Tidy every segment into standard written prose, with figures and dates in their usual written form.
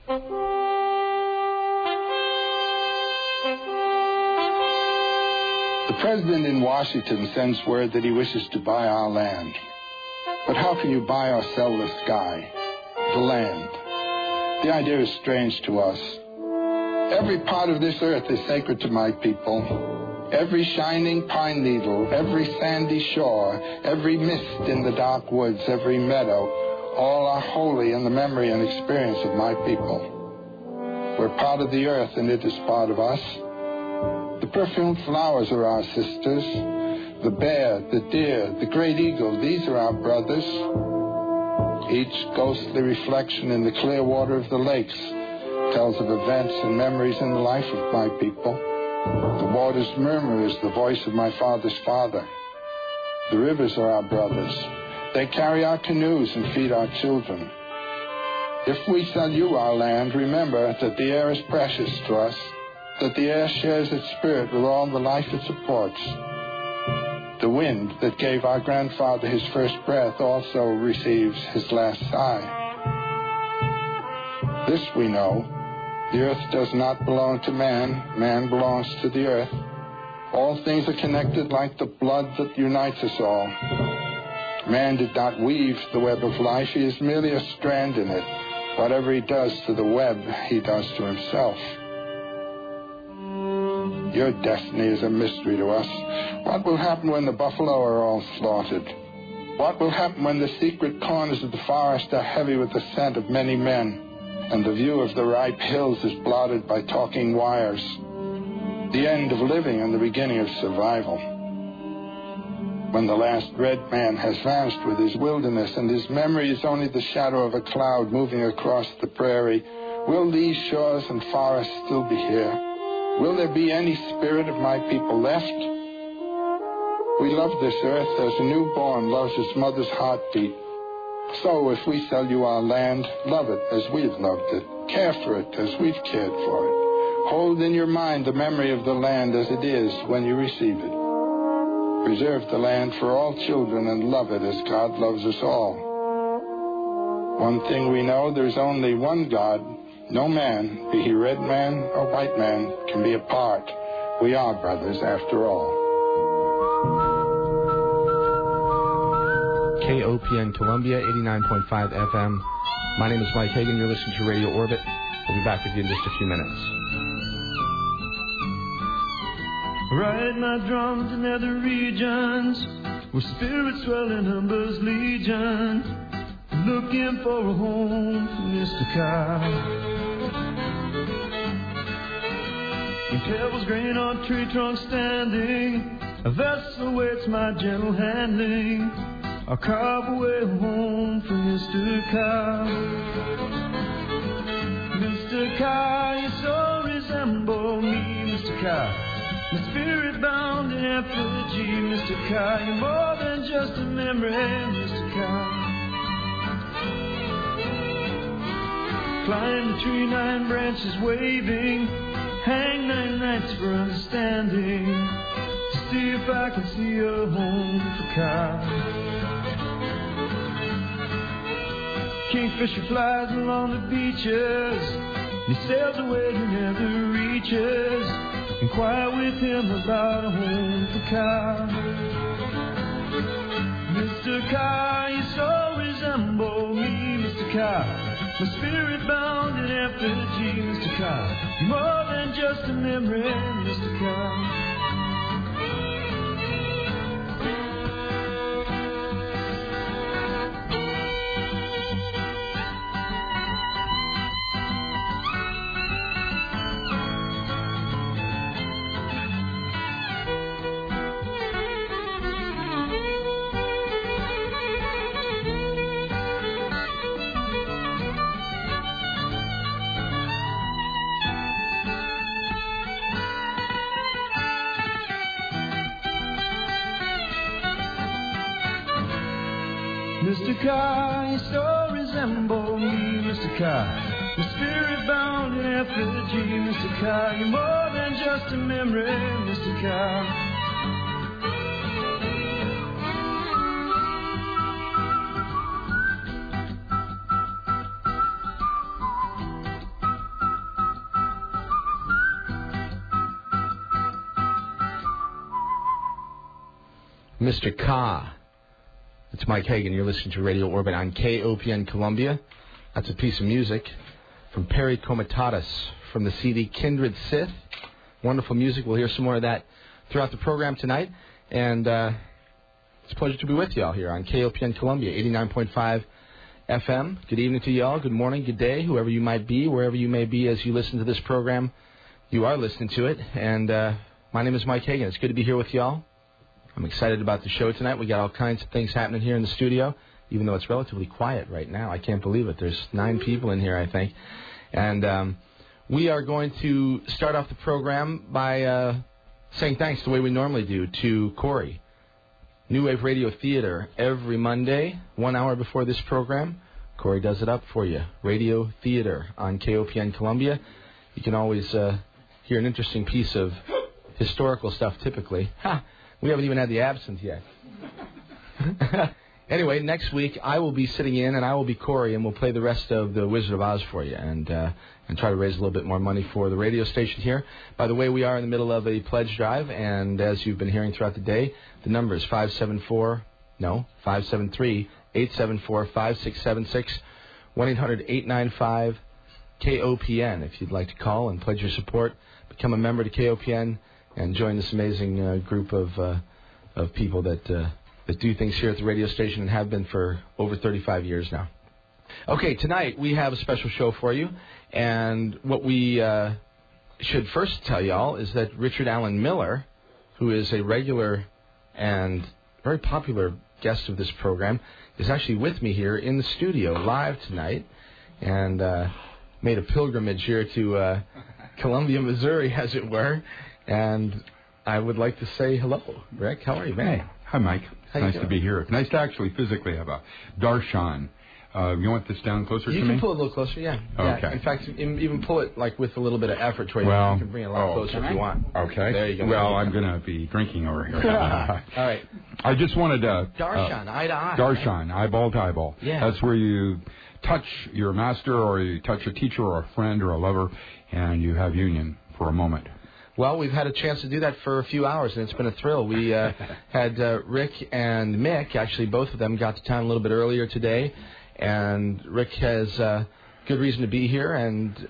The president in Washington sends word that he wishes to buy our land. But how can you buy or sell the sky, the land? The idea is strange to us. Every part of this earth is sacred to my people. Every shining pine needle, every sandy shore, every mist in the dark woods, every meadow, all are holy in the memory and experience of my people. We're part of the earth, and it is part of us. The perfumed flowers are our sisters. The bear, the deer, the great eagle, these are our brothers. Each ghostly reflection in the clear water of the lakes tells of events and memories in the life of my people. The water's murmur is the voice of my father's father. The rivers are our brothers. They carry our canoes and feed our children. If we sell you our land, remember that the air is precious to us, that the air shares its spirit with all the life it supports. The wind that gave our grandfather his first breath also receives his last sigh. This we know. The earth does not belong to man. Man belongs to the earth. All things are connected like the blood that unites us all. Man did not weave the web of life. He is merely a strand in it. Whatever he does to the web, he does to himself. Your destiny is a mystery to us. What will happen when the buffalo are all slaughtered? What will happen when the secret corners of the forest are heavy with the scent of many men, and the view of the ripe hills is blotted by talking wires? The end of living and the beginning of survival. When the last red man has vanished with his wilderness and his memory is only the shadow of a cloud moving across the prairie, will these shores and forests still be here? Will there be any spirit of my people left? We love this earth as a newborn loves its mother's heartbeat. So if we sell you our land, love it as we've loved it. Care for it as we've cared for it. Hold in your mind the memory of the land as it is when you receive it. Preserve the land for all children and love it as God loves us all. One thing we know, there's only one God. No man, be he red man or white man, can be apart. We are brothers after all. KOPN Columbia, 89.5 FM. My name is Mike Hagan. You're listening to Radio Orbit. We'll be back with you in just a few minutes. Ride my drums in other regions, where spirits dwell in numbers legion, looking for a home for Mr. Kyle. In pebbles grain on tree trunks standing, a vessel waits my gentle handling. I'll carve away a home for Mr. Kyle. Mr. Kyle, you so resemble me, Mr. Kyle. My spirit bound in effigy, Mr. Kyle. You're more than just a memory, Mr. Kyle. Climb the tree, 9 branches waving, hang 9 nights for understanding, to see if I can see a home for Kyle. Kingfisher flies along the beaches, he sails away he never reaches. Inquire with him about a home for Kyle. Mr. Kyle, you so resemble me, Mr. Kyle. My spirit bound in effigy, Mr. Kyle. You're more than just a memory, Mr. Kyle. Mr. Kyle, you so resemble me, Mr. Kyle. The spirit bound in effigy, Mr. Kyle. You're more than just a memory, Mr. Kyle. Mr. Ka. It's Mike Hagan. You're listening to Radio Orbit on KOPN Columbia. That's a piece of music from Perry Comitatus from the CD Kindred Sith. Wonderful music. We'll hear some more of that throughout the program tonight. And it's a pleasure to be with you all here on KOPN Columbia, 89.5 FM. Good evening to you all. Good morning, good day, whoever you might be, wherever you may be as you listen to this program. You are listening to it. And my name is Mike Hagan. It's good to be here with you all. I'm excited about the show tonight. We got all kinds of things happening here in the studio, even though it's relatively quiet right now. I can't believe it. There's 9 people in here, I think. And we are going to start off the program by saying thanks the way we normally do to Corey. New Wave Radio Theater every Monday, 1 hour before this program. Corey does it up for you. Radio Theater on KOPN Columbia. You can always hear an interesting piece of historical stuff typically. Ha! We haven't even had the Absinthe yet. Anyway, next week I will be sitting in and I will be Corey and we'll play the rest of the Wizard of Oz for you and try to raise a little bit more money for the radio station here. By the way, we are in the middle of a pledge drive, and as you've been hearing throughout the day, the number is 573-874-5676, 1-800-895-KOPN if you'd like to call and pledge your support, become a member to KOPN, and join this amazing group of people that do things here at the radio station and have been for over 35 years now. Okay, tonight we have a special show for you, and what we should first tell y'all is that Richard Allen Miller, who is a regular and very popular guest of this program, is actually with me here in the studio live tonight, and made a pilgrimage here to Columbia, Missouri, as it were, and I would like to say hello. Rick, how are you, man? Hey. Hi, Mike. Nice to be here. Nice to actually physically have a darshan. You want this down closer to me? You can pull it a little closer, yeah. Okay. In fact, even pull it like with a little bit of effort toward you. You can bring it a lot closer if you want. Okay. There you go. Well, I'm going to be drinking over here. All right. I just wanted to... Darshan, eye to eye. Darshan, eyeball to eyeball. Yeah. That's where you touch your master or you touch a teacher or a friend or a lover, and you have union for a moment. Well, we've had a chance to do that for a few hours, and it's been a thrill. We had Rick and Mick, actually both of them got to town a little bit earlier today, and Rick has good reason to be here, and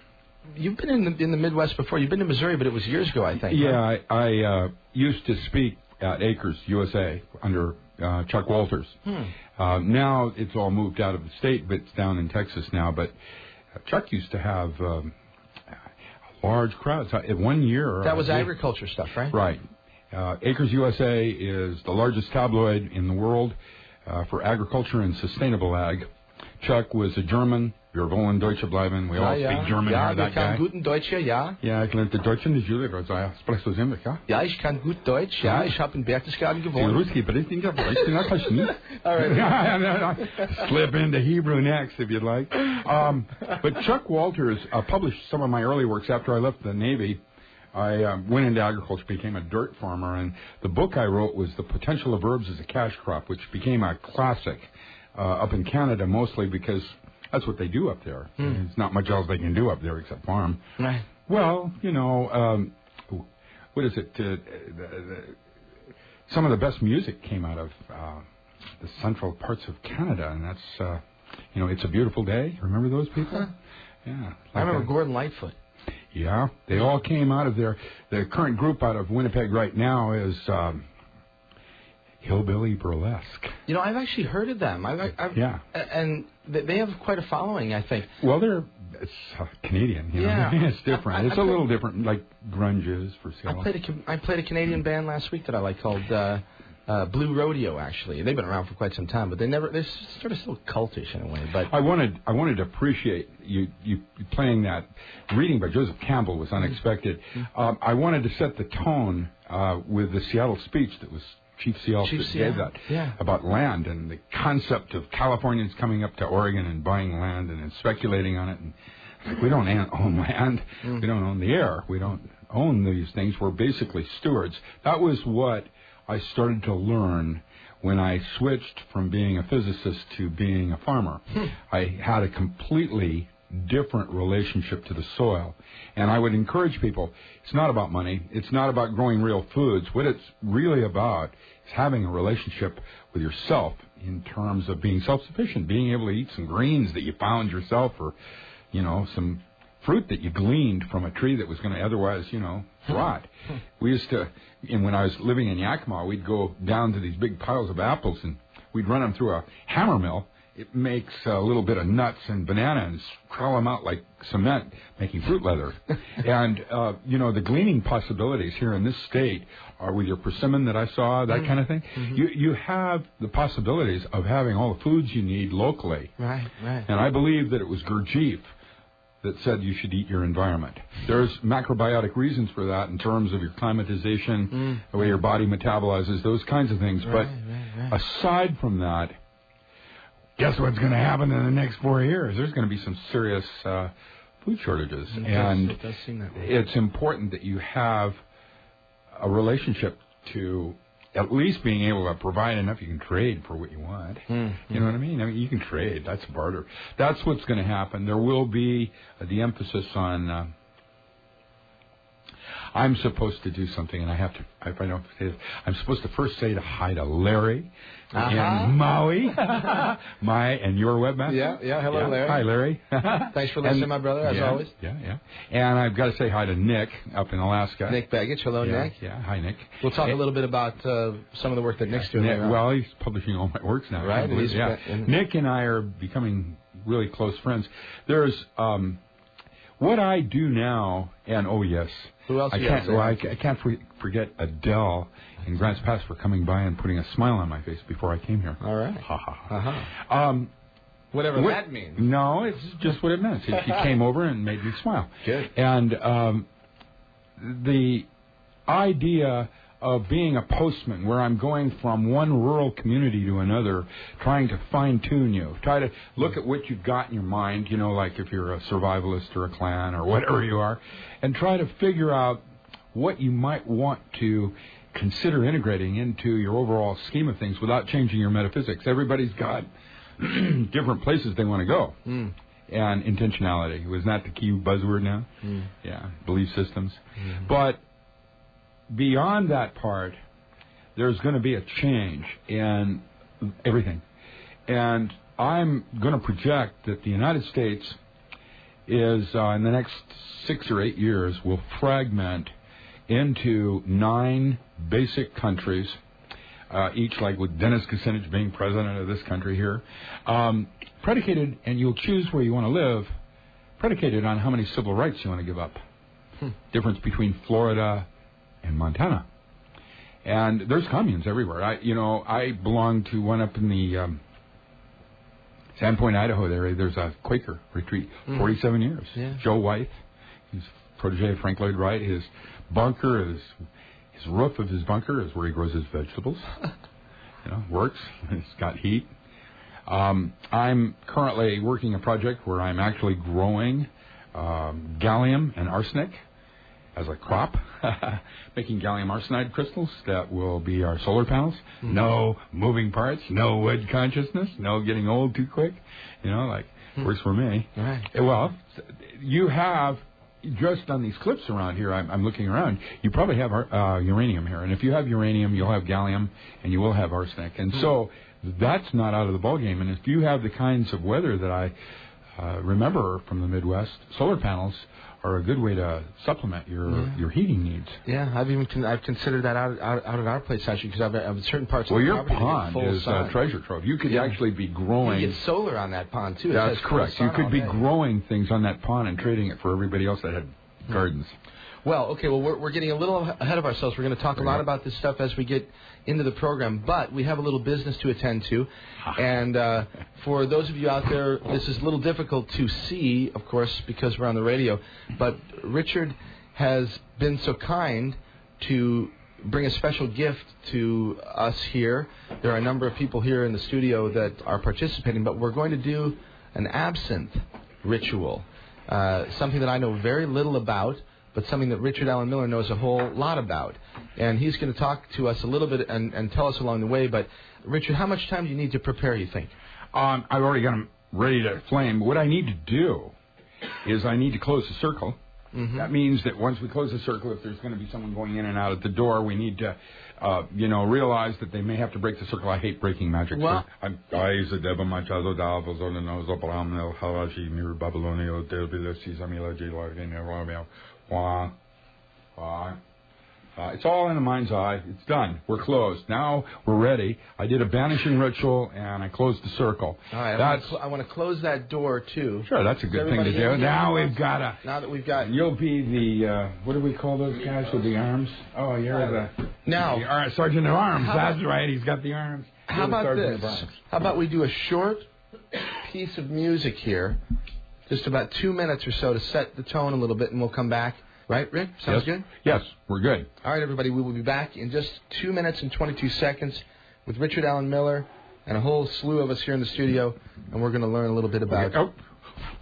you've been in the Midwest before. You've been to Missouri, but it was years ago, I think. Yeah, right? I used to speak at Acres, USA, under Chuck Walters. Now it's all moved out of the state, but it's down in Texas now, but Chuck used to have... large crowds. 1 year... That was agriculture stuff, right? Right. Acres USA is the largest tabloid in the world for agriculture and sustainable ag. Chuck was a German. Wir wollen Deutsche bleiben. We all speak German here, that guy. Ja, ich kann guten Deutsch, ja. Ja, ich lernte Deutsch in der Schule. Sprichst du ziemlich, ja? Ja, ich kann gut Deutsch, ja. Ich habe in Berchtesgaden gewohnt. All right. Slip into Hebrew next, if you'd like. But Chuck Walters published some of my early works after I left the Navy. I went into agriculture, became a dirt farmer, and the book I wrote was The Potential of Herbs as a Cash Crop, which became a classic up in Canada, mostly because that's what they do up there. There's not much else they can do up there except farm. Right. Well, what is it? Some of the best music came out of the central parts of Canada, and that's, It's a Beautiful Day. Remember those people? Yeah. I remember Gordon Lightfoot. Yeah, they all came out of there. The current group out of Winnipeg right now is Hillbilly Burlesque. I've actually heard of them. Yeah. And they have quite a following, I think. Well, it's Canadian, Yeah. It's different. It's a little different, like grunges for sale. I played a Canadian band last week that I like called Blue Rodeo, actually. They've been around for quite some time, but they're sort of still cultish in a way. But I wanted to appreciate you playing that. Reading by Joseph Campbell was unexpected. I wanted to set the tone with the Seattle speech that was Chief Seattle gave that about land and the concept of Californians coming up to Oregon and buying land and speculating on it. And we don't own land. We don't own the air. We don't own these things. We're basically stewards. That was what I started to learn when I switched from being a physicist to being a farmer. I had a completely different relationship to the soil. And I would encourage people, it's not about money. It's not about growing real foods. What it's really about is having a relationship with yourself in terms of being self-sufficient, being able to eat some greens that you found yourself, or, some fruit that you gleaned from a tree that was going to otherwise, rot. We used to, and when I was living in Yakima, we'd go down to these big piles of apples and we'd run them through a hammer mill. It makes a little bit of nuts and bananas, crawl them out like cement, making fruit leather. And, the gleaning possibilities here in this state are with your persimmon that I saw, that kind of thing. You have the possibilities of having all the foods you need locally. Right. And I believe that it was Gurdjieff that said you should eat your environment. There's macrobiotic reasons for that in terms of your climatization, the way your body metabolizes, those kinds of things. But aside from that, guess what's going to happen in the next 4 years? There's going to be some serious food shortages. It does seem that way. It's important that you have a relationship to at least being able to provide enough you can trade for what you want. You know what I mean? You can trade. That's barter. That's what's going to happen. There will be the emphasis on... I'm supposed to do something, and I have to, if I don't say it, I'm supposed to first say hi to Larry in Maui, and your webmaster. Yeah, hello, Larry. Hi, Larry. Thanks for listening, my brother, as always. Yeah. And I've got to say hi to Nick up in Alaska. Nick Baggage, hello, Nick. Yeah, hi, Nick. We'll talk a little bit about some of the work that Nick's doing. Well, he's publishing all my works now. Right. Nick and I are becoming really close friends. There's... what I do now, and who else? I can't forget Adele in Grants Pass for coming by and putting a smile on my face before I came here. All right. Whatever that means. No, it's just what it meant. She came over and made me smile. Good. And the idea of being a postman, where I'm going from one rural community to another, trying to fine-tune you, try to look at what you've got in your mind, like if you're a survivalist or a clan or whatever you are, and try to figure out what you might want to consider integrating into your overall scheme of things without changing your metaphysics. Everybody's got different places they want to go. And intentionality. Was that the key buzzword now? Yeah, belief systems. But beyond that part, there's going to be a change in everything. And I'm going to project that the United States is, in the next 6 or 8 years, will fragment into 9 basic countries, each like with Dennis Kucinich being president of this country here, predicated, and you'll choose where you want to live, predicated on how many civil rights you want to give up. Difference between Florida and Montana. And there's communes everywhere. I belong to one up in the Sandpoint, Idaho area. There's a Quaker retreat, 47 years. Yeah. Joe Wythe, he's protege of Frank Lloyd Wright. His bunker is, his roof of his bunker is where he grows his vegetables. Works. It's got heat. I'm currently working a project where I'm actually growing gallium and arsenic as a crop, making gallium arsenide crystals that will be our solar panels. No moving parts, no wood consciousness, no getting old too quick. Works for me. Right. Well, you have, just on these clips around here, I'm looking around, you probably have uranium here. And if you have uranium, you'll have gallium, and you will have arsenic. And so that's not out of the ballgame. And if you have the kinds of weather that I remember from the Midwest, solar panels are a good way to supplement your heating needs. Yeah, I've considered that out at our place actually, because I've certain parts. Well, of the your pond is a treasure trove. You could actually be growing. You get solar on that pond too. That's correct. You could be growing things on that pond and trading it for everybody else that had gardens. Well, okay. Well, we're getting a little ahead of ourselves. We're going to talk a lot about this stuff as we get into the program, but we have a little business to attend to. And for those of you out there, this is a little difficult to see, of course, because we're on the radio. But Richard has been so kind to bring a special gift to us here. There are a number of people here in the studio that are participating, but we're going to do an absinthe ritual, something that I know very little about, but something that Richard Allen Miller knows a whole lot about. And he's going to talk to us a little bit and tell us along the way. But, Richard, how much time do you need to prepare, you think? I've already got them ready to flame. What I need to do is I need to close the circle. Mm-hmm. That means that once we close the circle, if there's going to be someone going in and out at the door, we need to, realize that they may have to break the circle. I hate breaking magic. Well, it's all in the mind's eye. It's done. We're closed. Now we're ready. I did a banishing ritual, and I closed the circle. All right. I want to close that door, too. Sure, that's a good thing to do. Now we've got a... Now that we've got... You'll be the... what do we call those guys with the arms? Oh, you're the... Now... The Sergeant at Arms. That's right. He's got the arms. How about this? How about we do a short piece of music here, just about 2 minutes or so to set the tone a little bit, and we'll come back. Right, Rick? Sounds good? Yes, we're good. All right, everybody, we will be back in just 2 minutes and 22 seconds with Richard Allen Miller and a whole slew of us here in the studio, and we're going to learn a little bit about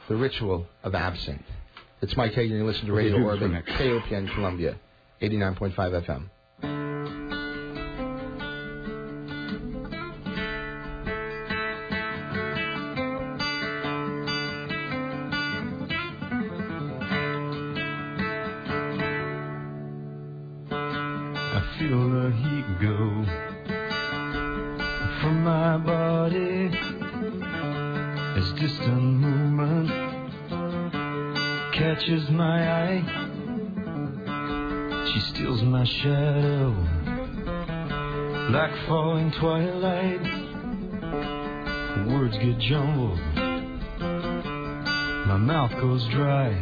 the ritual of absinthe. It's Mike Hagan. You listen to Radio Orbit, KOPN Columbia, 89.5 FM. Feel the heat go from my body as distant movement catches my eye. She steals my shadow like falling twilight. Words get jumbled, my mouth goes dry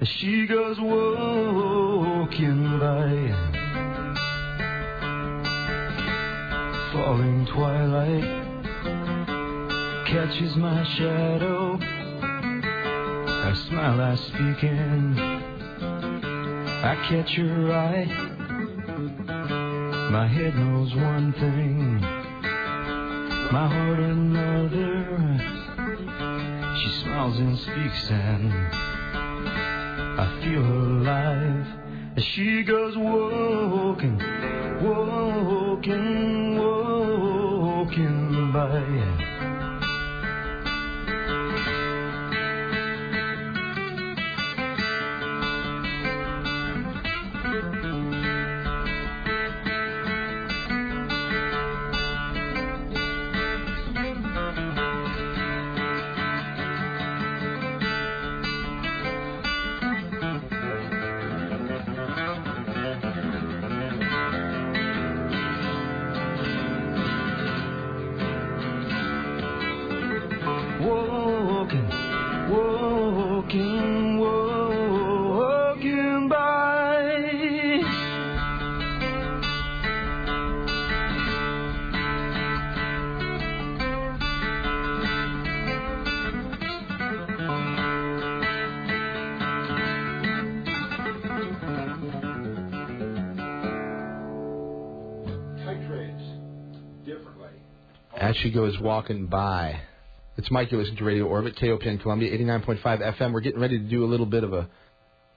as she goes walking by. Falling twilight catches my shadow. I smile, I speak in, I catch her eye. My head knows one thing, my heart another. She smiles and speaks and I feel her alive as she goes walking, walking, walking by. As she goes walking by. It's Mike. You listen to Radio Orbit, KOPN Columbia, 89.5 FM. We're getting ready to do a little bit of a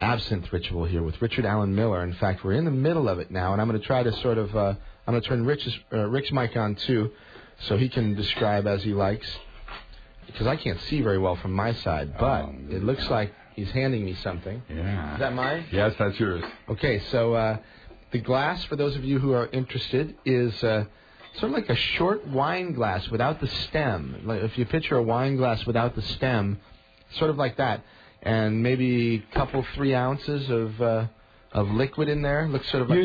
absinthe ritual here with Richard Allen Miller. In fact, we're in the middle of it now, and I'm going to try to sort of, I'm going to turn Rick's mic on too, so he can describe as he likes, because I can't see very well from my side, but it looks like he's handing me something. Yeah. Is that mine? Yes, that's yours. Okay, so the glass, for those of you who are interested, is sort of like a short wine glass without the stem. Like if you picture a wine glass without the stem, sort of like that, and maybe a couple, 3 ounces of liquid in there. Looks sort of like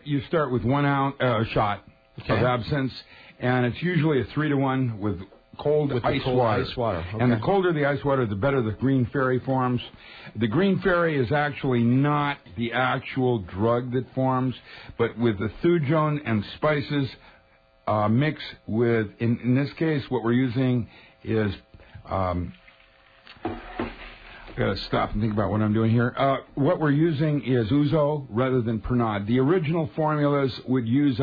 you start with 1 ounce shot of absinthe, and it's usually a 3-to-1 with cold ice water. Okay. And the colder the ice water, the better the green fairy forms. The green fairy is actually not the actual drug that forms, but with the thujone and spices. Mix with, in this case, what we're using is, I've got to stop and think about what I'm doing here. What we're using is ouzo rather than pernod. The original formulas would use,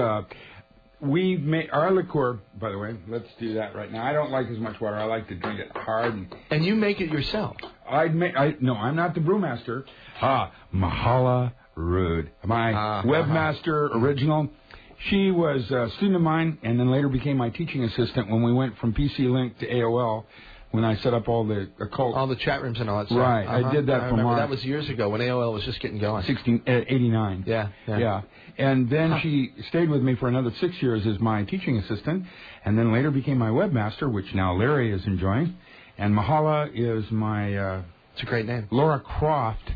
we make our liqueur, by the way, let's do that right now. I don't like as much water. I like to drink it hard. And you make it yourself? No, I'm not the brewmaster. Mahala Rude. My webmaster original. She was a student of mine and then later became my teaching assistant when we went from PC Link to AOL. when I set up all the occult. All the chat rooms and all that stuff. Right, I did that for Mark. That was years ago when AOL was just getting going. 89. Yeah. And then she stayed with me for another 6 years as my teaching assistant, and then later became my webmaster, which now Larry is enjoying. And Mahala is my... it's a great name. Laura Croft.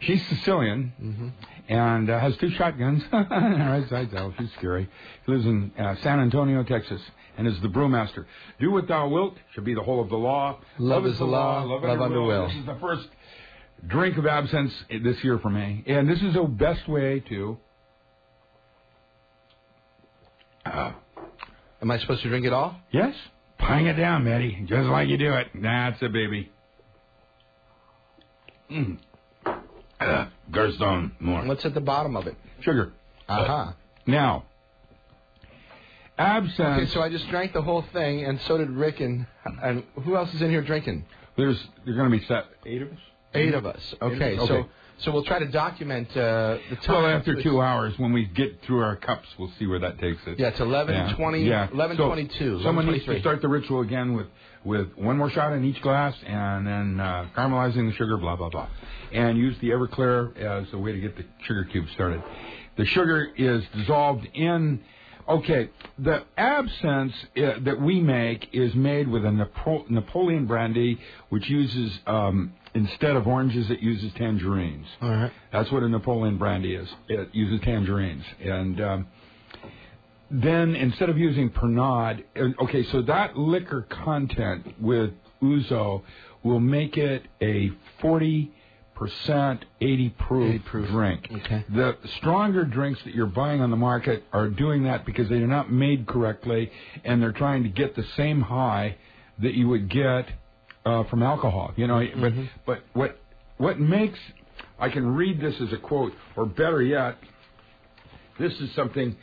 She's Sicilian, and has 2 shotguns. Right sides out. She's scary. She lives in San Antonio, Texas, and is the brewmaster. Do what thou wilt shall be the whole of the law. Love is the law. Love under will. This is the first drink of absinthe this year for me, and this is the best way to... Am I supposed to drink it all? Yes. Bang it down, Betty, just like you do it. That's it, baby. Garstone, more. What's at the bottom of it? Sugar. Now, absinthe. Okay, so I just drank the whole thing, and so did Rick, and who else is in here drinking? There's going to be 8 of us. 8 of us. Okay, so we'll try to document the time. Well, after 2 hours, when we get through our cups, we'll see where that takes us. Yeah, it's 11:20. Yeah. 11:22. Someone needs to start the ritual again with one more shot in each glass, and then caramelizing the sugar, blah blah blah, and use the Everclear as a way to get the sugar cube started. The sugar is dissolved in. Okay, the absinthe that we make is made with a Napoleon brandy, which uses, instead of oranges, it uses tangerines. All right. That's what a Napoleon brandy is. It uses tangerines. And then instead of using Pernod, okay, so that liquor content with ouzo will make it a 40% 80 proof drink. Okay. The stronger drinks that you're buying on the market are doing that because they are not made correctly, and they're trying to get the same high that you would get from alcohol. You know, but what makes, I can read this as a quote, or better yet, this is something.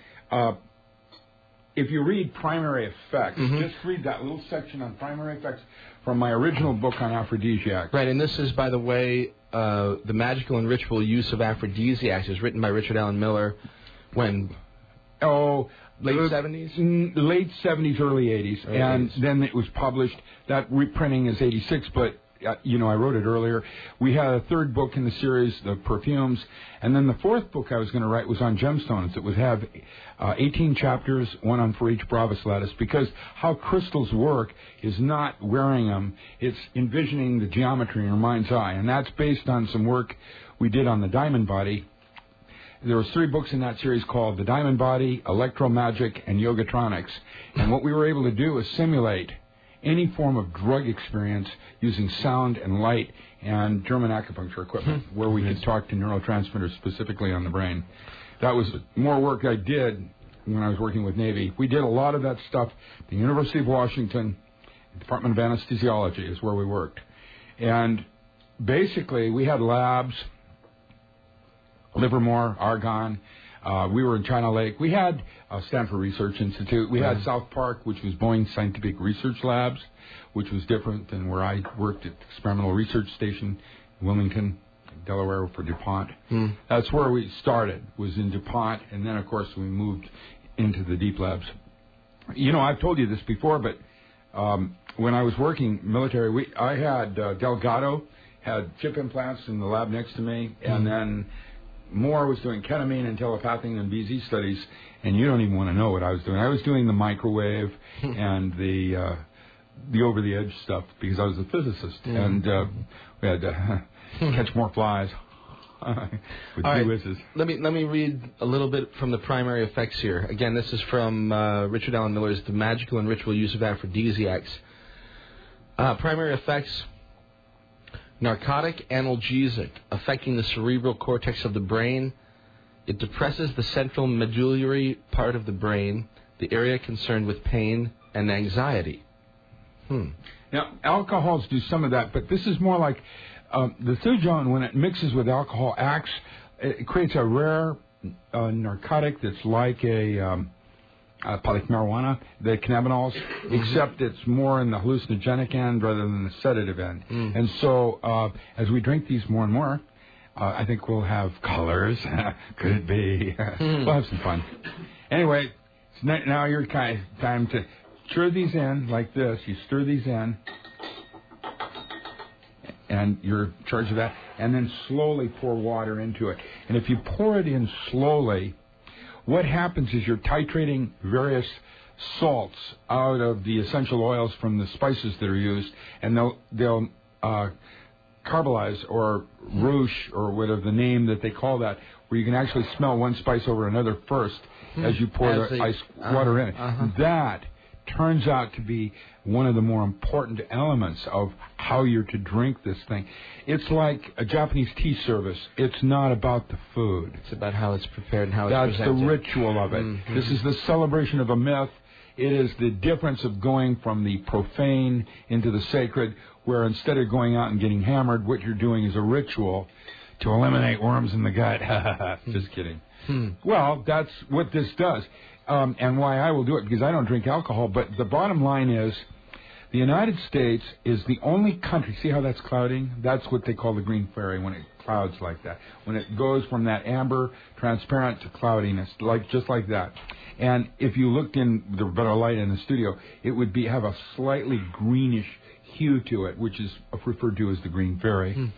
If you read Primary Effects, just read that little section on Primary Effects from my original book on aphrodisiacs. Right, and this is, by the way, The Magical and Ritual Use of Aphrodisiacs. It was written by Richard Allen Miller when? Late 70s? Late 70s, early 80s. And then it was published. That reprinting is 86, but... I wrote it earlier. We had a 3rd book in the series, The Perfumes, and then the 4th book I was going to write was on gemstones. It would have 18 chapters, one on for each Bravus lattice, because how crystals work is not wearing them, it's envisioning the geometry in your mind's eye, and that's based on some work we did on the diamond body. There was 3 books in that series called The Diamond Body, Electromagic, and Yogatronics, and what we were able to do is simulate any form of drug experience using sound and light and German acupuncture equipment, where we could talk to neurotransmitters specifically on the brain. That was more work I did when I was working with Navy. We did a lot of that stuff at the University of Washington, Department of Anesthesiology is where we worked. And basically, we had labs, Livermore, Argonne. We were in China Lake. We had Stanford Research Institute. We had South Park, which was Boeing Scientific Research Labs, which was different than where I worked at the Experimental Research Station, Wilmington, Delaware, for DuPont. That's where we started, was in DuPont, and then, of course, we moved into the deep labs. You know, I've told you this before, but when I was working military, I had Delgado, had chip implants in the lab next to me, and then Moore was doing ketamine and telepathy and BZ studies, and you don't even want to know what I was doing. I was doing the microwave and the over-the-edge stuff because I was a physicist, and we had to catch more flies with two whizzes. Let me read a little bit from the Primary Effects here. Again, this is from Richard Allen Miller's The Magical and Ritual Use of Aphrodisiacs. Primary Effects: narcotic analgesic, affecting the cerebral cortex of the brain. It depresses the central medullary part of the brain, the area concerned with pain and anxiety. Now, alcohols do some of that, but this is more like the thujone, when it mixes with alcohol, it creates a rare narcotic that's like like marijuana, the cannabinoids, except it's more in the hallucinogenic end rather than the sedative end. And so as we drink these more and more, I think we'll have colors. Could it be? We'll have some fun. Anyway, now your time to stir these in like this. You stir these in. and you're in charge of that, and then slowly pour water into it. And if you pour it in slowly, what happens is you're titrating various salts out of the essential oils from the spices that are used, and they'll carbolize or rouge or whatever the name that they call that, where you can actually smell one spice over another first as you pour the ice water in it. That turns out to be one of the more important elements of how you're to drink this thing. It's like a Japanese tea service. It's not about the food. It's about how it's prepared and how it's presented. That's the ritual of it. This is the celebration of a myth. It is the difference of going from the profane into the sacred, where instead of going out and getting hammered, what you're doing is a ritual to eliminate worms in the gut. Just kidding. Well, that's what this does. And why I will do it, because I don't drink alcohol. But the bottom line is, the United States is the only country. See how that's clouding? That's what they call the green fairy when it clouds like that. When it goes from that amber, transparent to cloudiness, just like that. And if you looked in the better light in the studio, it would have a slightly greenish hue to it, which is referred to as the green fairy.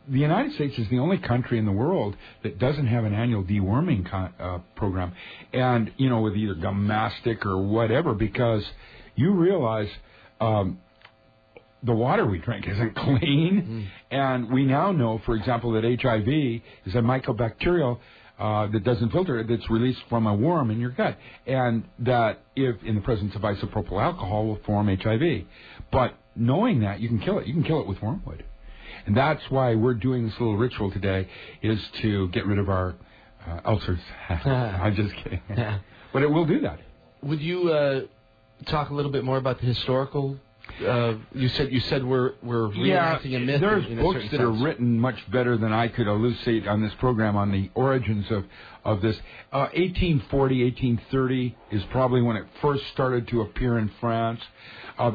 The United States is the only country in the world that doesn't have an annual deworming program, and with either gum mastic or whatever, because you realize the water we drink isn't clean, and we now know, for example, that HIV is a mycobacterial that doesn't filter, that's released from a worm in your gut, and that if in the presence of isopropyl alcohol will form HIV. But knowing that, you can kill it. You can kill it with wormwood. And that's why we're doing this little ritual today, is to get rid of our ulcers. I'm just kidding. But it will do that. Would you talk a little bit more about the historical? You said we're reenacting a myth. There's books that are written much better than I could elucidate on this program on the origins of this. 1840, 1830 is probably when it first started to appear in France.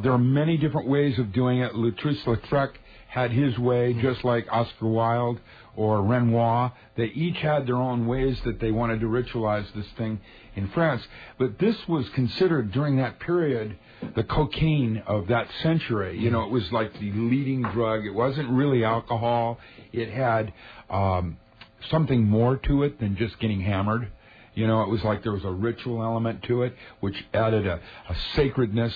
There are many different ways of doing it. Louis-Lautrec had his way, just like Oscar Wilde or Renoir. They each had their own ways that they wanted to ritualize this thing in France. But this was considered, during that period, the cocaine of that century. It was like the leading drug. It wasn't really alcohol. It had something more to it than just getting hammered. It was like there was a ritual element to it, which added a sacredness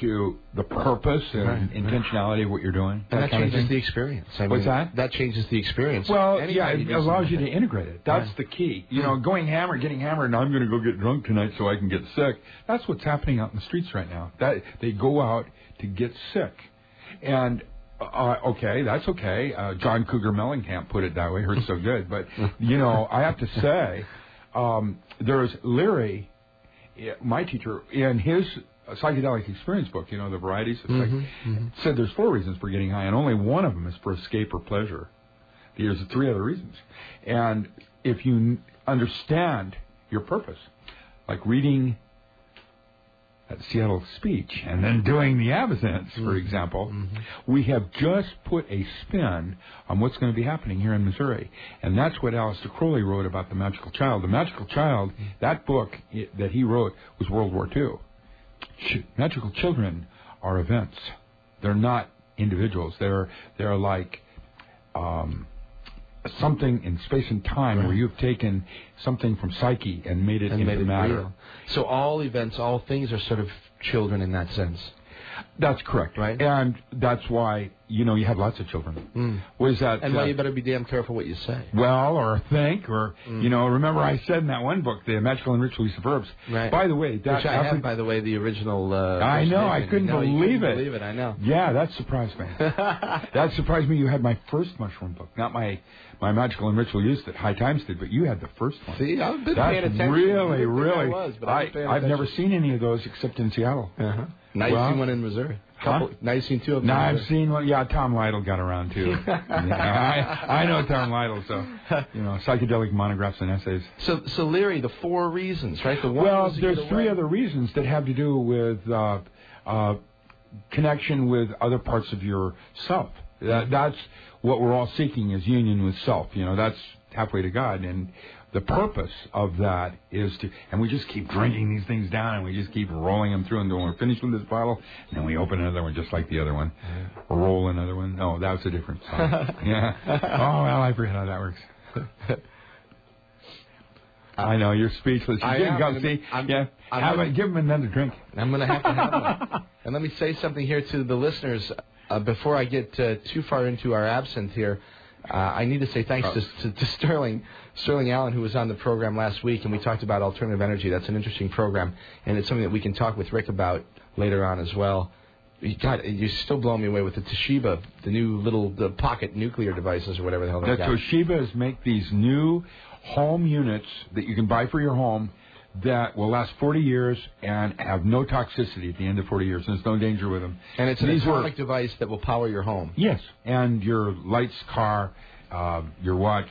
to the purpose and intentionality of what you're doing. And that changes the experience. What's that? That changes the experience. Well, it allows you to integrate it. That's the key. Going hammered, getting hammered, and I'm going to go get drunk tonight so I can get sick. That's what's happening out in the streets right now. That they go out to get sick. And, okay, that's okay. John Cougar Mellencamp put it that way. Hurt so good. But, I have to say, there's Leary, my teacher, in his psychedelic experience book, the varieties of said there's 4 reasons for getting high, and only one of them is for escape or pleasure. There's 3 other reasons. And if you understand your purpose, like reading that Seattle speech and then doing the Absinthe, for example, we have just put a spin on what's going to be happening here in Missouri. And that's what Aleister Crowley wrote about The Magical Child. The Magical Child, that book that he wrote was World War II. Magical children are events. They're not individuals. They're like something in space and time where you've taken something from psyche and made it into matter. Real. So all events, all things are sort of children in that sense. That's correct. Right. And that's why, you have lots of children. What is that? And why you better be damn careful what you say. Well, or think, or, remember I said in that one book, The Magical and Ritual Use of Verbs. Right. By the way, that... Which I have, by the way, the original... I know, I couldn't believe it. Believe it, I know. Yeah, that surprised me. That surprised me. You had my first mushroom book, not my Magical and Ritual Use that High Times did, but you had the first one. See, I've been paying attention. Really. I've never seen any of those except in Seattle. Now you've seen one in Missouri. Now you've seen 2 of them. No, I've seen one. Yeah, Tom Lytle got around too. I know Tom Lytle, so psychedelic monographs and essays. So Leary, the 4 reasons, right? There's 3 other reasons that have to do with connection with other parts of yourself. That's what we're all seeking is union with self. That's halfway to God. And the purpose of that is to, and we just keep drinking these things down, and we just keep rolling them through until we're finished with this bottle, and then we open another one just like the other one. Roll another one. No, that was a different song. Yeah. Oh, well, I forget how that works. I know, you're speechless. You didn't come see. Give him another drink. I'm going to have one. And let me say something here to the listeners before I get too far into our absinthe here. I need to say thanks to Sterling Allen, who was on the program last week, and we talked about alternative energy. That's an interesting program, and it's something that we can talk with Rick about later on as well. God, you're still blowing me away with the Toshiba, the new the pocket nuclear devices or whatever the hell they're got. Toshiba make these new home units that you can buy for your home that will last 40 years and have no toxicity at the end of 40 years. There's no danger with them. And it's an atomic device that will power your home. Yes, and your lights, car, your watch,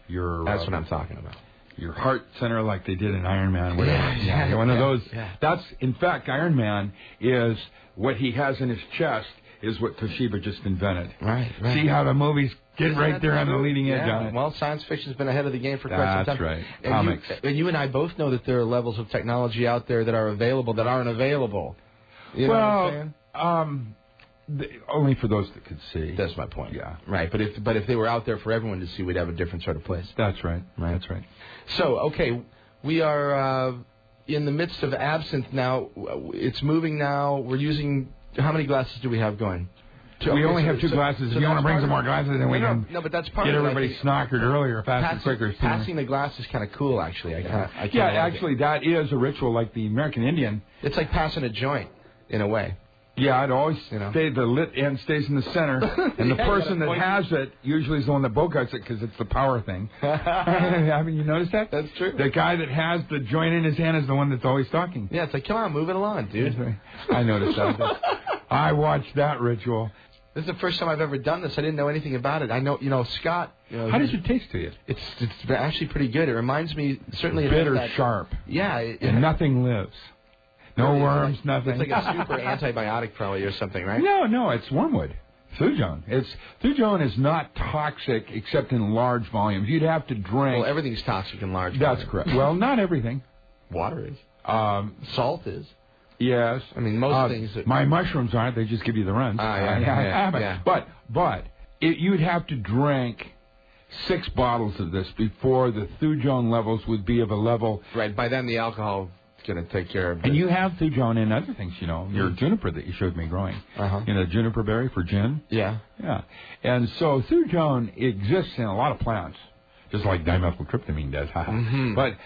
your... That's what I'm talking about. Your heart center, like they did in Iron Man, whatever. Yeah, one of those. Yeah. That's, in fact, Iron Man is what he has in his chest is what Toshiba just invented. Right. See how the movies get right there on the leading edge on it. Well, science fiction's been ahead of the game for quite some time. That's right. And comics. You and I both know that there are levels of technology out there that are available that aren't available. You know what I'm saying? Only for those that could see. That's my point. Yeah. Right. But if they were out there for everyone to see, we'd have a different sort of place. That's right. That's right. So, okay, we are in the midst of absinthe now. It's moving now. We're using... How many glasses do we have going? We only have 2 glasses. If you want to bring some more glasses, then we can but that's part get everybody snockered earlier, faster, quicker. Passing the glass is kind of cool, actually. Actually, that is a ritual like the American Indian. It's like passing a joint, in a way. Yeah, it always the lit end stays in the center, and the person that has it usually is the one that bogarts it because it's the power thing. Haven't you noticed that? That's true. The guy that has the joint in his hand is the one that's always talking. Yeah, it's like, come on, move it along, dude. I noticed that. I watched that ritual. This is the first time I've ever done this. I didn't know anything about it. I know, Scott. How does it taste to you? It's actually pretty good. It reminds me certainly bitter, sharp. Yeah, and nothing lives. No worms, nothing. It's like a super antibiotic probably or something, right? No, it's wormwood. Thujone. Thujone is not toxic except in large volumes. You'd have to drink. Well, everything's toxic in large volumes. That's correct. Well, not everything. Water is. Salt is. Yes. I mean, most things. My mushrooms aren't. They just give you the runs. Yeah. But you'd have to drink 6 bottles of this before the Thujone levels would be of a level. Right. By then, the alcohol is going to take care of it. And you have Thujone in other things, Your juniper that you showed me growing. Juniper berry for gin. Yeah. Yeah. And so Thujone exists in a lot of plants. Just like dimethyltryptamine does. But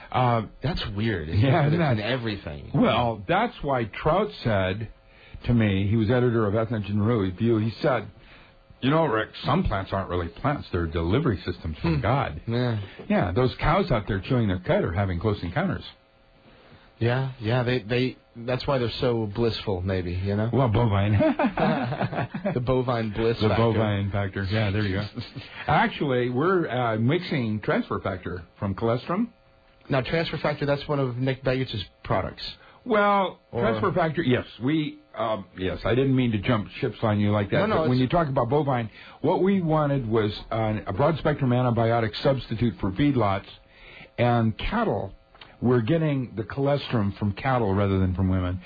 that's weird. Isn't it? It's in everything. Well, that's why Trout said to me, he was editor of Ethnology and Review, he said, Rick, some plants aren't really plants. They're delivery systems from God. Yeah, those cows out there chewing their cud are having close encounters. Yeah, they that's why they're so blissful, maybe, Well, bovine. The bovine bliss factor. The bovine factor. Yeah, there you go. Actually, we're mixing transfer factor from colostrum. Now, transfer factor, that's one of Nick Beggich's products. Well, transfer factor, yes. Yes, I didn't mean to jump ships on you like that. No, but when you talk about bovine, what we wanted was a broad-spectrum antibiotic substitute for feedlots, and cattle. We're getting the colostrum from cattle rather than from women.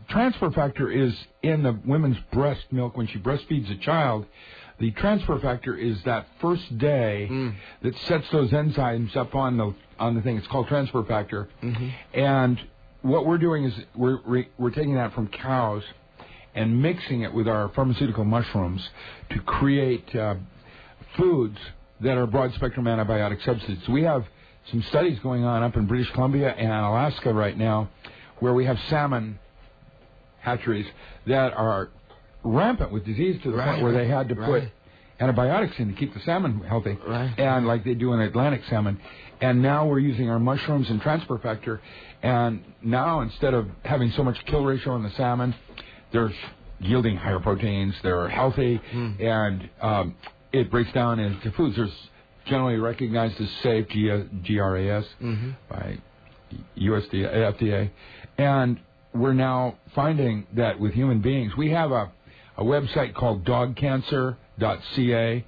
Transfer factor is in the women's breast milk when she breastfeeds a child. The transfer factor is that first day that sets those enzymes up on the thing. It's called transfer factor. And what we're doing is we're taking that from cows and mixing it with our pharmaceutical mushrooms to create foods that are broad-spectrum antibiotic substitutes. We have some studies going on up in British Columbia and Alaska right now where we have salmon hatcheries that are rampant with disease to the point where they had to put antibiotics in to keep the salmon healthy, and like they do in Atlantic salmon. And now we're using our mushrooms and transfer factor, and now instead of having so much kill ratio in the salmon, they're yielding higher proteins, they're healthy, and it breaks down into foods. There's generally recognized as safe, GRAS, by FDA. And we're now finding that with human beings, we have a a website called dogcancer.ca,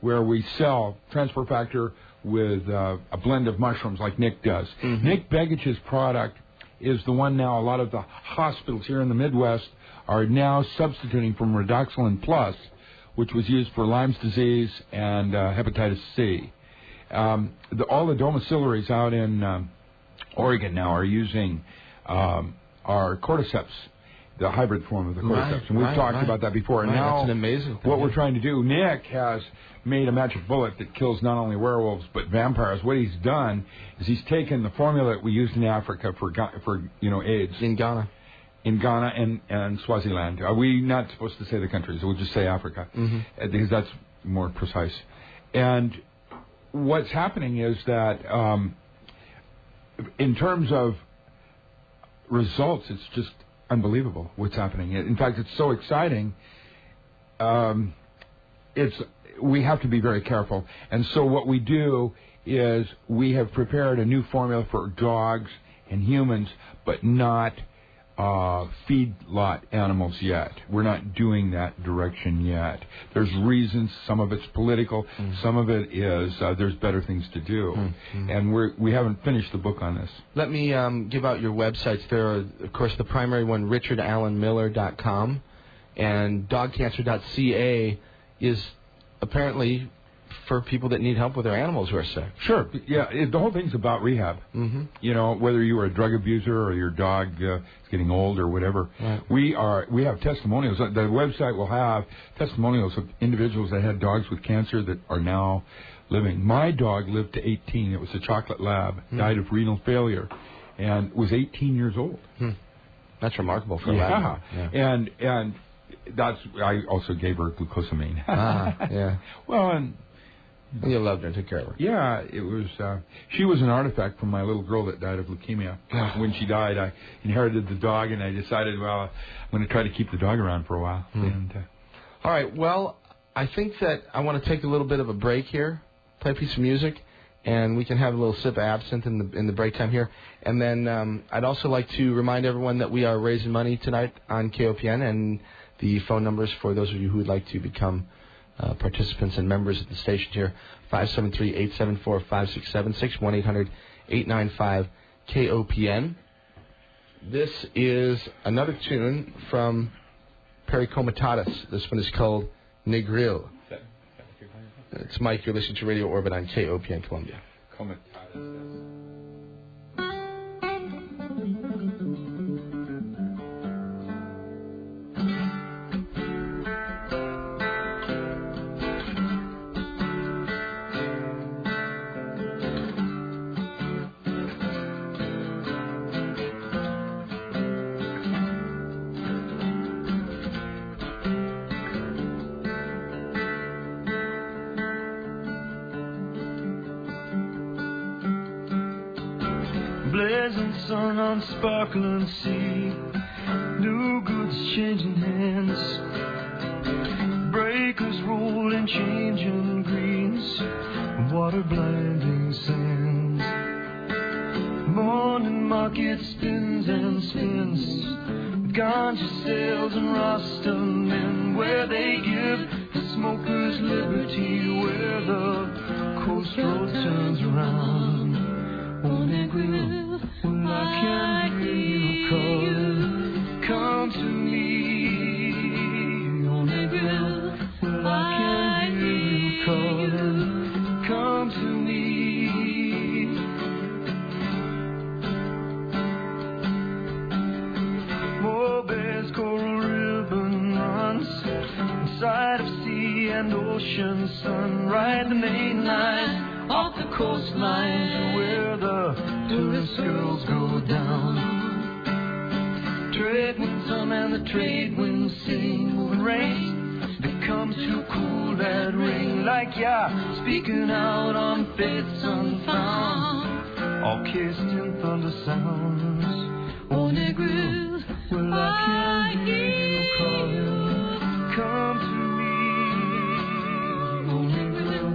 where we sell transfer factor with a blend of mushrooms like Nick does. Mm-hmm. Nick Begich's product is the one now a lot of the hospitals here in the Midwest are now substituting from Redoxylin Plus, which was used for Lyme's disease and hepatitis C. All the domiciliaries out in Oregon now are using our cordyceps, the hybrid form of the cordyceps. And we've talked about that before. And now that's an amazing thing. What we're trying to do, Nick has made a magic bullet that kills not only werewolves but vampires. What he's done is he's taken the formula that we used in Africa for AIDS. In Ghana. In Ghana and Swaziland. Are we not supposed to say the countries? We'll just say Africa, because that's more precise. And what's happening is that in terms of results, it's just unbelievable what's happening. In fact, it's so exciting. We have to be very careful. And so what we do is we have prepared a new formula for dogs and humans, but not feedlot animals yet. We're not doing that direction yet. There's reasons. Some of it's political. Some of it is there's better things to do. And we haven't finished the book on this. Let me give out your websites. There are, of course, the primary one, richardallenmiller.com, and dogcancer.ca is apparently for people that need help with their animals who are sick. Sure. Yeah, the whole thing's about rehab. You know, whether you were a drug abuser or your dog is getting old or whatever. Right. We have testimonials. The website will have testimonials of individuals that had dogs with cancer that are now living. My dog lived to 18. It was a chocolate lab. Died of renal failure and was 18 years old. That's remarkable for a lab. Yeah. And that's, I also gave her glucosamine. Well, and you loved her and took care of her. Yeah, it was. She was an artifact from my little girl that died of leukemia. When she died, I inherited the dog, and I decided, well, I'm going to try to keep the dog around for a while. And, all right. Well, I think that I want to take a little bit of a break here, play a piece of music, and we can have a little sip of absinthe in the break time here. And then I'd also like to remind everyone that we are raising money tonight on KOPN, and the phone numbers for those of you who would like to become participants and members at the station here, 573-874-5676, 1-800-895-KOPN. This is another tune from Perry Comitatus. This one is called Negril. It's Mike. You're listening to Radio Orbit on KOPN Columbia. Blazing sun on sparkling sea, new goods changing hands, breakers rolling, changing greens, water blinding sands. Morning market spins and spins, ganja sales and Rasta men, where they give the smokers liberty, where the coast road turns around. On a grill, well, I can hear you calling, come to me. On a grill, well, I can hear you calling, come to me. Mobe's coral ribbon runs inside of sea and ocean sun, ride the main line off the coastline to where the tourist girls go down. Trade winds hum and the trade winds sing, moving rain becomes too cool that ring, like you're speaking out on faiths unfound, all cased in thunder sounds. On a grill, well, I can hear you calling, come to me. On a grill,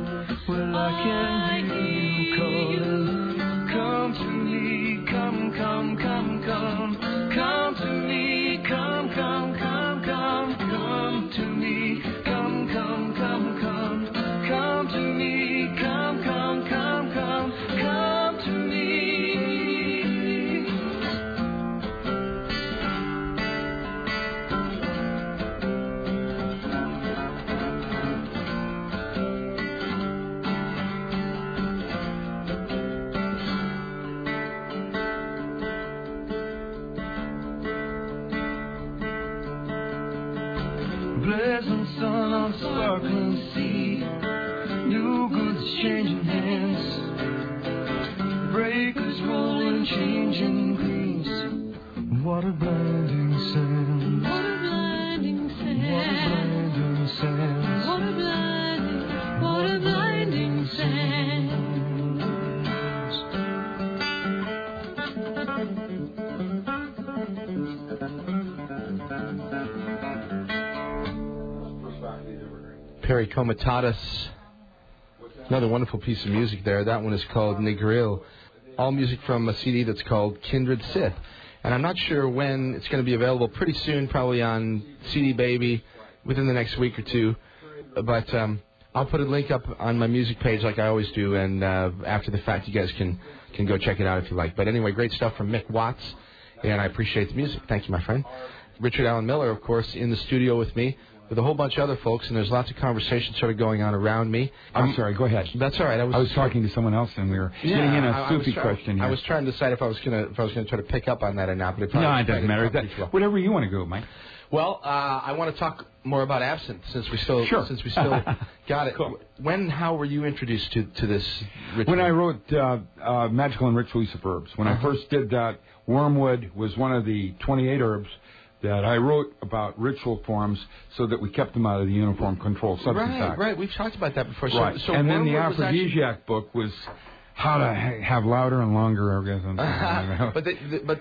well, I can hear you calling, come to me, come, come, come, come, come to me, come, come, come, come, come. blazing sun on sparkling sea. New goods changing hands, breakers rolling, changing greens. What a blinding sound! What a blinding sound! What a blinding sound! What a blinding sound! Perry Comitatus, another wonderful piece of music there. That one is called Negril. All music from a CD that's called Kindred Sith. And I'm not sure when it's going to be available. Pretty soon, probably on CD Baby, within the next week or two. But I'll put a link up on my music page like I always do, and after the fact, you guys can go check it out if you like. But anyway, great stuff from Mick Watts, and I appreciate the music. Thank you, my friend. Richard Allen Miller, of course, in the studio with me, with a whole bunch of other folks, and there's lots of conversation sort of going on around me. I'm sorry, go ahead. That's all right. I was talking to someone else, and we were getting in a soupy question here. I was trying to decide if I was going to try to pick up on that or not, but it doesn't matter. Whatever you want to go, Mike. Well, I want to talk more about Absinthe since we still got it. Cool. How were you introduced to this ritual? When I wrote Magical and Ritual Use of Herbs. When I first did that, wormwood was one of the 28 herbs that I wrote about ritual forms so that we kept them out of the Uniform Controlled Substance Act. Right. We've talked about that before. Right. So and then the aphrodisiac book was how to have louder and longer orgasms. But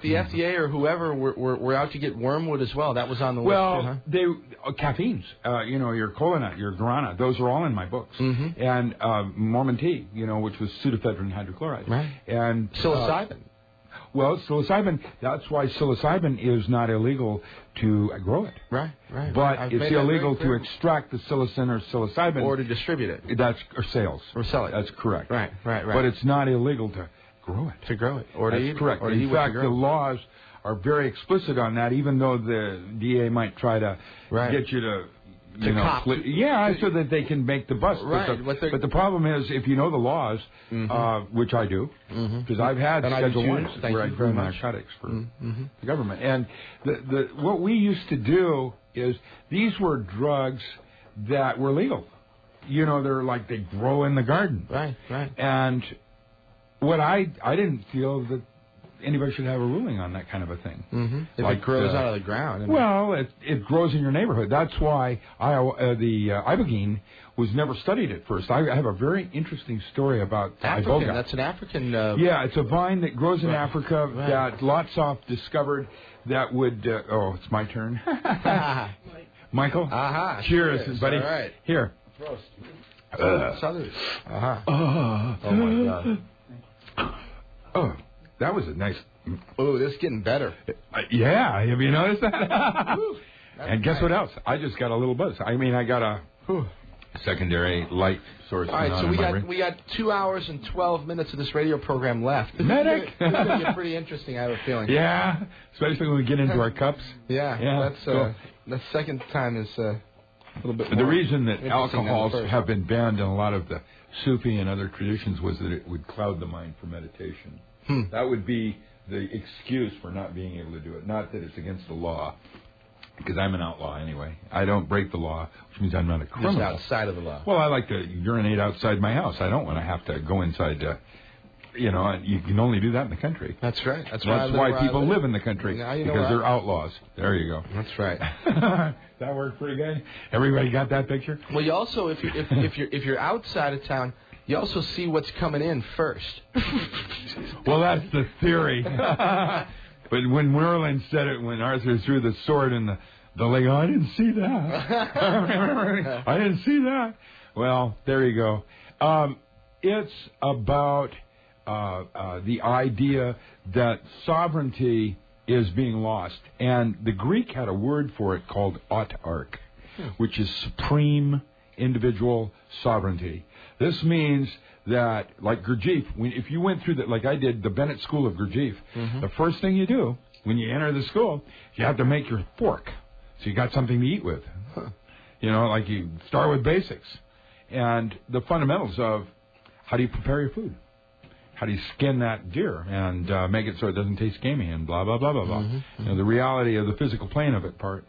the FDA or whoever were out to get wormwood as well. That was on the list too, huh? Caffeines, your cola nut, your guarana, those are all in my books. Mm-hmm. And Mormon tea, which was pseudoephedrine hydrochloride. Right. And psilocybin. Well, psilocybin, that's why psilocybin is not illegal to grow it. Right. But it's illegal to extract the psilocin or psilocybin. Or to distribute it. Or sales. Or sell it. That's correct. Right. But it's not illegal to grow it. To grow it. Or to eat it. That's correct. Or in fact, the laws are very explicit on that, even though the DA might try to get you to... cop. So that they can make the bust. Right. But the problem is, if you know the laws, which I do, because I've had Schedule 1s where I grew narcotics for the government. And what we used to do is, these were drugs that were legal. They're like they grow in the garden. Right. And what I didn't feel that anybody should have a ruling on that kind of a thing. Mm-hmm. If it grows out of the ground. Well, it grows in your neighborhood. That's why the ibogaine was never studied at first. I have a very interesting story about iboga. That's an African... yeah, it's a vine that grows in Africa that Lotsoff discovered that would... it's my turn. Michael? Cheers, buddy. All right. Here. Salud. Oh, my God. Oh. That was a nice... Oh, this is getting better. Yeah, have you noticed that? And guess what else? I just got a little buzz. I got a secondary light source. All right, so we got 2 hours and 12 minutes of this radio program left. Medic! This is going to get pretty interesting, I have a feeling. Yeah, especially when we get into our cups. Yeah. That's cool. The second time is a little bit more. The reason that alcohols have been banned in a lot of the Sufi and other traditions was that it would cloud the mind for meditation. That would be the excuse for not being able to do it. Not that it's against the law, because I'm an outlaw anyway. I don't break the law, which means I'm not a criminal. Just outside of the law. Well, I like to urinate outside my house. I don't want to have to go inside. You can only do that in the country. That's right. That's why people live in the country, because they're outlaws. There you go. That's right. That worked pretty good. Everybody got that picture? Well, you also, if you're outside of town, you also see what's coming in first. Well, that's the theory. But when Merlin said it, when Arthur threw the sword in the leg, I didn't see that. I didn't see that. Well, there you go. It's about the idea that sovereignty is being lost. And the Greek had a word for it called autarch, which is supreme individual sovereignty. This means that, like Gurdjieff, if you went through like I did, the Bennett School of Gurdjieff, the first thing you do when you enter the school, you have to make your fork, so you got something to eat with. Like you start with basics. And the fundamentals of how do you prepare your food? How do you skin that deer and make it so it doesn't taste gamey and blah, blah, blah, blah, blah. The reality of the physical plane of it part.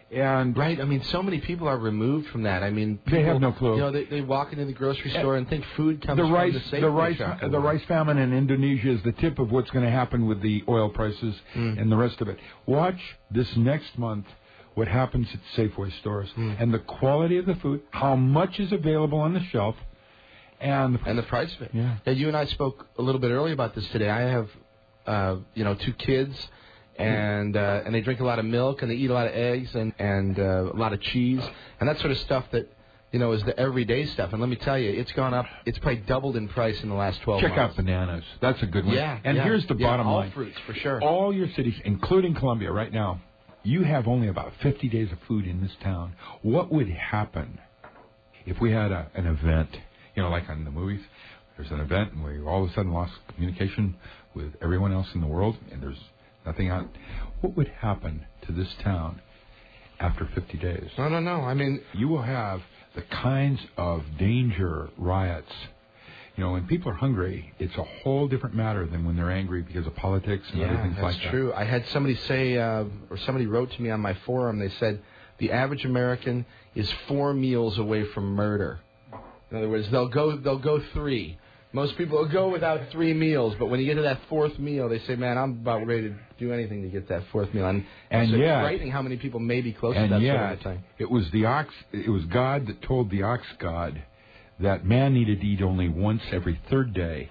And right, I mean, so many people are removed from that. I mean, people, they have no clue. You know, they walk into the grocery store and think food comes from the Safeway truck. The rice famine in Indonesia is the tip of what's going to happen with the oil prices and the rest of it. Watch this next month what happens at Safeway stores and the quality of the food, how much is available on the shelf, and the price of it. Yeah. Yeah, you and I spoke a little bit earlier about this today. I have, 2 kids. And they drink a lot of milk, and they eat a lot of eggs, and a lot of cheese, and that sort of stuff that, is the everyday stuff. And let me tell you, it's gone up. It's probably doubled in price in the last 12 months. Check out bananas. That's a good one. Yeah. And here's the bottom line. All fruits, for sure. All your cities, including Columbia right now, you have only about 50 days of food in this town. What would happen if we had an event, like on the movies? There's an event where you all of a sudden lost communication with everyone else in the world, and there's nothing on. What would happen to this town after 50 days? I don't know. I mean, you will have the kinds of danger, riots. When people are hungry, it's a whole different matter than when they're angry because of politics and other things like that. That's true. I had somebody say, or somebody wrote to me on my forum, they said, the average American is 4 meals away from murder. In other words, they'll go 3. Most people will go without 3 meals, but when you get to that 4th meal, they say, man, I'm about ready to do anything to get that 4th meal. And so it's frightening how many people may be close to that sort of thing. It was God that told the ox god that man needed to eat only once every 3rd day,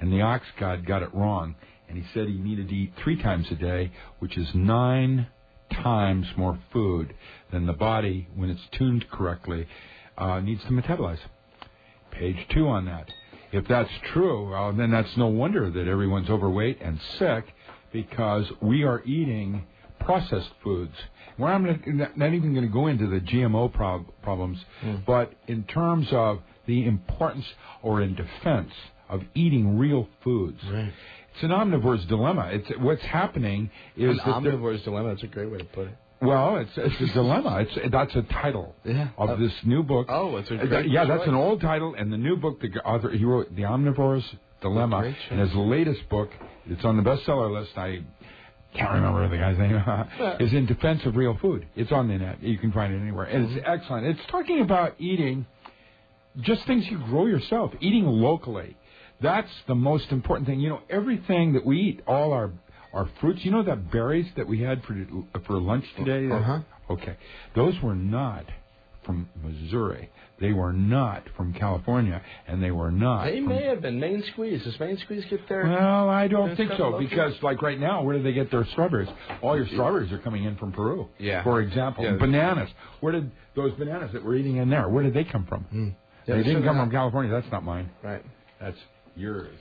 and the ox god got it wrong, and he said he needed to eat 3 times a day, which is 9 times more food than the body, when it's tuned correctly, needs to metabolize. Page 2 on that. If that's true, well, then that's no wonder that everyone's overweight and sick, because we are eating processed foods. Well, I'm not even going to go into the GMO problems, but in terms of the importance or in defense of eating real foods. Right. It's an omnivore's dilemma. What's happening is an omnivore's dilemma. That's a great way to put it. Well, it's a dilemma. That's a title of this new book. Oh, it's a great choice. That's an old title, and the new book, the author, he wrote The Omnivore's Dilemma, and his latest book, it's on the bestseller list. I can't remember the guy's name. Is In Defense of Real Food. It's on the net. You can find it anywhere, and it's excellent. It's talking about eating just things you grow yourself, eating locally. That's the most important thing. Everything that we eat, all our fruits, that berries that we had for lunch today? Okay. Those were not from Missouri. They were not from California, and they were not. They may have been. Maine Squeeze. Does Maine Squeeze get their... Well, I don't think so, because like right now, where do they get their strawberries? All your strawberries are coming in from Peru, for example. Yeah. Bananas. Where did those bananas that we're eating in there, where did they come from? They didn't come from California. That's not mine. Right. That's yours.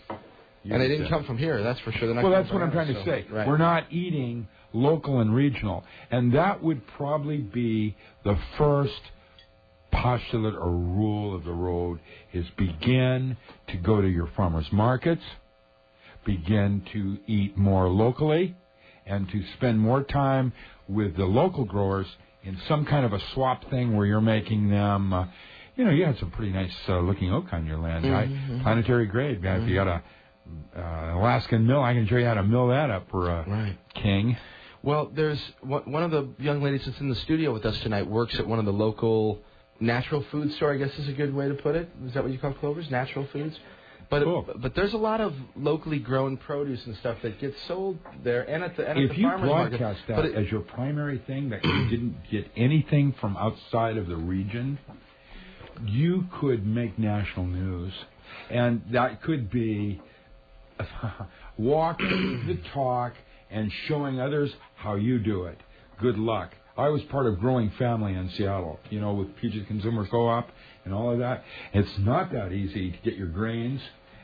And they didn't come from here, that's for sure. Well, that's what I'm trying to say. Right. We're not eating local and regional. And that would probably be the first postulate or rule of the road, is begin to go to your farmers markets, begin to eat more locally, and to spend more time with the local growers in some kind of a swap thing where you're making them... you had some pretty nice looking oak on your land, right? Planetary grade. If you got a Alaskan mill, I can show you how to mill that up for a king. Well, there's one of the young ladies that's in the studio with us tonight works at one of the local natural food store, I guess is a good way to put it. Is that what you call Clover's? Natural foods? But cool. But there's a lot of locally grown produce and stuff that gets sold there and at the farmers market. If you broadcast that as your primary thing, that you didn't get anything from outside of the region, you could make national news. And that could be walking the talk and showing others how you do it. Good luck. I was part of Growing Family in Seattle, with Puget Consumer Co-op and all of that. It's not that easy to get your grains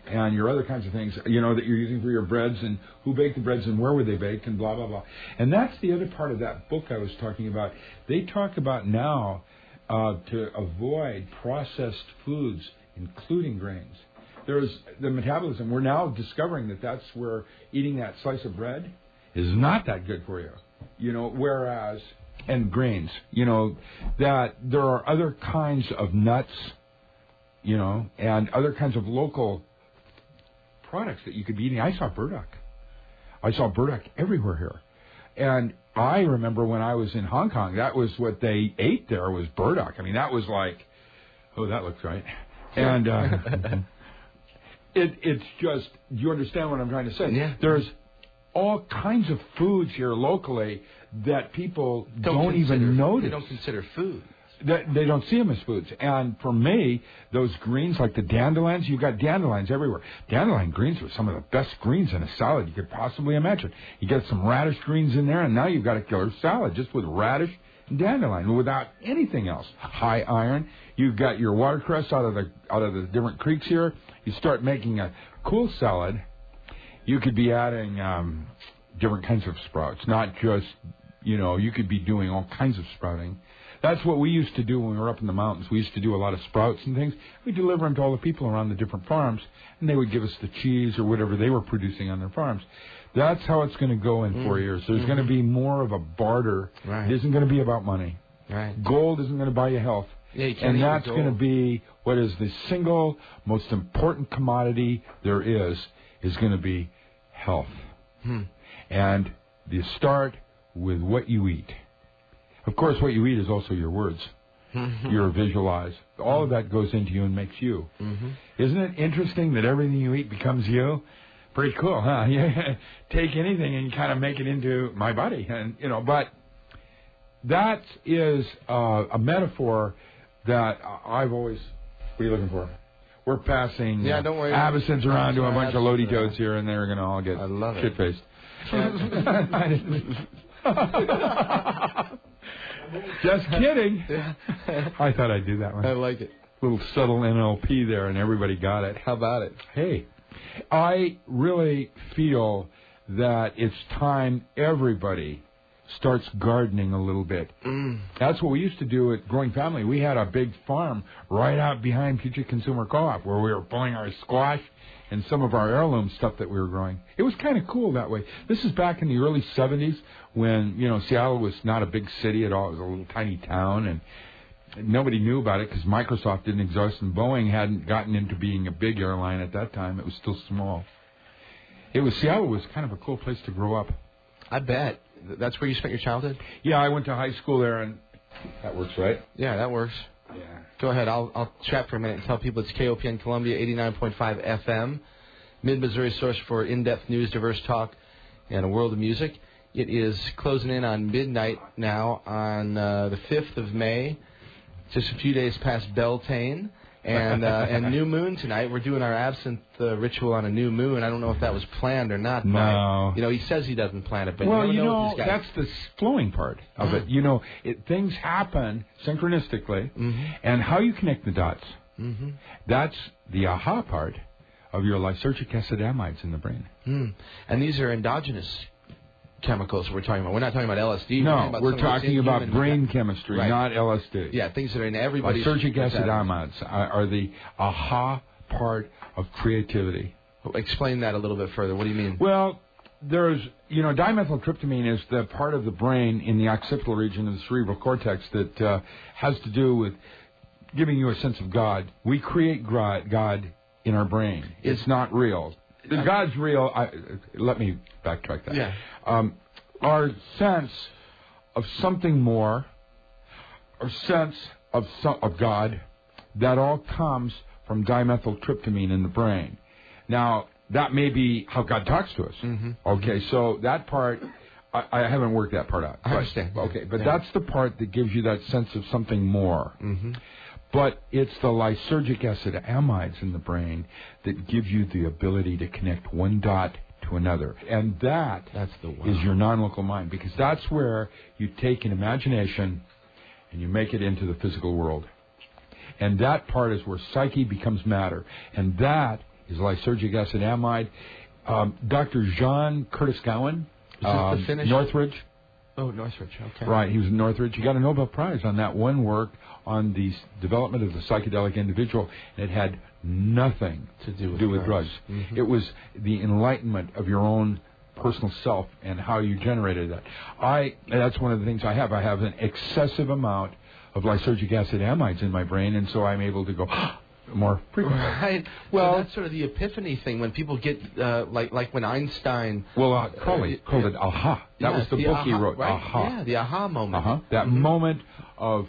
and your other kinds of things, that you're using for your breads, and who baked the breads and where were they baked and blah, blah, blah. And that's the other part of that book I was talking about. They talk about now to avoid processed foods, including grains. There's the metabolism. We're now discovering that's where eating that slice of bread is not that good for you. Whereas, and grains, that there are other kinds of nuts, and other kinds of local products that you could be eating. I saw burdock. everywhere here. And I remember when I was in Hong Kong, that was what they ate there was burdock. I mean, that was like, oh, that looks right. And it's just, you understand what I'm trying to say? Yeah. There's all kinds of foods here locally that people don't even notice. They don't consider food. They don't see them as foods. And for me, those greens like the dandelions, you've got dandelions everywhere. Dandelion greens are some of the best greens in a salad you could possibly imagine. You get some radish greens in there, and now you've got a killer salad just with radish and dandelion without anything else. High iron. You've got your watercress out of the different creeks here. You start making a cool salad. You could be adding different kinds of sprouts, not just, you could be doing all kinds of sprouting. That's what we used to do when we were up in the mountains. We used to do a lot of sprouts and things. We'd deliver them to all the people around the different farms, and they would give us the cheese or whatever they were producing on their farms. That's how it's going to go in 4 years. There's going to be more of a barter. Right. It isn't going to be about money. Right. Gold isn't going to buy you health. Yeah, you can't and that's going to be what is the single most important commodity there is going to be health. And you start with what you eat. Of course, what you eat is also your words, your visualize. All of that goes into you and makes you. Isn't it interesting that everything you eat becomes you? Pretty cool, huh? You take anything and you kind of make it into my body, and But that is a metaphor that I've always. What are you looking for? We're passing don't worry. Absinthe around to a bunch of loady toads here, and they're going to all get shit-faced. Just kidding. I thought I'd do that one. I like it. Little subtle NLP there, and everybody got it. How about it? Hey, I really feel that it's time everybody starts gardening a little bit. That's what we used to do at Growing Family. We had a big farm right out behind Future Consumer Co-op where we were pulling our squash and some of our heirloom stuff that we were growing. It was kind of cool that way. This is back in the early 70s when, Seattle was not a big city at all. It was a little tiny town, and nobody knew about it because Microsoft didn't exist and Boeing hadn't gotten into being a big airline at that time. It was still small. Seattle was kind of a cool place to grow up. I bet. That's where you spent your childhood? Yeah, I went to high school there, and that works, right? Yeah, that works. Yeah. Go ahead. I'll chat for a minute and tell people it's KOPN Columbia, 89.5 FM, Mid-Missouri source for in-depth news, diverse talk, and a world of music. It is closing in on midnight now on the 5th of May, just a few days past Beltane. And new moon tonight. We're doing our absinthe ritual on a new moon. I don't know if that was planned or not. No. But, he says he doesn't plan it, but that's the flowing part of it. Things happen synchronistically, and how you connect the dots. That's the aha part of your lysergic acid amides in the brain. And these are endogenous chemicals we're talking about. We're not talking about LSD. We're talking about brain chemistry, not LSD. Yeah, things that are in everybody's... Lysergic acid amides are the aha part of creativity. Explain that a little bit further. What do you mean? Well, there's, dimethyltryptamine is the part of the brain in the occipital region of the cerebral cortex that has to do with giving you a sense of God. We create God in our brain. It's not real. God's real. Let me backtrack that. Yeah. Our sense of something more, our sense of God, that all comes from dimethyltryptamine in the brain. Now, that may be how God talks to us. Okay, so that part, I haven't worked that part out. I understand. Okay, but that's the part that gives you that sense of something more. But it's the lysergic acid amides in the brain that give you the ability to connect one dot to another. And that's is your non-local mind, because that's where you take an imagination and you make it into the physical world. And that part is where psyche becomes matter. And that is lysergic acid amide. Dr. Jean Curtis Gowan, the Finnish? Northridge. Oh, Northridge, okay. Right, he was in Northridge. He got a Nobel Prize on that one work on the development of the psychedelic individual, and it had nothing to do with drugs. It was the enlightenment of your own personal self and how you generated that. That's one of the things I have. I have an excessive amount of lysergic acid amides in my brain, and so I'm able to go, more frequently. Right. Well, so that's sort of the epiphany thing when people get like when Einstein. Well, Crowley called it aha. That was the book he wrote. Right? Aha. Yeah, the aha moment. That moment of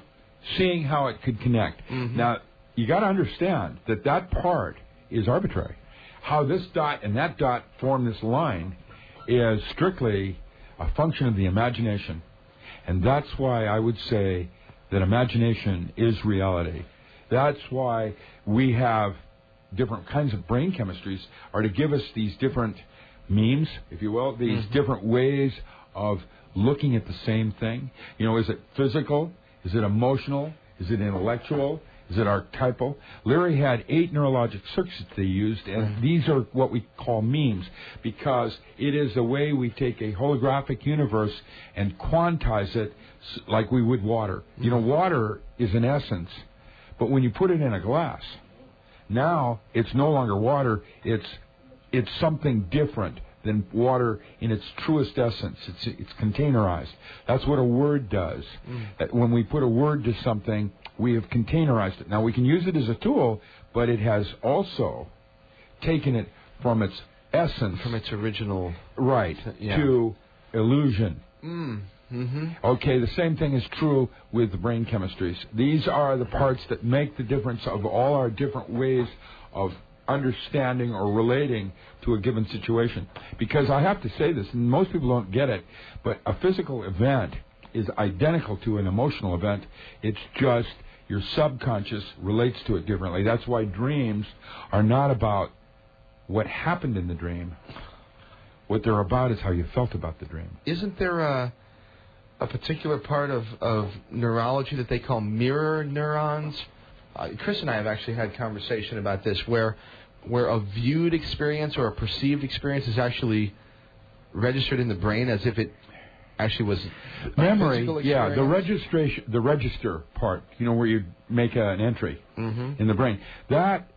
seeing how it could connect. Now you got to understand that part is arbitrary. How this dot and that dot form this line is strictly a function of the imagination, and that's why I would say that imagination is reality. That's why we have different kinds of brain chemistries, are to give us these different memes, if you will, these different ways of looking at the same thing. You know, is it physical? Is it emotional? Is it intellectual? Is it archetypal? Larry had 8 neurologic circuits they used, and these are what we call memes, because it is a way we take a holographic universe and quantize it like we would water. You know, water is an essence, but when you put it in a glass, now it's no longer water, it's something different than water in its truest essence. It's containerized. That's what a word does. When we put a word to something, we have containerized it. Now, we can use it as a tool, but it has also taken it from its essence. From its original... Right, to illusion. Okay, the same thing is true with the brain chemistries. These are the parts that make the difference of all our different ways of understanding or relating to a given situation. Because I have to say this, and most people don't get it, but a physical event is identical to an emotional event. It's just your subconscious relates to it differently. That's why dreams are not about what happened in the dream. What they're about is how you felt about the dream. Isn't there a particular part of neurology that they call mirror neurons? Chris and I have actually had conversation about this, where a viewed experience or a perceived experience is actually registered in the brain as if it actually was memory. Yeah, the register part. You know, where you make an entry in the brain. That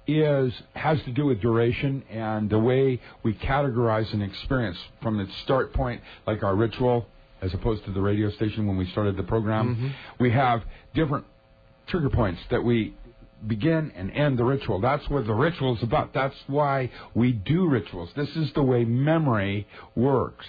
has to do with duration and the way we categorize an experience from its start point, like our ritual, as opposed to the radio station when we started the program. We have different trigger points that we begin and end the ritual. That's what the ritual is about. That's why we do rituals. This is the way memory works.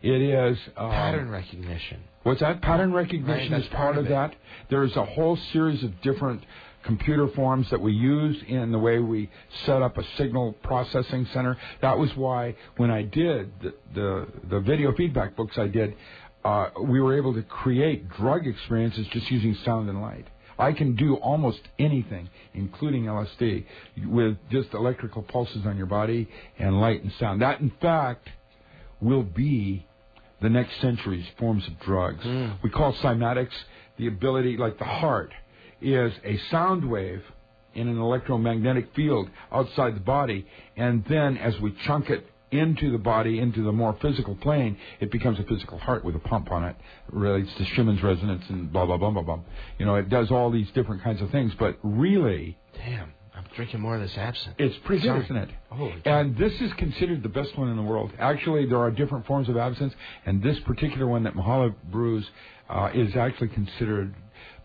It is... pattern recognition. What's that? Pattern recognition is part of that. There's a whole series of different computer forms that we use in the way we set up a signal processing center. That was why when I did the video feedback books I did, we were able to create drug experiences just using sound and light. I can do almost anything, including LSD, with just electrical pulses on your body and light and sound. That, in fact, will be the next century's forms of drugs. We call cymatics the ability, like the heart, is a sound wave in an electromagnetic field outside the body, and then as we chunk it into the body, into the more physical plane, it becomes a physical heart with a pump on it. It relates to Schumann's resonance and blah, blah, blah, blah, blah. You know, it does all these different kinds of things, but really... Damn, I'm drinking more of this absinthe. It's pretty good, isn't it? And this is considered the best one in the world. Actually, there are different forms of absinthe, and this particular one that Mahala brews is actually considered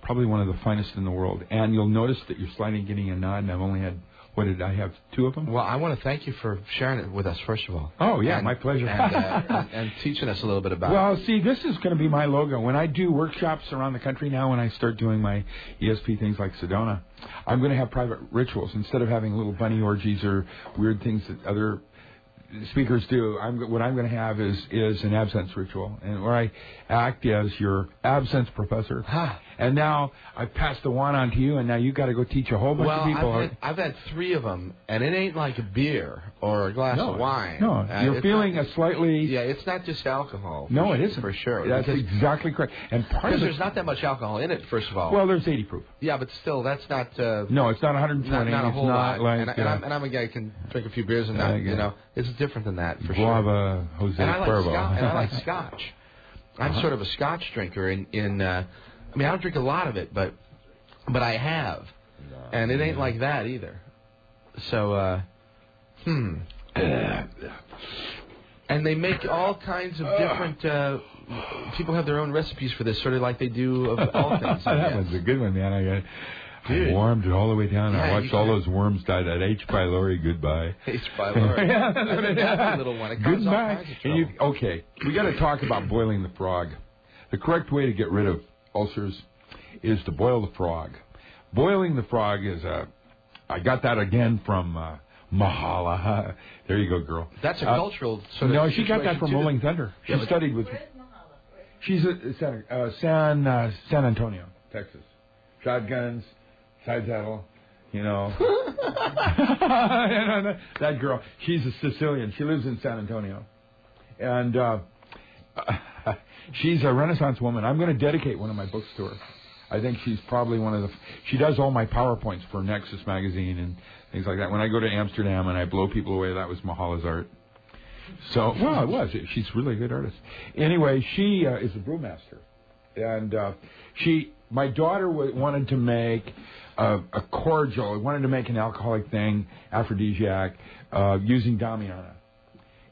probably one of the finest in the world. And you'll notice that you're slightly getting a nod, and I've only had... What did I have? 2 of them? Well, I want to thank you for sharing it with us, first of all. Oh, yeah, my pleasure. And teaching us a little bit about it. Well, see, this is going to be my logo. When I do workshops around the country now, when I start doing my ESP things like Sedona, I'm going to have private rituals. Instead of having little bunny orgies or weird things that other speakers do, what I'm going to have is an absinthe ritual, and where I act as your absinthe professor. And now I've passed the wand on to you, and now you got to go teach a whole bunch of people. I've had 3 of them, and it ain't like a beer or a glass of wine. No, you're feeling a slightly... Yeah, it's not just alcohol. No, it isn't. For sure. That's exactly correct. And because there's not that much alcohol in it, first of all. Well, there's 80 proof. Yeah, but still, that's not... no, it's not 120. Not a whole lot. Like, and I'm a guy who can drink a few beers and not, you know, it's different than that, for Guava, sure. Jose and Cuervo. I like Scotch. I'm sort of a Scotch drinker I mean, I don't drink a lot of it, but I have. And it ain't like that either. So, And they make all kinds of different... people have their own recipes for this, sort of like they do of all things. That was a good one, man. I warmed it all the way down. Yeah, I watched all those worms die. That H. pylori, goodbye. H. pylori. Yeah, that's what it is. That's a little one. It causes all kinds of trouble. Okay, we got to talk about boiling the frog. The correct way to get rid of ulcers is to boil the frog. Boiling the frog is I got that again from Mahala. There you go, girl. That's a cultural sort of. No, she got that from Rolling Thunder. She studied with. She's at San Antonio, Texas. Shotguns, side saddle, you know. That girl, she's a Sicilian. She lives in San Antonio. And she's a Renaissance woman. I'm going to dedicate one of my books to her. I think she's probably one of the... She does all my PowerPoints for Nexus magazine and things like that. When I go to Amsterdam and I blow people away, that was Mahala's art. So, well, it was. She's really a good artist. Anyway, she is a brewmaster. And my daughter wanted to make a cordial, wanted to make an alcoholic thing, aphrodisiac, using Damiana.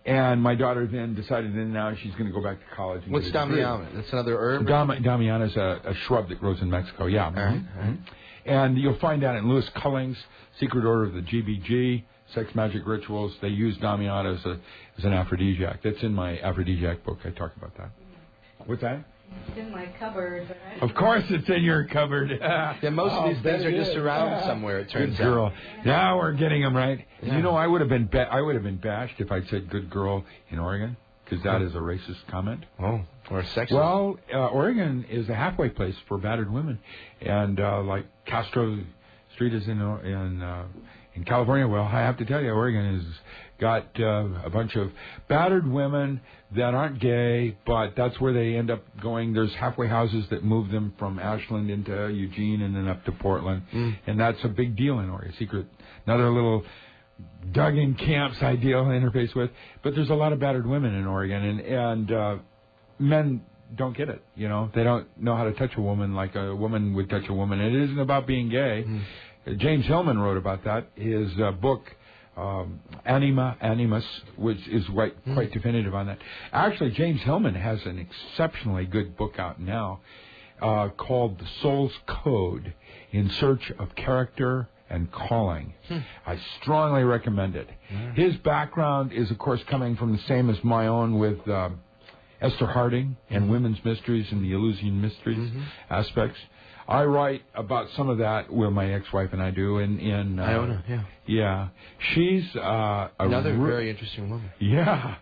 And my daughter then decided that now she's going to go back to college. And what's Damiana? That's another herb? Damiana is a shrub that grows in Mexico, yeah. All right. And you'll find that in Lewis Culling's Secret Order of the GBG, Sex Magic Rituals. They use Damiana as an aphrodisiac. That's in my aphrodisiac book. I talk about that. What's that? It's in my cupboard. But of course it's in your cupboard. Yeah, most of these things are just around somewhere, it turns good girl. out. Now we're getting them right. Yeah. You know, I would have been bashed if I'd said good girl in Oregon, because that is a racist comment. Oh, or sexist. Well, Oregon is a halfway place for battered women. And like Castro Street is in California. Well, I have to tell you, Oregon has got a bunch of battered women that aren't gay, but that's where they end up going. There's halfway houses that move them from Ashland into Eugene and then up to Portland. And that's a big deal in Oregon. Another little dug-in camps I deal interface with. But there's a lot of battered women in Oregon, and men don't get it. You know, they don't know how to touch a woman like a woman would touch a woman. It isn't about being gay. James Hillman wrote about that. His book, Animus, which is quite definitive on that. Actually, James Hillman has an exceptionally good book out now called The Soul's Code, In Search of Character and Calling. I strongly recommend it. His background is, of course, coming from the same as my own with Esther Harding and women's mysteries and the Eleusinian mysteries aspects. I write about some of that with my ex-wife and I do in Iona, yeah. She's another very interesting woman. Yeah.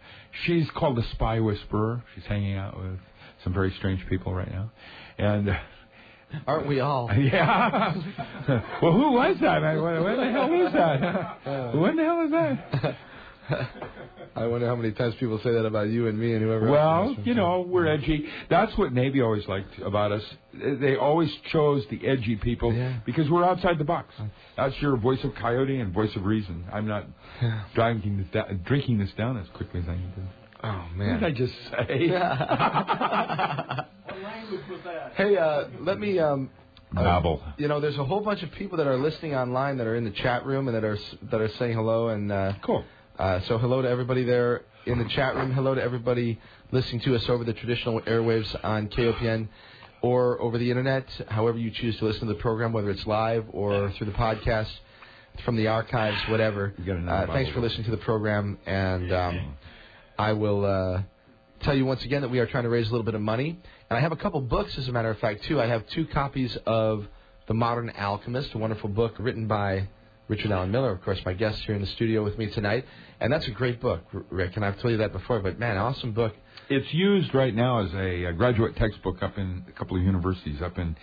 She's called the Spy Whisperer. She's hanging out with some very strange people right now. And aren't we all? Yeah. Well, who was that? When the hell was that? When the hell was that? I wonder how many times people say that about you and me and whoever else. Well, you know, we're edgy. That's what Navy always liked about us. They always chose the edgy people because we're outside the box. That's your voice of coyote and voice of reason. I'm not drinking this down as quickly as I need to. Oh, man. What did I just say? What language was that? Hey, let me... babble. You know, there's a whole bunch of people that are listening online that are in the chat room and that are saying hello. And cool. So hello to everybody there in the chat room. Hello to everybody listening to us over the traditional airwaves on KOPN or over the internet, however you choose to listen to the program, whether it's live or through the podcast, from the archives, whatever. Thanks for listening to the program. And I will tell you once again that we are trying to raise a little bit of money. And I have a couple books, as a matter of fact, too. I have 2 copies of The Modern Alchemist, a wonderful book written by Richard Allen Miller, of course, my guest here in the studio with me tonight. And that's a great book, Rick, and I've told you that before, but, man, awesome book. It's used right now as a graduate textbook up in a couple of universities up in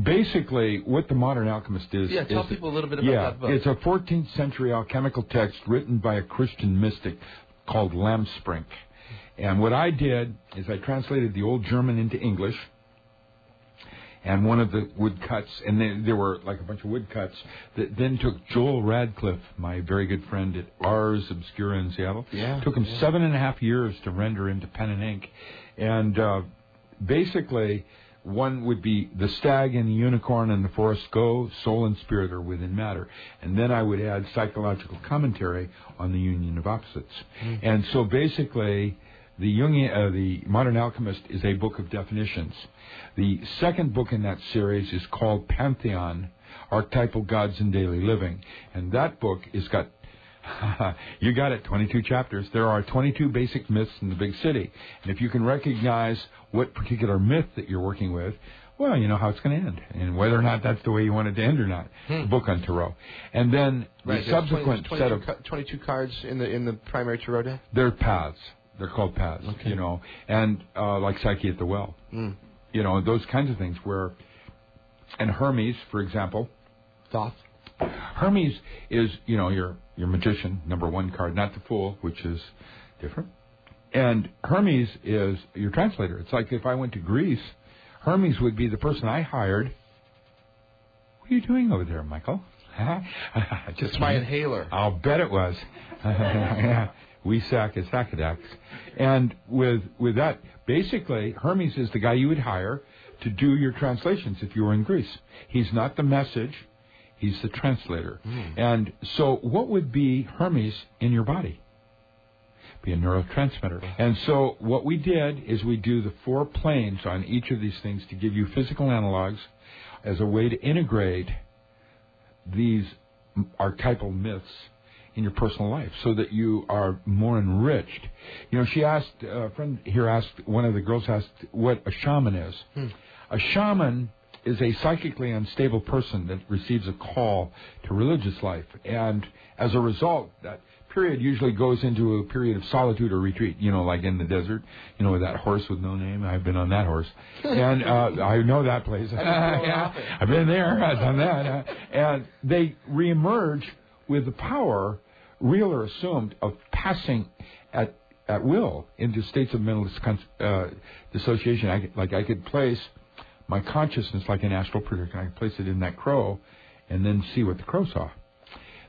basically what The Modern Alchemist is. Yeah, tell people a little bit about that book. It's a 14th century alchemical text written by a Christian mystic called Lamsprink. And what I did is I translated the old German into English. And one of the woodcuts, and there were like a bunch of woodcuts, that then took Joel Radcliffe, my very good friend at Ars Obscura in Seattle. Took him 7.5 years to render into pen and ink. And basically, one would be the stag and the unicorn and the forest go, soul and spirit are within matter. And then I would add psychological commentary on the union of opposites. And so basically, The Modern Alchemist is a book of definitions. The second book in that series is called Pantheon, Archetypal Gods in Daily Living. And that book is got, you got it, 22 chapters. There are 22 basic myths in the big city. And if you can recognize what particular myth that you're working with, well, you know how it's going to end, and whether or not that's the way you want it to end or not. The book on tarot. And then the subsequent set of 22 cards in the primary tarot deck? They're paths. They're called paths, you know, and like Psyche at the Well. You know, those kinds of things where, and Hermes, for example. Thoth? Hermes is, you know, your magician, number 1 card, not the Fool, which is different. And Hermes is your translator. It's like if I went to Greece, Hermes would be the person I hired. What are you doing over there, Michael? Just my inhaler. I'll bet it was. We sack as Sacadax. And with that, basically, Hermes is the guy you would hire to do your translations if you were in Greece. He's not the message. He's the translator. And so what would be Hermes in your body? Be a neurotransmitter. And so what we did is we do the 4 planes on each of these things to give you physical analogs as a way to integrate these archetypal myths in your personal life so that you are more enriched. You know, she asked, a friend here asked, one of the girls asked what a shaman is. A shaman is a psychically unstable person that receives a call to religious life. And as a result, that period usually goes into a period of solitude or retreat, you know, like in the desert, you know, with that horse with no name. I've been on that horse. And I know that place. I've been there. I've done that. And they reemerge with the power, real or assumed, of passing at will into states of mental dissociation. I could place my consciousness like an astral projection. I could place it in that crow and then see what the crow saw.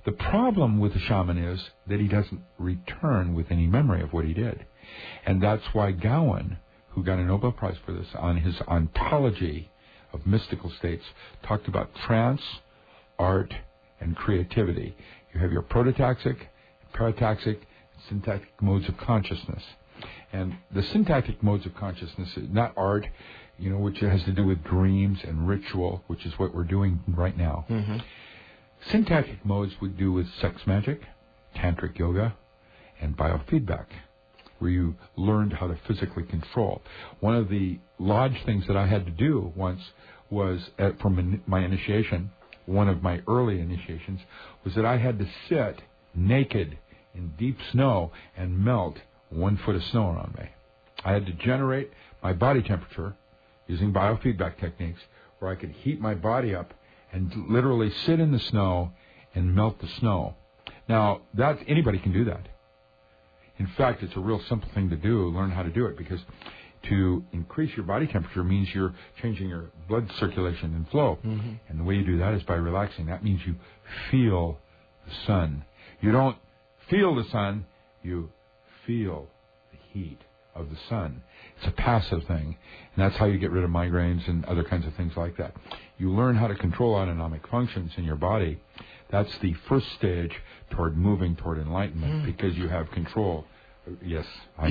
The problem with the shaman is that he doesn't return with any memory of what he did. And that's why Gowan, who got a Nobel Prize for this, on his ontology of mystical states, talked about trance, art, and creativity. You have your prototaxic, parataxic, syntactic modes of consciousness. And the syntactic modes of consciousness is not art, you know, which has to do with dreams and ritual, which is what we're doing right now. Syntactic modes would do with sex magic, tantric yoga, and biofeedback, where you learned how to physically control. One of the lodge things that I had to do once was, from my initiation, one of my early initiations, was that I had to sit naked in deep snow and melt 1 foot of snow around me. I had to generate my body temperature using biofeedback techniques where I could heat my body up and literally sit in the snow and melt the snow. Now, anybody can do that. In fact, it's a real simple thing to do, learn how to do it, because to increase your body temperature means you're changing your blood circulation and flow. And the way you do that is by relaxing. That means you feel the sun. You don't feel the sun, you feel the heat of the sun. It's a passive thing, and that's how you get rid of migraines and other kinds of things like that. You learn how to control autonomic functions in your body. That's the first stage toward moving toward enlightenment, because you have control. Yes. I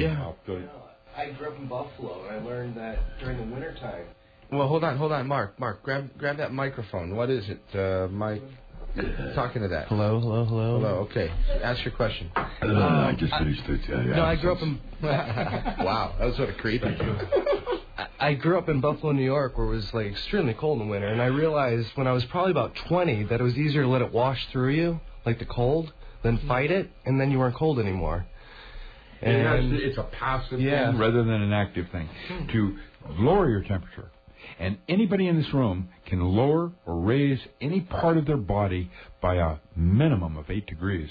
grew up in Buffalo, and I learned that during the wintertime. Well, hold on, Mark, grab that microphone. What is it, Mike? Talking to that. Hello. Okay, ask your question. I just finished it. No, I grew up in. Wow, that was sort of creepy. I grew up in Buffalo, New York, where it was like extremely cold in the winter, and I realized when I was probably about 20 that it was easier to let it wash through you, like the cold, than fight it, and then you weren't cold anymore. And it's a passive thing rather than an active thing. To lower your temperature. And anybody in this room can lower or raise any part of their body by a minimum of 8 degrees.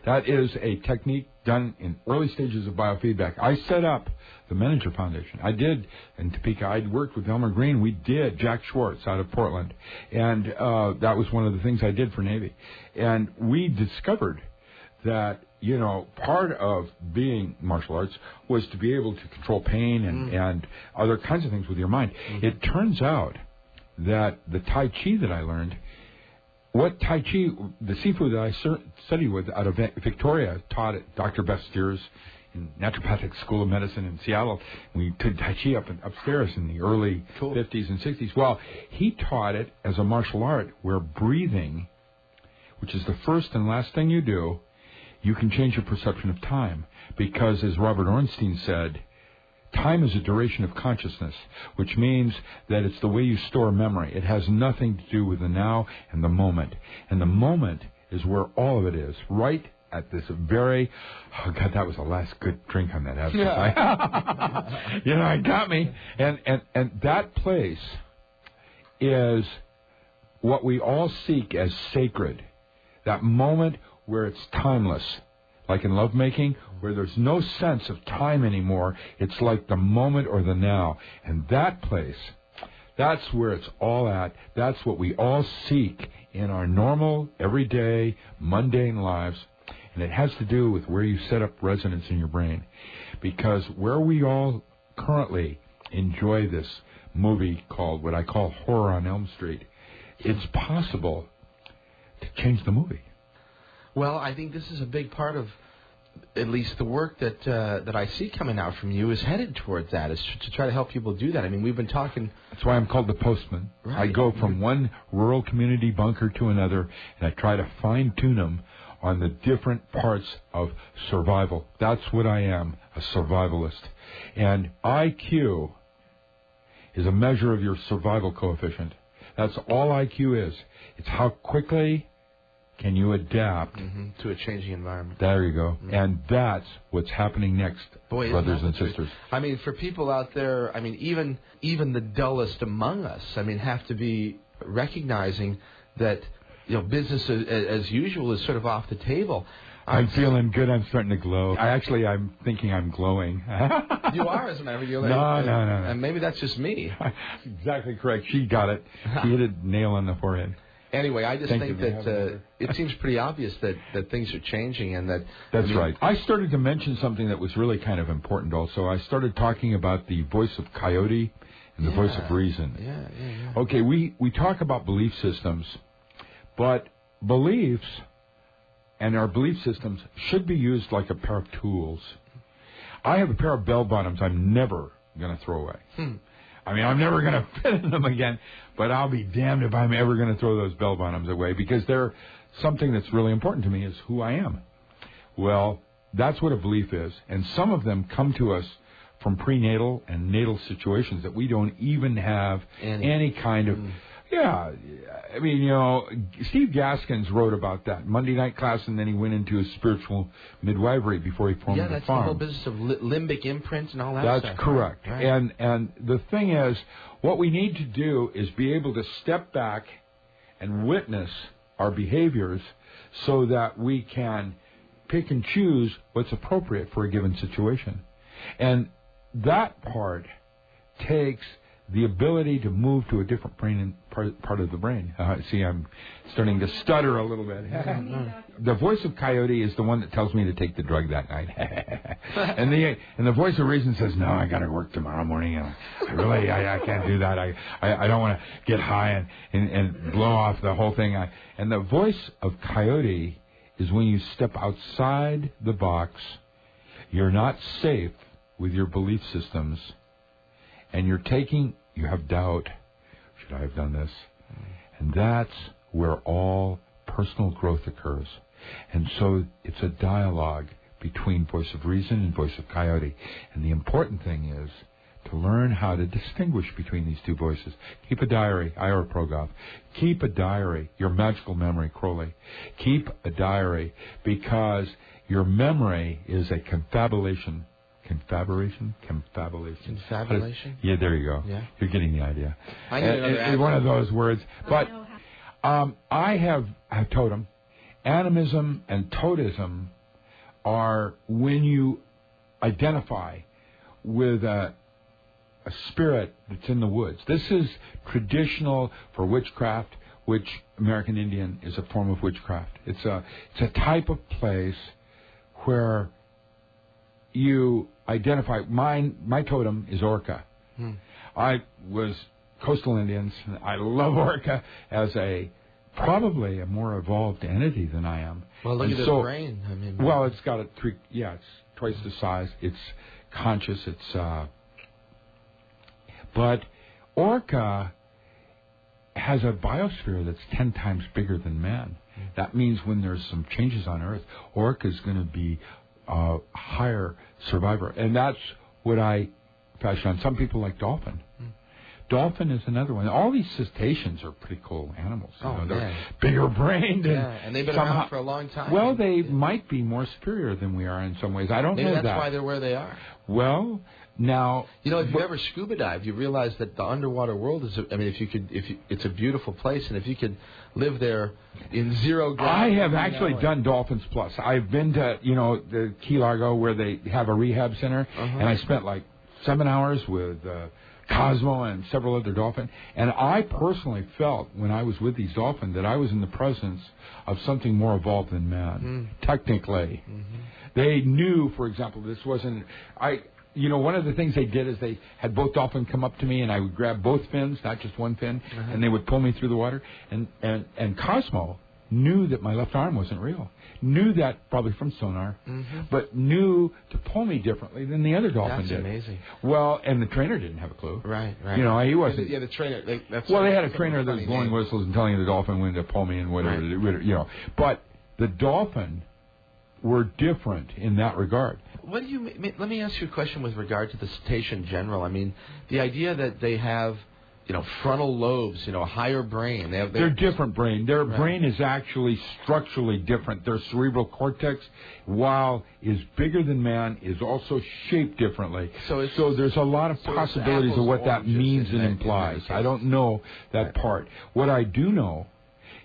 That is a technique done in early stages of biofeedback. I set up the Manager Foundation. I did in Topeka. I worked with Elmer Green. We did Jack Schwartz out of Portland. And that was one of the things I did for Navy. And we discovered that, you know, part of being martial arts was to be able to control pain and other kinds of things with your mind. It turns out that the Tai Chi that I learned, what Tai Chi, the Sifu that I studied with out of Victoria, taught at Dr. Beth Steers in Naturopathic School of Medicine in Seattle. We took Tai Chi upstairs in the early 50s and 60s. Well, he taught it as a martial art where breathing, which is the first and last thing you do, you can change your perception of time. Because, as Robert Ornstein said, time is a duration of consciousness, which means that it's the way you store memory. It has nothing to do with the now and the moment. And the moment is where all of it is, right at this very... Oh, God, that was the last good drink on that Absinthe. Yeah. You know, it got me. And that place is what we all seek as sacred. That moment where it's timeless. Like in lovemaking, where there's no sense of time anymore. It's like the moment or the now. And that place, that's where it's all at. That's what we all seek in our normal, everyday, mundane lives. And it has to do with where you set up resonance in your brain. Because where we all currently enjoy this movie called what I call Horror on Elm Street, it's possible to change the movie. Well, I think this is a big part of, at least the work that I see coming out from you is headed towards that, is to try to help people do that. I mean, we've been talking... That's why I'm called the postman. Right. I go from one rural community bunker to another, and I try to fine-tune them on the different parts of survival. That's what I am, a survivalist. And IQ is a measure of your survival coefficient. That's all IQ is. It's how quickly... can you adapt to a changing environment? There you go. And that's what's happening next, brothers and sisters. I mean, for people out there, I mean, even the dullest among us, I mean, have to be recognizing that, you know, business as usual is sort of off the table. I'm feeling good. I'm starting to glow. I'm thinking I'm glowing. You are, as a matter of fact. No. And maybe that's just me. That's exactly correct. She got it. She hit a nail on the forehead. Anyway, I just think that it seems pretty obvious that things are changing and that... That's right. I started to mention something that was really kind of important also. I started talking about the voice of coyote and the voice of reason. Yeah. Okay, we talk about belief systems, but beliefs and our belief systems should be used like a pair of tools. I have a pair of bell bottoms I'm never going to throw away. I mean, I'm never going to fit in them again, but I'll be damned if I'm ever going to throw those bell bottoms away because they're something that's really important to me is who I am. Well, that's what a belief is, and some of them come to us from prenatal and natal situations that we don't even have any kind of... Yeah, I mean, you know, Steve Gaskins wrote about that Monday night class, and then he went into his spiritual midwifery before he formed the farm. Yeah, that's the whole business of limbic imprints and all that stuff. That's correct. Right. And the thing is, what we need to do is be able to step back and witness our behaviors so that we can pick and choose what's appropriate for a given situation. And that part takes the ability to move to a different brain part of the brain. See, I'm starting to stutter a little bit. The voice of coyote is the one that tells me to take the drug that night. and the voice of reason says, no, I got to work tomorrow morning. And I can't do that. I don't want to get high and blow off the whole thing. And the voice of coyote is when you step outside the box, you're not safe with your belief systems, and you have doubt. Should I have done this? And that's where all personal growth occurs. And so it's a dialogue between voice of reason and voice of coyote. And the important thing is to learn how to distinguish between these two voices. Keep a diary, Ira Progoff. Keep a diary, your magical memory, Crowley. Keep a diary because your memory is a confabulation. Confabulation? Yeah, there you go. Yeah. You're getting the idea. It's one of those words. But I have totem. Animism and totemism are when you identify with a spirit that's in the woods. This is traditional for witchcraft, which American Indian is a form of witchcraft. It's a type of place where you identify. My totem is Orca. I was coastal Indians. I love Orca as probably a more evolved entity than I am. Well, look at the brain. I mean, well, it's got it's twice the size. It's conscious. But orca has a biosphere that's 10 times bigger than man. That means when there's some changes on Earth, orca is going to be a higher survivor. And that's what I fashion on. Some people like dolphin. Dolphin is another one. All these cetaceans are pretty cool animals. They're bigger brained. And they've been around for a long time. Well, they might be more superior than we are in some ways. I don't know that. Maybe that's why they're where they are. Well, now... if you've ever scuba dived, you realize that the underwater world is... it's a beautiful place, and if you could live there in zero gravity... I have actually done Dolphins Plus. I've been to, the Key Largo where they have a rehab center, and I spent like 7 hours with... Cosmo and several other dolphins. And I personally felt, when I was with these dolphins, that I was in the presence of something more evolved than man, technically. They knew, for example, this wasn't... one of the things they did is they had both dolphins come up to me, and I would grab both fins, not just one fin, and they would pull me through the water. And Cosmo knew that my left arm wasn't real. Knew that probably from sonar, but knew to pull me differently than the other dolphin did. That's amazing. Well, and the trainer didn't have a clue. Right. He wasn't. The trainer. They had a trainer that was blowing whistles and telling the dolphin when to pull me and whatever. But the dolphin were different in that regard. What do you? Let me ask you a question with regard to the cetacean in general. I mean, the idea that they have, frontal lobes, a higher brain. They're different brain. Their brain is actually structurally different. Their cerebral cortex, while is bigger than man, is also shaped differently. So there's a lot of possibilities of what that means and implies. I don't know that part. What I do know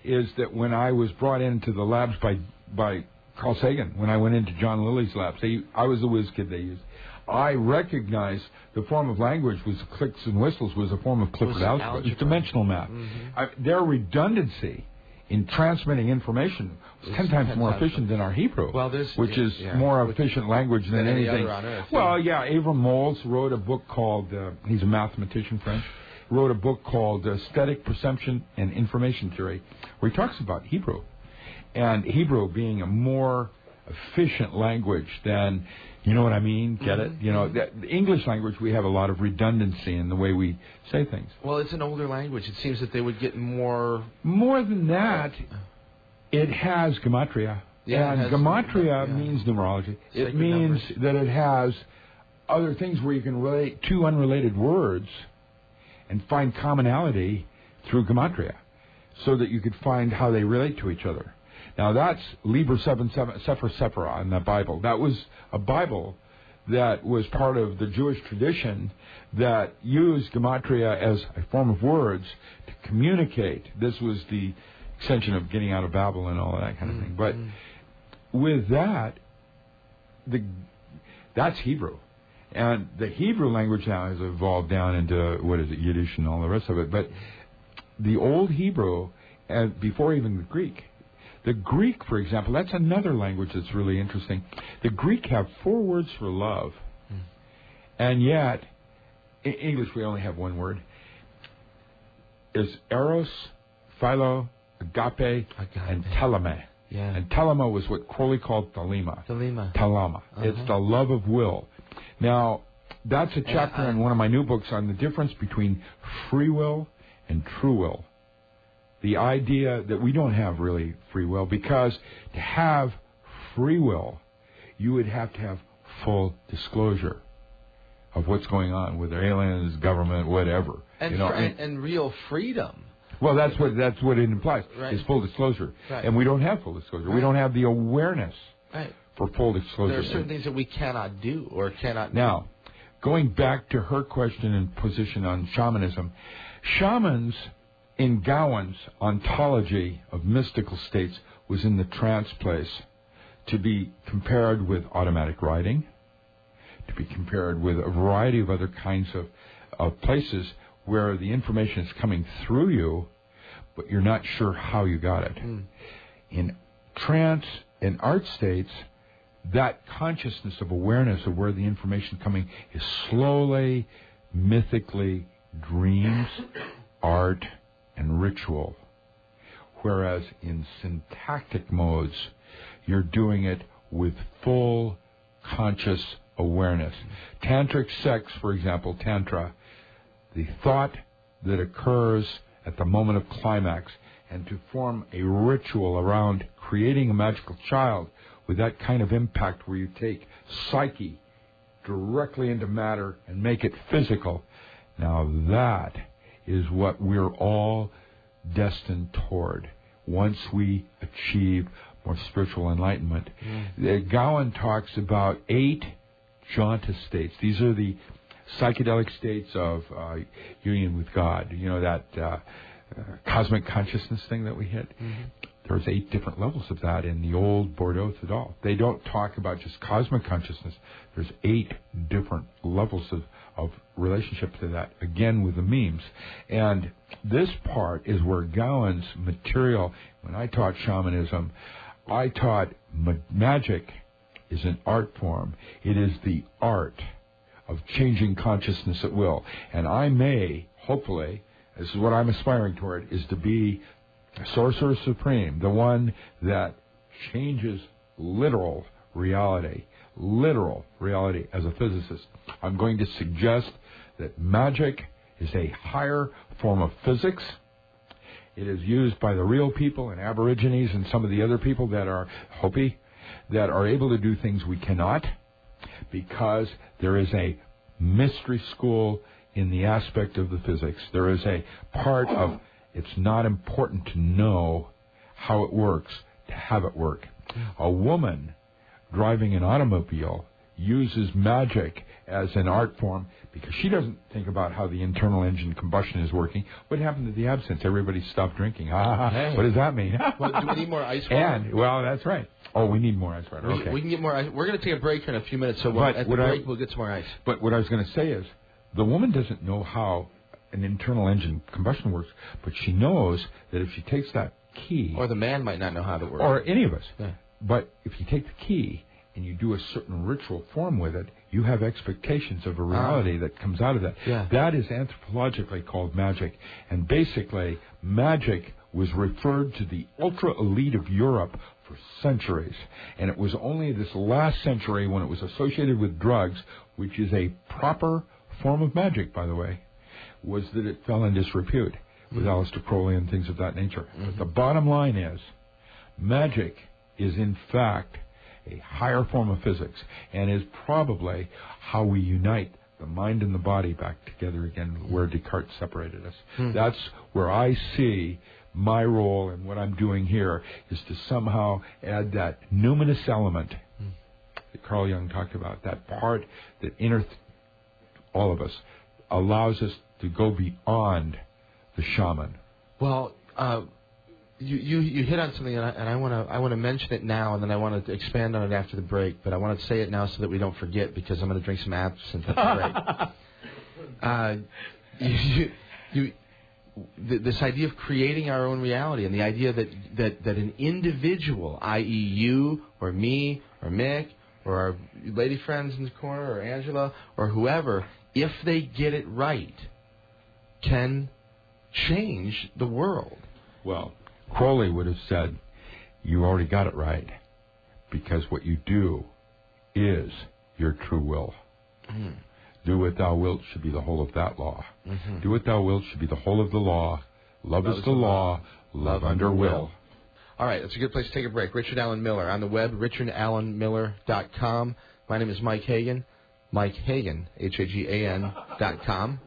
is that when I was brought into the labs by Carl Sagan, when I went into John Lilly's labs, I was the whiz kid they used. I recognized the form of language was clicks and whistles was a form of Clifford algebra. It's dimensional math. Their redundancy in transmitting information was 10 times more efficient than our Hebrew, which is more efficient language than anything. Avram Moles wrote a book called, he's a mathematician, French, wrote a book called Aesthetic Perception and Information Theory, where he talks about Hebrew. And Hebrew being a more efficient language than... You know what I mean? Get it? The English language, we have a lot of redundancy in the way we say things. Well, it's an older language. It seems that they would get more... More than that, it has gematria. And gematria means numerology. It means that it has other things where you can relate two unrelated words and find commonality through gematria so that you could find how they relate to each other. Now, that's Liber 7, Sefer Sephirah in the Bible. That was a Bible that was part of the Jewish tradition that used gematria as a form of words to communicate. This was the extension of getting out of Babel and all of that kind of thing. But with that, that's Hebrew. And the Hebrew language now has evolved down into, Yiddish and all the rest of it. But the old Hebrew, before even the Greek, the Greek, for example, that's another language that's really interesting. The Greek have 4 words for love, and yet, in English we only have one word. It's eros, philo, agape, and teleme. Yeah. And telema was what Crowley called thalema. Talama. It's the love of will. Now, that's a chapter in one of my new books on the difference between free will and true will. The idea that we don't have really free will, because to have free will, you would have to have full disclosure of what's going on with aliens, government, whatever. And real freedom. Well, that's what it implies, is full disclosure. Right. And we don't have full disclosure. Right. We don't have the awareness for full disclosure. There are certain things that we cannot do or cannot do. Now, going back to her question and position on shamanism, shamans... in Gowan's ontology of mystical states was in the trance place, to be compared with automatic writing, to be compared with a variety of other kinds of places where the information is coming through you, but you're not sure how you got it. In trance and art states, that consciousness of awareness of where the information coming is slowly, mythically dreams, art, and ritual, whereas in syntactic modes, you're doing it with full conscious awareness. Tantric sex, for example, tantra, the thought that occurs at the moment of climax, and to form a ritual around creating a magical child with that kind of impact where you take psyche directly into matter and make it physical. Now that is what we're all destined toward once we achieve more spiritual enlightenment. Gowan talks about 8 jhana states. These are the psychedelic states of union with God. You know, that cosmic consciousness thing that we hit? There's 8 different levels of that in the old Bordeaux Thadal. They don't talk about just cosmic consciousness. There's 8 different levels of relationship to that, again with the memes. And this part is where Gowan's material, when I taught shamanism, I taught magic is an art form. It is the art of changing consciousness at will. And I may, hopefully, this is what I'm aspiring toward, is to be Sorcerer Supreme, the one that changes literal reality as a physicist. I'm going to suggest that magic is a higher form of physics. It is used by the real people and Aborigines and some of the other people that are Hopi, that are able to do things we cannot, because there is a mystery school in the aspect of the physics. There is a part of it's not important to know how it works, to have it work. A woman driving an automobile uses magic as an art form because she doesn't think about how the internal engine combustion is working. What happened to the absinthe? Everybody stopped drinking. Hey. What does that mean? Well, do we need more ice water? Well, that's right. Oh, we need more ice water. Okay. We can get more ice. We're going to take a break here in a few minutes, so at the break we'll get some more ice. But what I was going to say is, the woman doesn't know how an internal engine combustion works, but she knows that if she takes that key... Or the man might not know how to work. Or any of us. Yeah. But if you take the key and you do a certain ritual form with it, you have expectations of a reality that comes out of that. Yeah. That is anthropologically called magic. And basically, magic was referred to the ultra-elite of Europe for centuries. And it was only this last century when it was associated with drugs, which is a proper form of magic, by the way, was that it fell in disrepute with Aleister Crowley and things of that nature. But the bottom line is, magic is in fact a higher form of physics and is probably how we unite the mind and the body back together again, where Descartes separated us. That's where I see my role, and what I'm doing here is to somehow add that numinous element that Carl Jung talked about, that part that all of us allows us to go beyond the shaman. Well, you hit on something, and I want to mention it now, and then I want to expand on it after the break. But I want to say it now so that we don't forget, because I'm going to drink some absinthe at the break. This idea of creating our own reality, and the idea that an individual, i.e., you or me or Mick or our lady friends in the corner or Angela or whoever, if they get it right, can change the world. Well, Crowley would have said, you already got it right, because what you do is your true will. Do what thou wilt should be the whole of that law. Do what thou wilt should be the whole of the law. Love is the law. Love under will. All right, that's a good place to take a break. Richard Allen Miller. On the web, richardallenmiller.com. My name is Mike Hagan. Mike Hagan, HAGAN.com.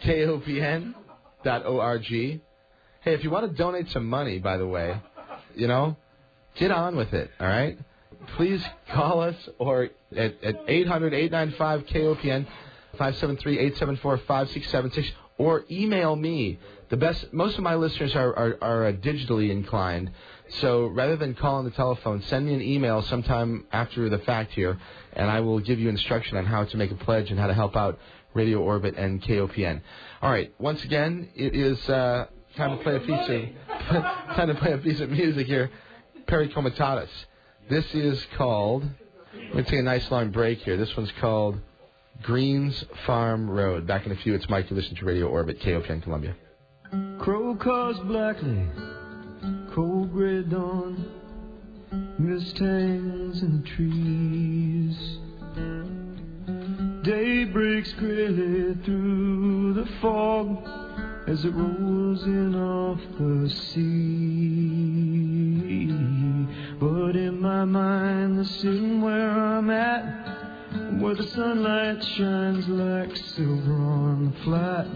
KOPN.org. Hey, if you want to donate some money, by the way, get on with it, all right? Please call us or at 800-895-KOPN, 573-874-5676, or email me. Most of my listeners are digitally inclined, so rather than call on the telephone, send me an email sometime after the fact here, and I will give you instruction on how to make a pledge and how to help out Radio Orbit and KOPN. All right, once again, it is time to play a piece of music here. Perry Comitatus. This is called, we're going to take a nice long break here. This one's called Greens Farm Road. Back in a few, it's Mike. You listen to Radio Orbit, KOPN Columbia. Crow caws blackly, cold gray dawn, Mist hangs in the trees. Day breaks grayly through the fog as it rolls in off the sea. But in my mind, the sitting where I'm at, where the sunlight shines like silver on the flat,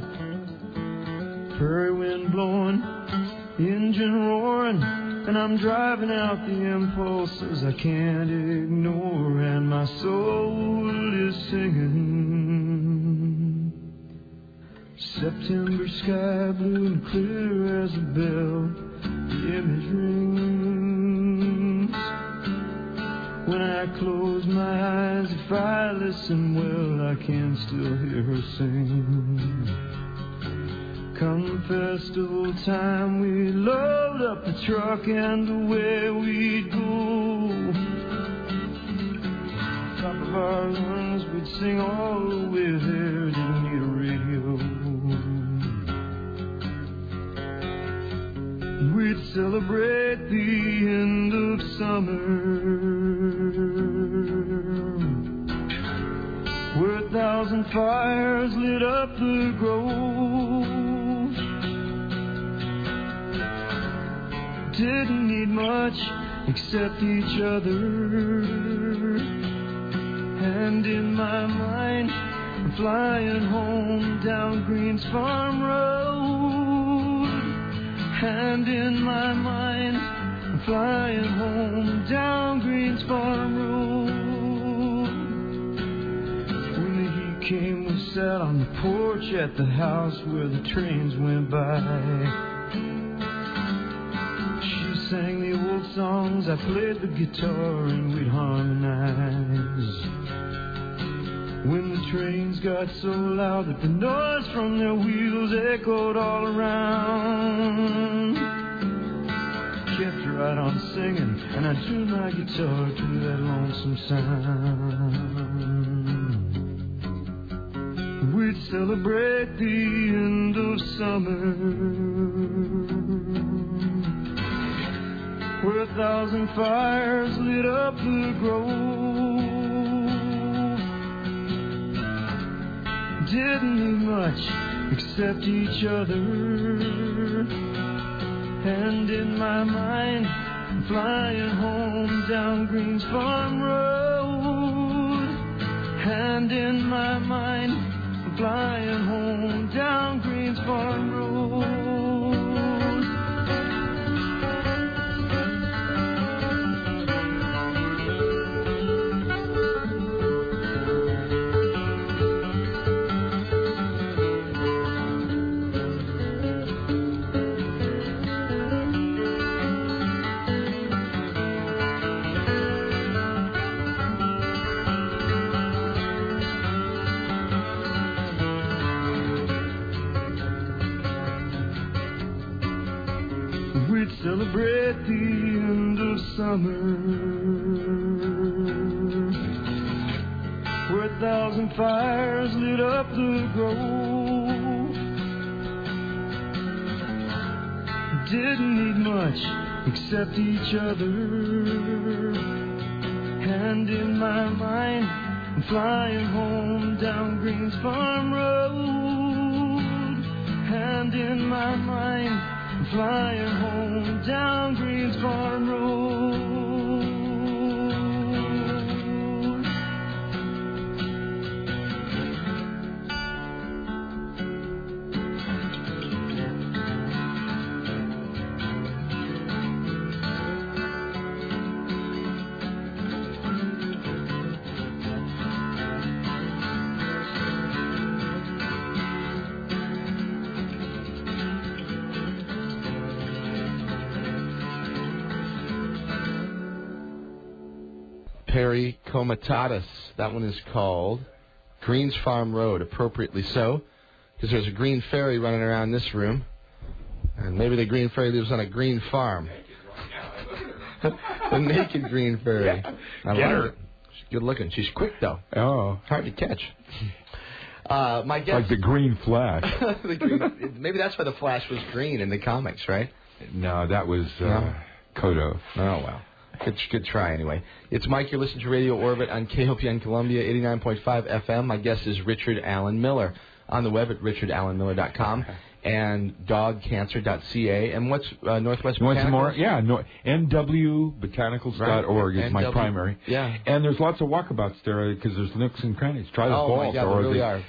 prairie wind blowing, engine roaring, and I'm driving out the impulses I can't ignore, and my soul is singing. September sky blue and clear as a bell, the image rings. When I close my eyes, if I listen well, I can still hear her sing. Come festival time, we load up the truck and away we'd go. Top of our lungs, we'd sing all the way there, didn't need a radio. We'd celebrate the end of summer, where 1,000 fires lit up the grove. Didn't need much except each other, and in my mind I'm flying home down Green's Farm Road, and in my mind I'm flying home down Green's Farm Road. When the heat came, we sat on the porch at the house where the trains went by. Sang the old songs, I played the guitar and we'd harmonize. When the trains got so loud that the noise from their wheels echoed all around, kept right on singing, and I tuned my guitar to that lonesome sound. We'd celebrate the end of summer, where 1,000 fires lit up the grove. Didn't need much except each other, and in my mind I'm flying home down Green's Farm Road, and in my mind I'm flying home down Green's Farm Road. Celebrate the end of summer, where 1,000 fires lit up the grove. Didn't need much except each other, and in my mind I'm flying home down Green's Farm Road, and in my mind flying home down Green's Farm Road. Perry Comitatus. That one is called Green's Farm Road, appropriately so, because there's a green fairy running around this room, and maybe the green fairy lives on a green farm. The naked green fairy. I like her. She's good looking. She's quick though. Oh, hard to catch. My guess, like the Green Flash. The green, maybe that's why the Flash was green in the comics, right? No, that was Kodo. Oh well. Good try, anyway. It's Mike. You're listening to Radio Orbit on KOPN Columbia, 89.5 FM. My guest is Richard Allen Miller. On the web at richardallenmiller.com and dogcancer.ca. And what's Northwest Botanicals? Yeah, nwbotanicals.org is my primary. Yeah. And there's lots of walkabouts there because there's nooks and crannies. Try the Oh, my God, there really are.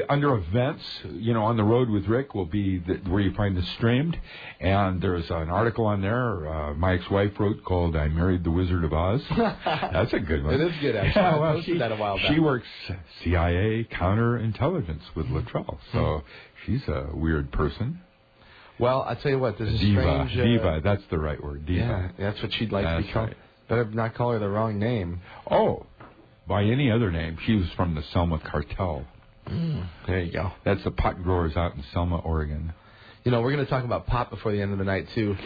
Under events, on the road with Rick will be where you find this streamed. And there's an article on there my ex-wife wrote called I Married the Wizard of Oz. That's a good one. It is good, actually. Yeah, I posted that a while back. She works CIA counterintelligence with Luttrell. So she's a weird person. Well, I tell you what, there's a diva. strange... Diva, that's the right word, diva. Yeah, that's what she'd like to be called. Right. Better not call her the wrong name. Oh, by any other name. She was from the Selma Cartel. There you go. That's the pot growers out in Selma, Oregon. We're going to talk about pot before the end of the night, too.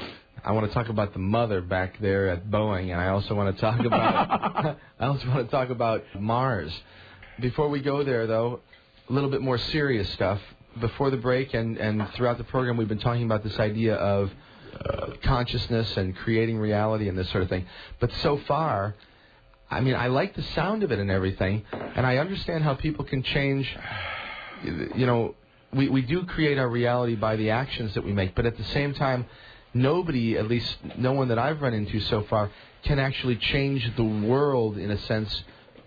I want to talk about the mother back there at Boeing, and I also want to talk about Mars. Before we go there, though, a little bit more serious stuff. Before the break and throughout the program, we've been talking about this idea of consciousness and creating reality and this sort of thing. But so far, I mean, I like the sound of it and everything, and I understand how people can change. We do create our reality by the actions that we make, but at the same time, nobody, at least no one that I've run into so far, can actually change the world in a sense.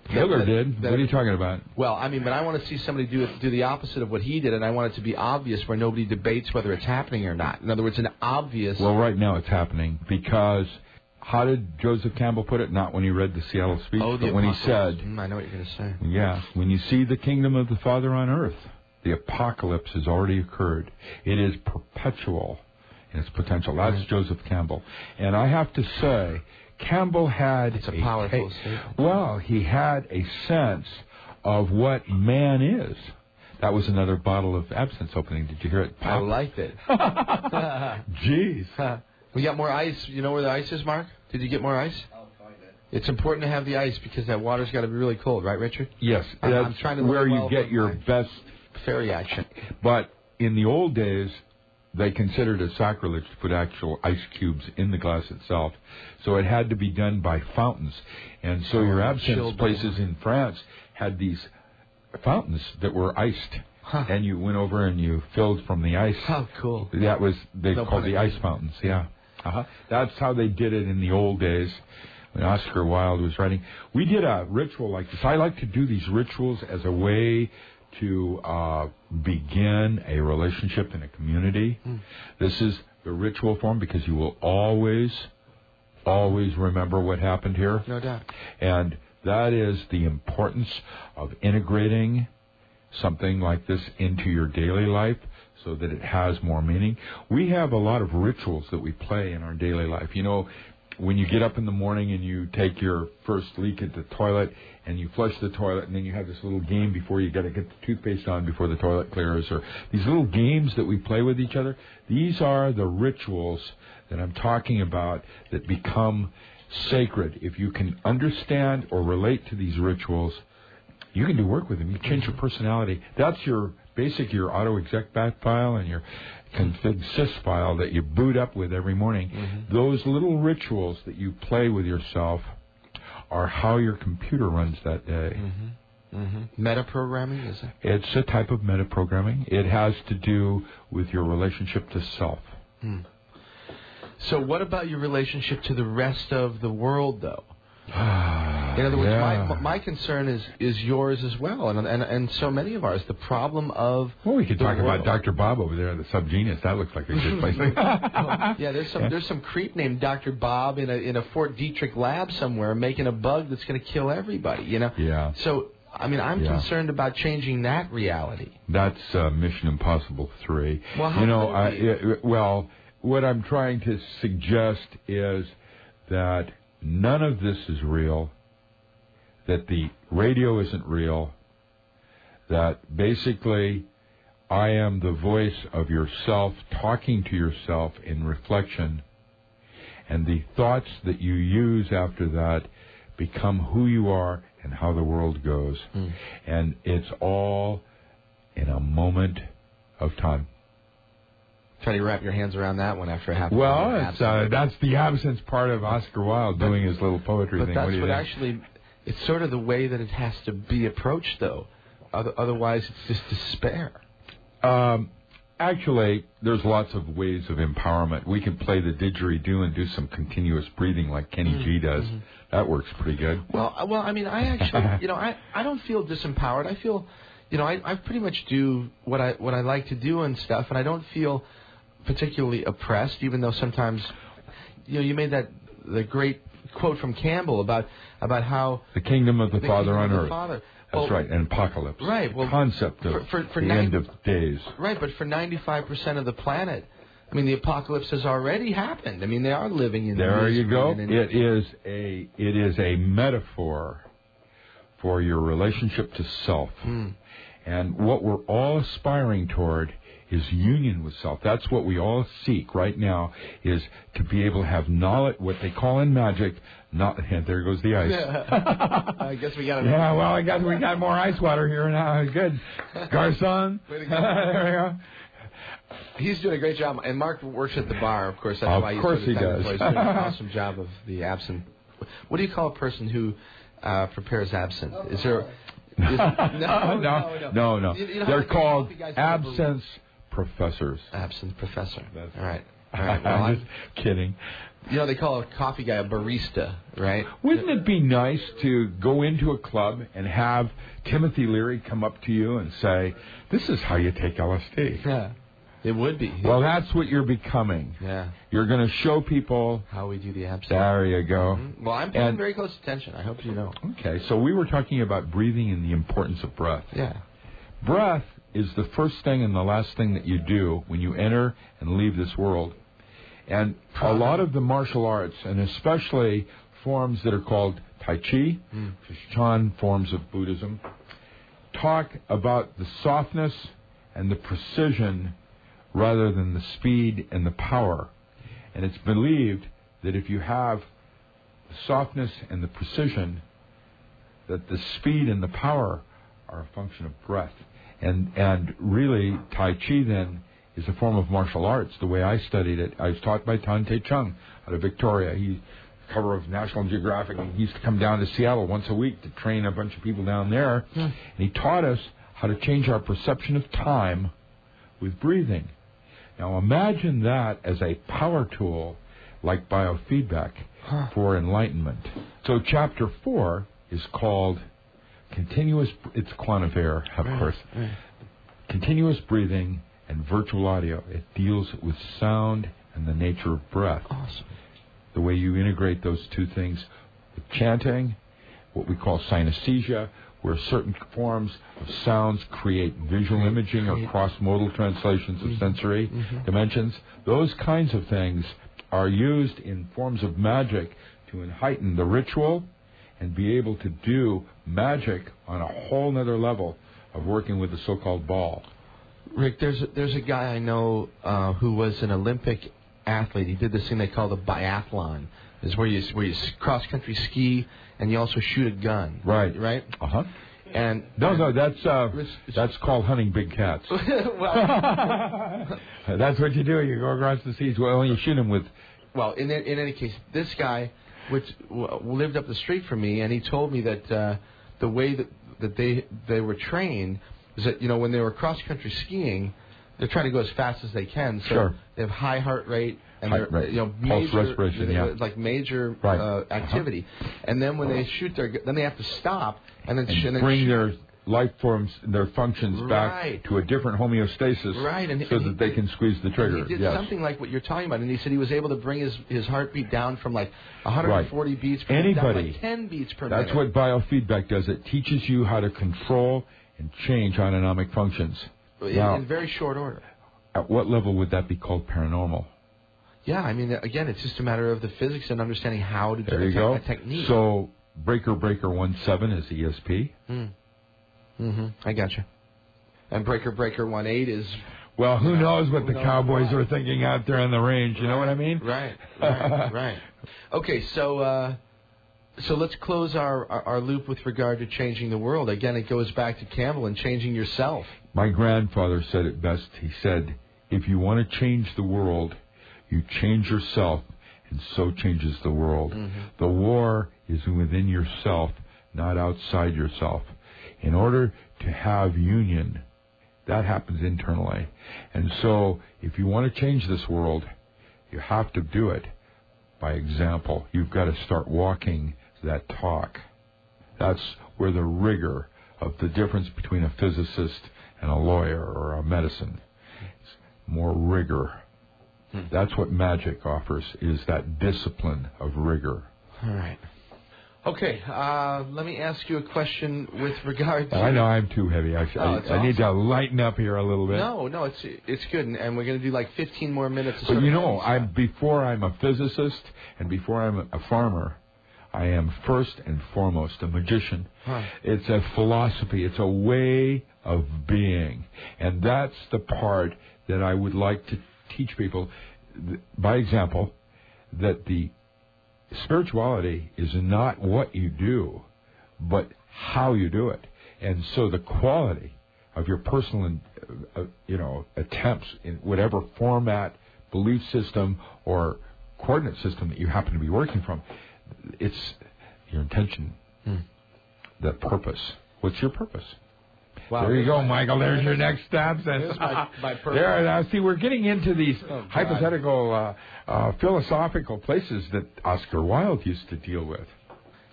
Hitler did. What are you talking about? Well, I mean, but I want to see somebody do the opposite of what he did, and I want it to be obvious where nobody debates whether it's happening or not. In other words, an obvious... Well, right now it's happening because... How did Joseph Campbell put it? Not when he read the Seattle speech, but when he said... I know what you're going to say. Yeah. When you see the kingdom of the Father on earth, the apocalypse has already occurred. It is perpetual in its potential. That's Joseph Campbell. And I have to say... Campbell had a powerful statement. Well, he had a sense of what man is. That was another bottle of absinthe opening. Did you hear it pop? I liked it. Jeez. We got more ice. You know where the ice is, Mark? Did you get more ice? I'll find it. It's important to have the ice because that water's got to be really cold, right, Richard? Yes. I'm trying to where you get your best fairy action. But in the old days, they considered it sacrilege to put actual ice cubes in the glass itself. So it had to be done by fountains. And so your absinthe places in France had these fountains that were iced. And you went over and you filled from the ice. How cool. That was, they called the ice fountains, yeah. That's how they did it in the old days when Oscar Wilde was writing. We did a ritual like this. I like to do these rituals as a way to begin a relationship in a community. This is the ritual form because you will always remember what happened here. No doubt. And that is the importance of integrating something like this into your daily life so that it has more meaning. We have a lot of rituals that we play in our daily life. You know, when you get up in the morning and you take your first leak at the toilet and you flush the toilet and then you have this little game before you got to get the toothpaste on before the toilet clears, or these little games that we play with each other, these are the rituals that I'm talking about that become sacred. If you can understand or relate to these rituals, you can do work with them. You change your personality. That's your auto-exec back file and your config sys file that you boot up with every morning. Those little rituals that you play with yourself are how your computer runs that day. Metaprogramming, is it? It's a type of metaprogramming. It has to do with your relationship to self. So what about your relationship to the rest of the world, though? In other words, my concern is yours as well, and so many of ours. The problem of we could talk about Dr. Bob over there, the subgenius. That looks like a good place. Yeah, there's some creep named Dr. Bob in a Fort Detrick lab somewhere making a bug that's going to kill everybody. You know. Yeah. So I mean, I'm concerned about changing that reality. That's Mission Impossible 3. Well, how what I'm trying to suggest is that none of this is real, that the radio isn't real, that basically I am the voice of yourself talking to yourself in reflection, and the thoughts that you use after that become who you are and how the world goes. And it's all in a moment of time. Try to wrap your hands around that one after half. Well, that's the absence part of Oscar Wilde doing his little poetry thing. But What do that's you what think? actually, it's sort of the way that it has to be approached, though. Otherwise, it's just despair. Actually, there's lots of ways of empowerment. We can play the didgeridoo and do some continuous breathing like Kenny G does. That works pretty good. Well, I mean, I actually, I don't feel disempowered. I feel, I pretty much do what I like to do and stuff, and I don't feel particularly oppressed, even though sometimes, you made the great quote from Campbell about how the kingdom of the Father on earth. That's Well, right, an apocalypse. Right. Well, concept of for the end of days. Right, but for 95% of the planet, I mean, the apocalypse has already happened. I mean, they are living in. There you go. It is a metaphor for your relationship to self, and what we're all aspiring toward is union with self. That's what we all seek right now, is to be able to have knowledge, what they call in magic, and there goes the ice. I guess we got it. Yeah, well, I guess we got more ice water here now. Good. Garçon. Way to go. There we go. He's doing a great job. And Mark works at the bar, of course. That's why Of course he does. He's doing an awesome job of the absinthe. What do you call a person who prepares absinthe? Is there... No. They're called absinthe professors. Absinthe professor. All right. Well, I'm just kidding. They call a coffee guy a barista, right? Wouldn't it be nice to go into a club and have Timothy Leary come up to you and say, "This is how you take LSD"? Yeah, it would be. Well, that's what you're becoming. Yeah. You're going to show people how we do the absinthe. There you go. Mm-hmm. Well, I'm paying very close attention. I hope you know. Okay, so we were talking about breathing and the importance of breath. Yeah. Breath is the first thing and the last thing that you do when you enter and leave this world. And a lot of the martial arts, and especially forms that are called Tai Chi, Shan forms of Buddhism, talk about the softness and the precision rather than the speed and the power. And it's believed that if you have the softness and the precision, that the speed and the power are a function of breath. And really, Tai Chi then is a form of martial arts, the way I studied it. I was taught by Tan Te Chung out of Victoria. He's cover of National Geographic, and he used to come down to Seattle once a week to train a bunch of people down there. And he taught us how to change our perception of time with breathing. Now imagine that as a power tool like biofeedback for enlightenment. So chapter 4 is called Continuous, it's Quantivaire, of course, Continuous Breathing and Virtual Audio. It deals with sound and the nature of breath. Awesome. The way you integrate those two things with chanting, what we call synesthesia, where certain forms of sounds create visual imaging or cross-modal translations of sensory dimensions. Those kinds of things are used in forms of magic to heighten the ritual and be able to do magic on a whole nother level of working with the so-called ball. Rick, there's a guy I know who was an Olympic athlete. He did this thing they call the biathlon. Is where you cross-country ski and you also shoot a gun. Right. Right? Uh-huh. And No, that's called hunting big cats. Well, that's what you do. You go across the seas. Well, you shoot them with... Well, in any case, this guy lived up the street from me, and he told me that the way that they were trained is that, when they were cross-country skiing, they're trying to go as fast as they can. So they have high heart rate and pulse respiration, like major activity. And then when they shoot then they have to stop and then bring their life forms, their functions back to a different homeostasis, so that they can squeeze the trigger. He did something like what you're talking about, and he said he was able to bring his heartbeat down from like 140 beats per minute down to like 10 beats per minute. That's what biofeedback does. It teaches you how to control and change autonomic functions. In very short order. At what level would that be called paranormal? Yeah, I mean, again, it's just a matter of the physics and understanding how to do a technique. So, Breaker 17 is ESP. I gotcha. And Breaker 18 is... Well, who knows what the cowboys are thinking out there on the range, you know what I mean? Right. Okay, so let's close our loop with regard to changing the world. Again, it goes back to Campbell and changing yourself. My grandfather said it best. He said, If you want to change the world, you change yourself, and so changes the world. Mm-hmm. The war is within yourself, not outside yourself. In order to have union, that happens internally. And so, if you want to change this world, you have to do it by example. You've got to start walking that talk. That's where the rigor of the difference between a physicist and a lawyer or a medicine. It's more rigor. That's what magic offers, is that discipline of rigor. All right. Okay, let me ask you a question with regard to... I know I'm too heavy. I need to lighten up here a little bit. No, it's good, and we're going to do like 15 more minutes. But you know, before I'm a physicist and before I'm a farmer, I am first and foremost a magician. Huh. It's a philosophy. It's a way of being. And that's the part that I would like to teach people, by example, that the spirituality is not what you do, but how you do it. And so the quality of your personal, attempts in whatever format, belief system, or coordinate system that you happen to be working from, it's your intention, the purpose. What's your purpose? Wow, there you go, Michael. There's your next steps. There's my purpose. There, now, see, we're getting into these hypothetical, philosophical places that Oscar Wilde used to deal with.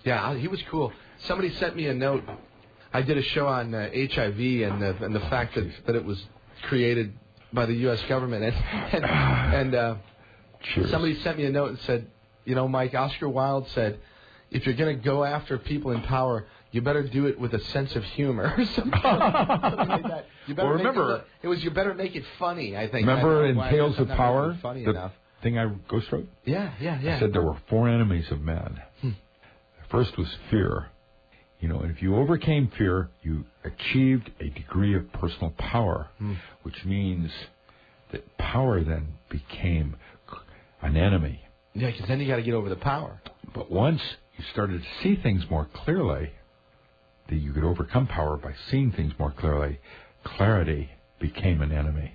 Yeah, he was cool. Somebody sent me a note. I did a show on HIV and the fact that it was created by the U.S. government. And somebody sent me a note and said, Mike, Oscar Wilde said, if you're going to go after people in power, you better do it with a sense of humor or something like that. You better you better make it funny, I think. Remember in Tales of Power, the thing I ghost wrote? Yeah. I said there were 4 enemies of man. The first was fear. And if you overcame fear, you achieved a degree of personal power, which means that power then became an enemy. Yeah, because then you got to get over the power. But once you started to see things more clearly, that you could overcome power by seeing things more clearly, clarity became an enemy.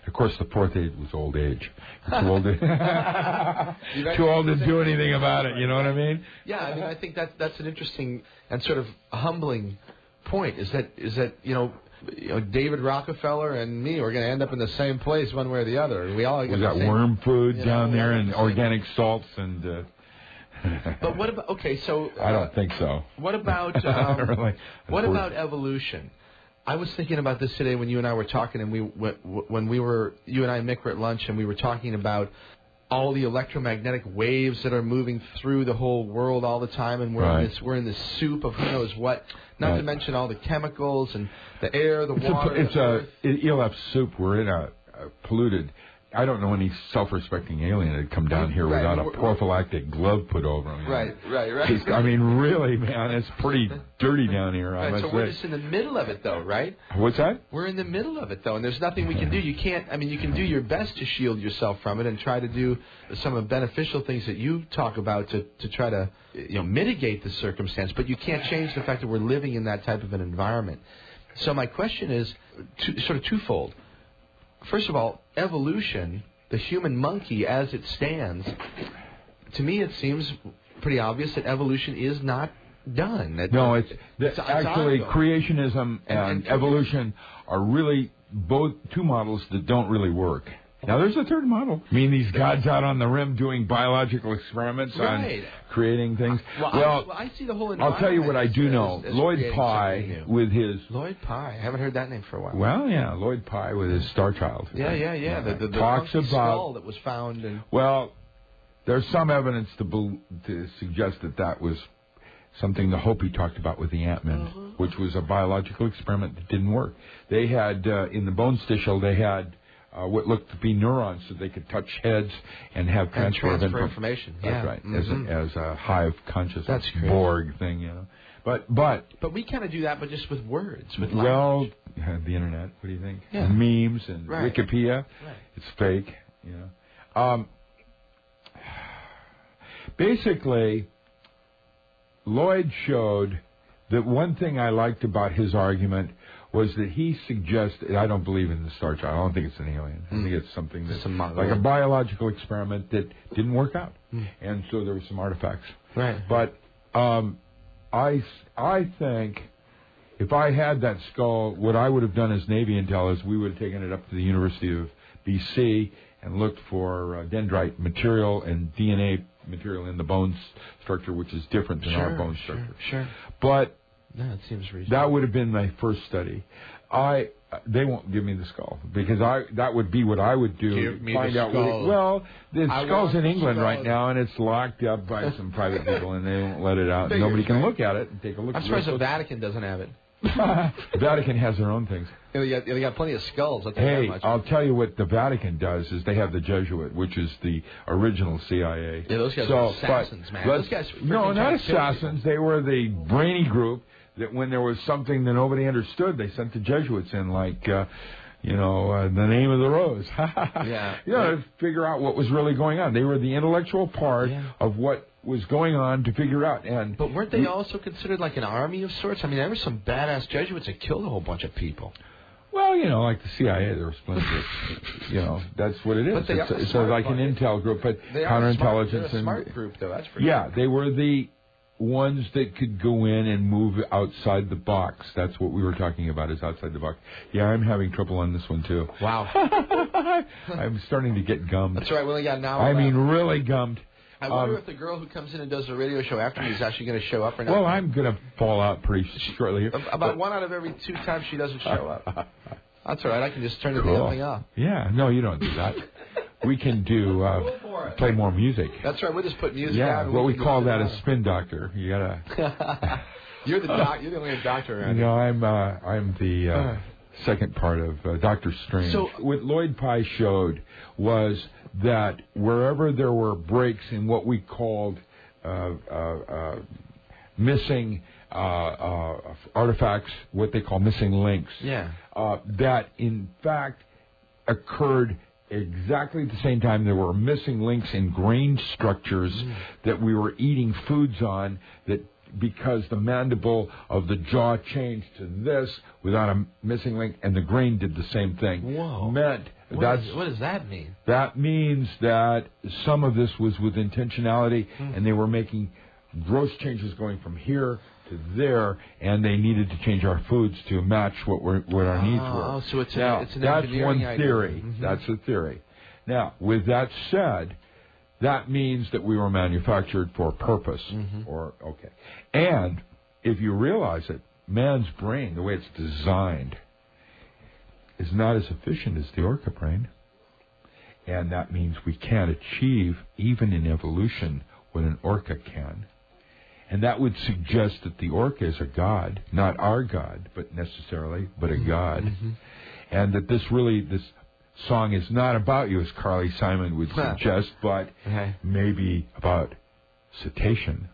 Of course, the 4th age was old age. You're too old to do anything about it, you know what I mean? Yeah, I think that's an interesting and sort of humbling point, is that David Rockefeller and me are going to end up in the same place one way or the other. We all got worm food down there and organic salts and... But what about... Okay, so... I don't think so. What about... what about evolution? I was thinking about this today when you and I were talking, and you and I and Mick were at lunch, and we were talking about all the electromagnetic waves that are moving through the whole world all the time, and we're in this soup of who knows what. Not to mention all the chemicals and the air, the water. It's a ELF soup. We're in a polluted. I don't know any self-respecting alien that'd come down here without a prophylactic glove put over him. Right. I mean, really, man, it's pretty dirty down here. So we're just in the middle of it, though, right? What's that? We're in the middle of it, though, and there's nothing we can do. You can't. I mean, you can do your best to shield yourself from it and try to do some of the beneficial things that you talk about to try to mitigate the circumstance, but you can't change the fact that we're living in that type of an environment. So my question is sort of twofold. First of all, evolution, the human monkey as it stands, to me it seems pretty obvious that evolution is not done. It's actually creationism and evolution are really both two models that don't really work. Now, there's a third model. I mean, these gods out on the rim doing biological experiments on creating things. Well, I see the whole environment. I'll tell you what I do know. Lloyd Pye with his... Lloyd Pye. I haven't heard that name for a while. Well, yeah, Lloyd Pye with his Star Child. Yeah. The talks about skull that was found. Well, there's some evidence to suggest that was something the Hopi talked about with the Ant-Men, which was a biological experiment that didn't work. They had, in the bone stishel, they had... what looked to be neurons, so they could touch heads and have transfer of information. That's right, as a hive consciousness. That's crazy. Borg thing, But we kind of do that, but just with words, with language. Well, the internet. What do you think? Yeah. And memes and Wikipedia. Right. It's fake. Basically, Lloyd showed that one thing I liked about his argument was that he suggested, I don't believe in the star child, I don't think it's an alien. I think it's something that's like a biological experiment that didn't work out. And so there were some artifacts. Right. But I think if I had that skull, what I would have done as Navy intel is we would have taken it up to the University of BC and looked for dendrite material and DNA material in the bone structure, which is different than our bone structure. Sure. But that seems reasonable. That would have been my first study. They won't give me the skull because that would be what I would do. Give me find the out skull. The skull's in England right now, and it's locked up by some private people, and they won't let it out. Nobody can look at it and take a look. I'm surprised the Vatican doesn't have it. The Vatican has their own things. They got plenty of skulls. I'll tell you what the Vatican does is they have the Jesuit, which is the original CIA. Yeah, those guys are assassins, man. Those guys not assassins. They were the brainy group that when there was something that nobody understood, they sent the Jesuits in, like, the name of the rose. To figure out what was really going on. They were the intellectual part of what was going on to figure out. But weren't they also considered like an army of sorts? I mean, there were some badass Jesuits that killed a whole bunch of people. Well, like the CIA, there were splinters. That's what it is. It's like an intel group, but counterintelligence. They're a smart group, though. That's for sure. Yeah, they were the ones that could go in and move outside the box. That's what we were talking about, is outside the box. Yeah, I'm having trouble on this one, too. Wow. I'm starting to get gummed. That's right. We only got an hour I left. mean, really gummed. I wonder if the girl who comes in and does the radio show after me is actually going to show up or not. Well, I'm going to fall out pretty shortly here. About 1 out of every 2 times she doesn't show up. That's all right. I can just turn the damn thing off. Yeah. No, you don't do that. We can play more music. That's right. We'll just put music on. Yeah, what we call that a spin doctor. You gotta. You're the only doctor around here. I'm the second part of Doctor Strange. So what Lloyd Pye showed was that wherever there were breaks in what we called missing artifacts, what they call missing links, that in fact occurred exactly at the same time. There were missing links in grain structures that we were eating foods on, that because the mandible of the jaw changed to this without a missing link, and the grain did the same thing. Whoa. What does that mean? That means that some of this was with intentionality, and they were making gross changes going from here to there, and they needed to change our foods to match what our needs were. Oh, so it's an that's one idea. theory. That's a theory. Now, with that said, that means that we were manufactured for purpose. And if you realize it, man's brain, the way it's designed, is not as efficient as the orca brain. And that means we can't achieve, even in evolution, what an orca can. And that would suggest that the orca is a god, not our god, but a god. And that this song is not about you, as Carly Simon would suggest, but maybe about cetacean,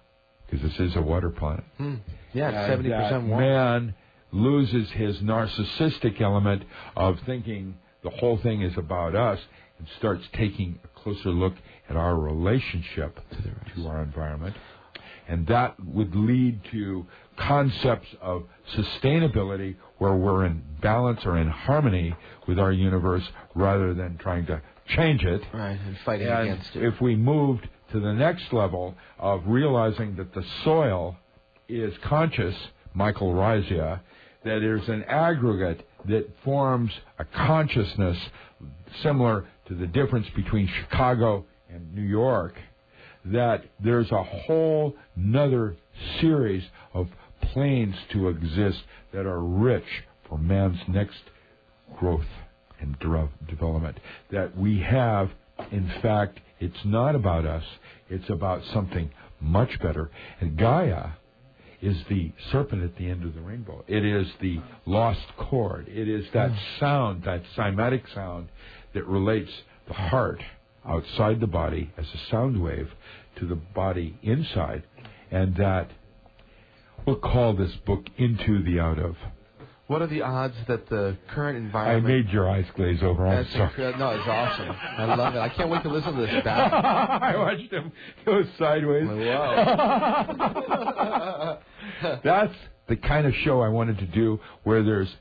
because this is a water planet. Yeah, 70% water. Man loses his narcissistic element of thinking the whole thing is about us and starts taking a closer look at our relationship to our environment. And that would lead to concepts of sustainability where we're in balance or in harmony with our universe rather than trying to change it. Right, and fighting against it. If we moved to the next level of realizing that the soil is conscious, mycorrhiza, that there's an aggregate that forms a consciousness similar to the difference between Chicago and New York, that there's a whole nother series of planes to exist that are rich for man's next growth and development. That we have, in fact, it's not about us, it's about something much better. And Gaia is the serpent at the end of the rainbow. It is the lost chord. It is that sound, that cymatic sound that relates the heart outside the body as a sound wave to the body inside, and that we'll call this book Into the Out Of. What are the odds that the current environment... I made your eyes glaze over. I'm sorry. No, it's awesome. I love it. I can't wait to listen to this back. I watched him go sideways. Wow. That's the kind of show I wanted to do, where there's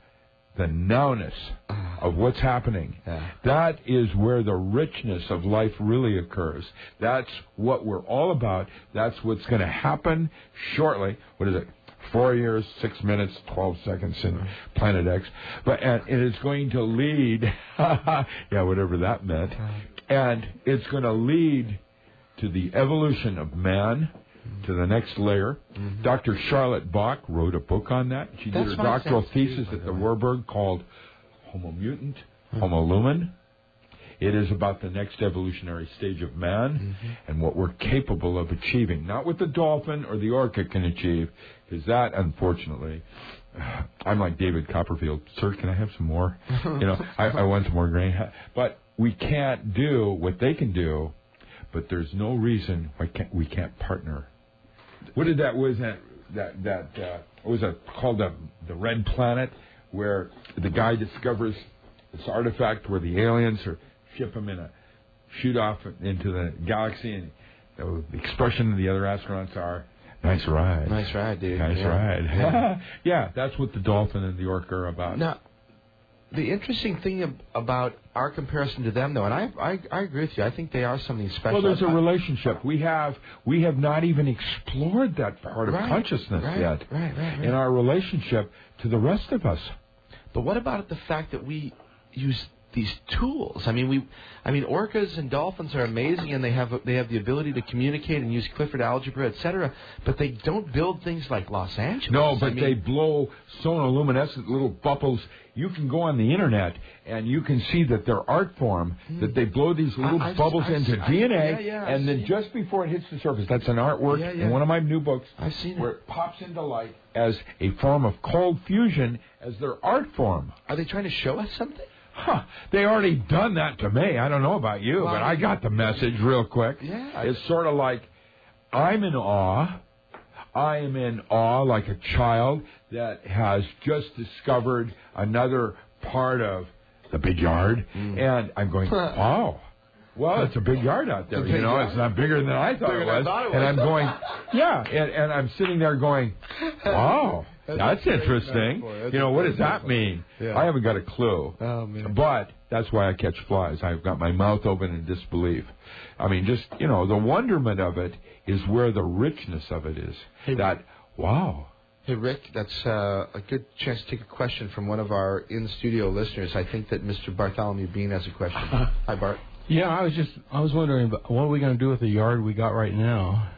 the nowness of what's happening. Yeah. That is where the richness of life really occurs. That's what we're all about. That's what's going to happen shortly. What is it? 4 years, 6 minutes, 12 seconds in Planet X. And it is going to lead, whatever that meant. And it's going to lead to the evolution of man to the next layer. Mm-hmm. Dr. Charlotte Bach wrote a book on that. She did her doctoral thesis at the Warburg called Homo Mutant, Homo Lumen. It is about the next evolutionary stage of man and what we're capable of achieving. Not what the dolphin or the orca can achieve, because that, unfortunately, I'm like David Copperfield. Sir, can I have some more? I want some more grain. But we can't do what they can do, but there's no reason why we can't partner. What did that was it called the Red Planet, where the guy discovers this artifact where the aliens ship him in a shoot off into the galaxy, and the expression of the other astronauts are, "Nice ride." Nice ride, dude. Nice ride. Yeah, that's what the dolphin and the orca are about. Now, the interesting thing about our comparison to them, though, and I agree with you. I think they are something special. Well, there's a relationship. We have not even explored that part of consciousness yet in our relationship to the rest of us. But what about the fact that we use these tools? I mean, orcas and dolphins are amazing, and they have the ability to communicate and use Clifford algebra, etc. But they don't build things like Los Angeles. No, but they blow sonoluminescent little bubbles. You can go on the internet and you can see that their art form, that they blow these little bubbles into DNA, and then just before it hits the surface, that's an artwork in one of my new books. I've seen where it pops into light as a form of cold fusion as their art form. Are they trying to show us something? They already done that to me. I don't know about you, but I got the message real quick. Yeah. It's sort of like, I'm in awe. I am in awe like a child that has just discovered another part of the big yard. And I'm going, wow. Well, it's a big yard out there. It's not bigger than I thought it was. And I'm going, and I'm sitting there going, wow. That's interesting. What does that mean? Yeah. I haven't got a clue. Oh, man. But that's why I catch flies. I've got my mouth open in disbelief. I mean, just, the wonderment of it is where the richness of it is. Hey, wow. Hey, Rick, that's a good chance to take a question from one of our in-studio listeners. I think that Mr. Bartholomew Bean has a question. Hi, Bart. Yeah, I was wondering, what are we going to do with the yard we got right now?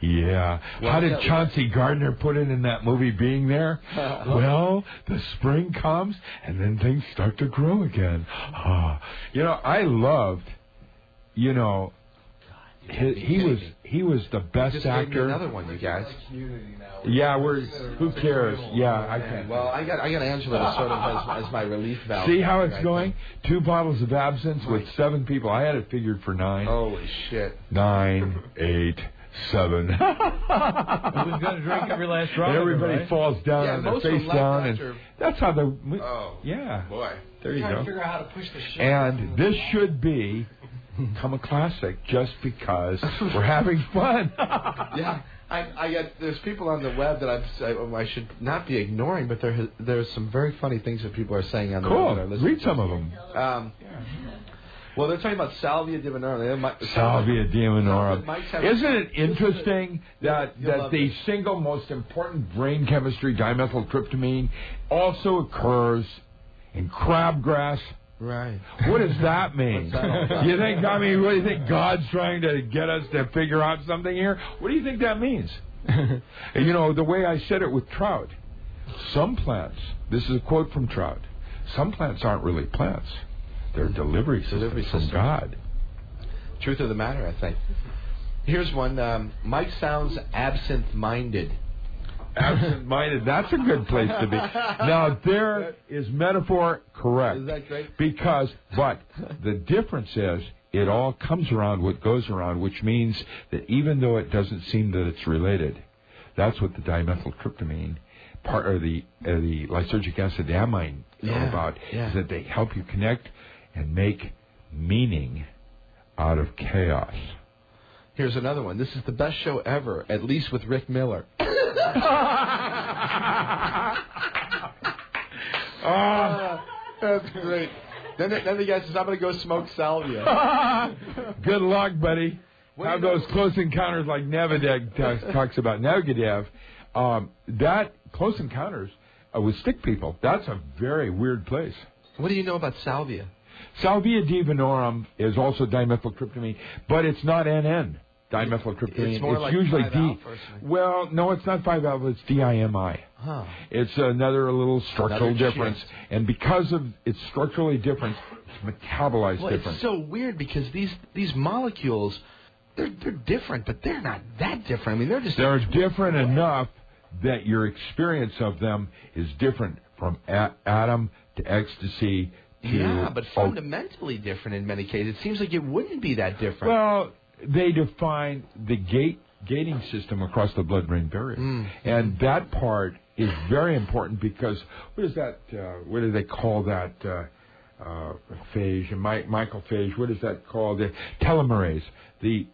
Yeah. How did Chauncey Gardner put it in that movie, Being There? Well, the spring comes, and then things start to grow again. I loved, he was the best actor. Another one, you guys. Yeah, who cares? Yeah, I can. Well, I got Angela to sort of as my relief valve. See how it's going? 2 bottles of Absinthe with 7 people. I had it figured for 9. Holy shit. 9, 8, 7. Who's going to drink every last drop? And everybody falls down on their face down, and that's how the. Yeah, boy. There you go. Trying to figure out how to push the show. And this should become a classic just because we're having fun. Yeah. There's people on the web that I should not be ignoring, but there's some very funny things that people are saying on the web. Cool. Read some of them. Well, they're talking about Salvia divinorum. Salvia divinorum. Isn't it interesting that the single most important brain chemistry, dimethyltryptamine, also occurs in crabgrass? Right. What does that mean? What do you think God's trying to get us to figure out something here? What do you think that means? The way I said it with trout. Some plants, this is a quote from Trout, some plants aren't really plants. They're delivery systems from God. Truth of the matter, I think. Here's one. Mike sounds absent-minded. Absent-minded, that's a good place to be. Now, there is metaphor correct. Is that great? But the difference is, it all comes around what goes around, which means that even though it doesn't seem that it's related, that's what the dimethyltryptamine part, or the lysergic acid, the amine, are about, is that they help you connect and make meaning out of chaos. Here's another one. This is the best show ever, at least with Rick Miller. That's great. Then the guy says, I'm going to go smoke salvia. Good luck, buddy. How those close encounters like Navidad talks about Negadev, that close encounters with stick people, that's a very weird place. What do you know about salvia? Salvia divinorum is also dimethyltryptamine, but it's not NN. Dimethyltryptamine. It's more like usually 5-alpha. Well, no, it's not 5-alpha. It's DIMI. Huh. It's another little structural difference, shift. and because of its structurally different, it's metabolized different. It's so weird because these molecules, they're different, but they're not that different. I mean, they're different enough that your experience of them is different from atom to ecstasy. But fundamentally different in many cases. It seems like it wouldn't be that different. Well, they define the gating system across the blood-brain barrier. And that part is very important because, what is that, what do they call that phage? And Michael phage, what is that called? The telomerase, the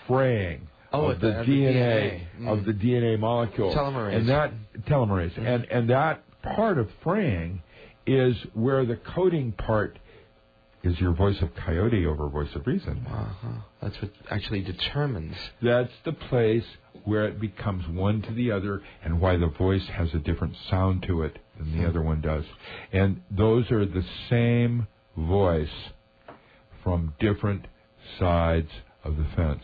fraying of the DNA of the DNA molecule. Telomerase. And that, telomerase. And that part of fraying is where the coding part is your voice of coyote over voice of reason. That's what actually determines. That's the place where it becomes one to the other and why the voice has a different sound to it than the other one does. And those are the same voice from different sides of the fence.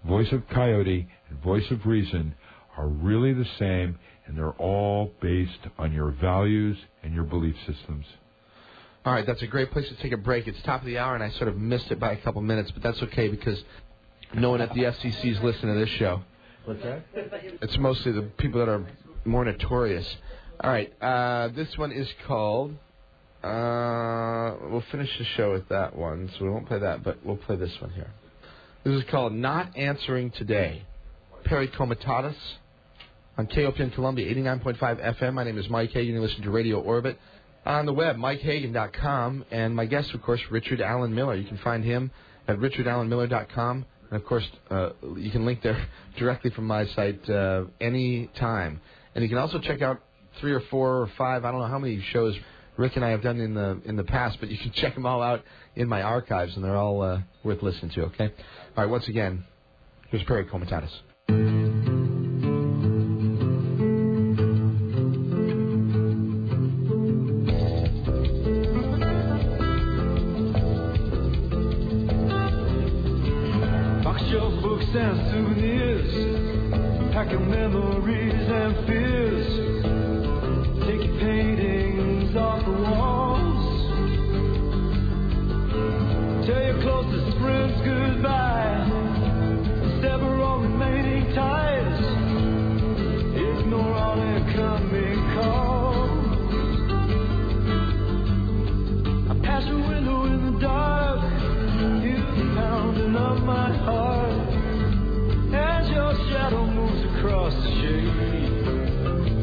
Voice of coyote and voice of reason are really the same, and they're all based on your values and your belief systems. All right, that's a great place to take a break. It's top of the hour, and I sort of missed it by a couple minutes, but that's okay because no one at the FCC is listening to this show. What's that? It's mostly the people that are more notorious. All right, this one is called... we'll finish the show with that one, so we won't play that, but we'll play this one here. This is called Not Answering Today. Perry Comitatus on KOPN Columbia 89.5 FM. My name is Mike Hagan. You listen to Radio Orbit. On the web, MikeHagan.com, and my guest, of course, Richard Allen Miller. You can find him at richardallenmiller.com, and, of course, you can link there directly from my site any time. And you can also check out 3 or 4 or 5, I don't know how many shows Rick and I have done in the past, but you can check them all out in my archives, and they're all worth listening to, okay? All right, once again, here's Perry Comitatus. And souvenirs, packing memories and fears. Take your paintings off the walls. Tell your closest friends goodbye. Sever all remaining ties. Ignore all incoming calls. I pass your window in the dark. Hear the pounding of my heart. As your shadow moves across the shade,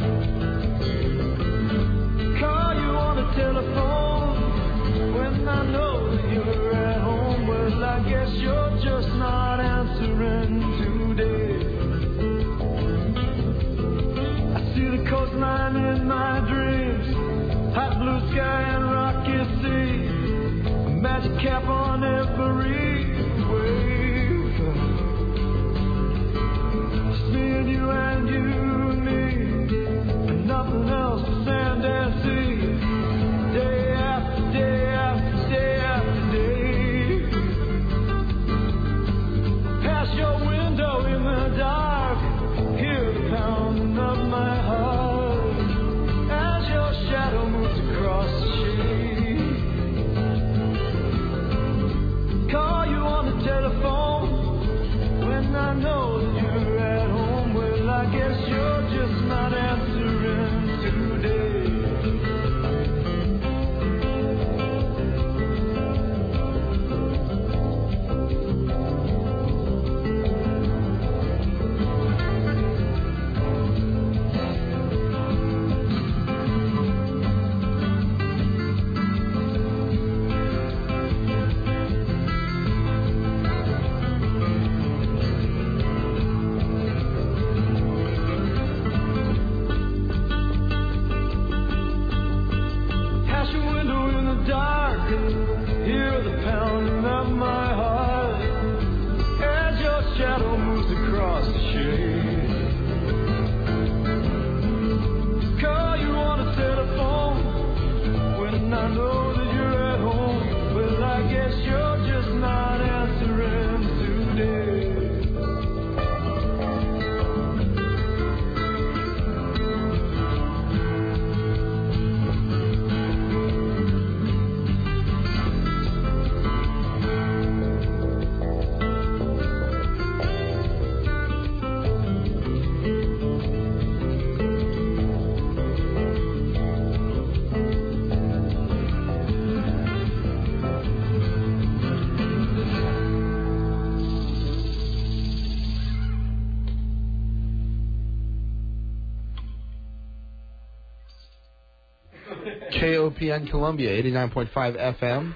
KOPN Columbia, 89.5 FM.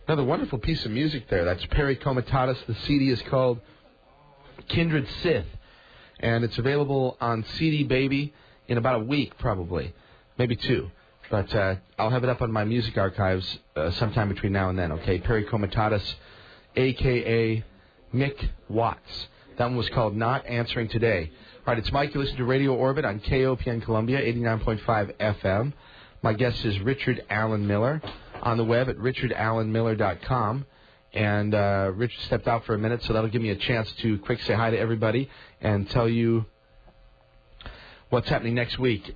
Another wonderful piece of music there. That's Perry Comitatus. The CD is called Kindred Sith, and it's available on CD Baby in about a week, probably, maybe 2. But I'll have it up on my music archives sometime between now and then, okay? Perry Comitatus, a.k.a. Mick Watts. That one was called Not Answering Today. All right, it's Mike. You listen to Radio Orbit on KOPN Columbia, 89.5 FM. My guest is Richard Allen Miller, on the web at richardallenmiller.com. And Richard stepped out for a minute, so that'll give me a chance to quick say hi to everybody and tell you what's happening next week.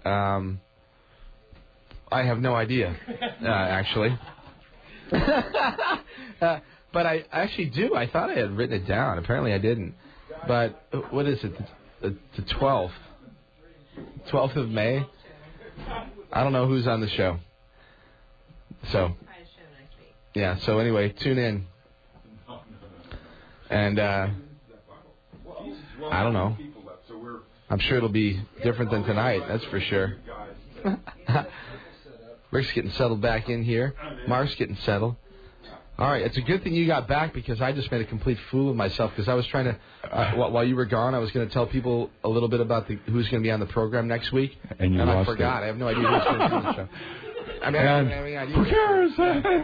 I have no idea, actually. But I actually do. I thought I had written it down. Apparently I didn't. But what is it? The 12th. 12th of May? I don't know who's on the show. So, yeah, so anyway, tune in. And, I don't know. I'm sure it'll be different than tonight, that's for sure. Rick's getting settled back in here. Mark's getting settled. All right, it's a good thing you got back because I just made a complete fool of myself because I was trying to, while you were gone, I was going to tell people a little bit about who's going to be on the program next week. And I forgot. I have no idea who's going to be on the show. I mean, who cares?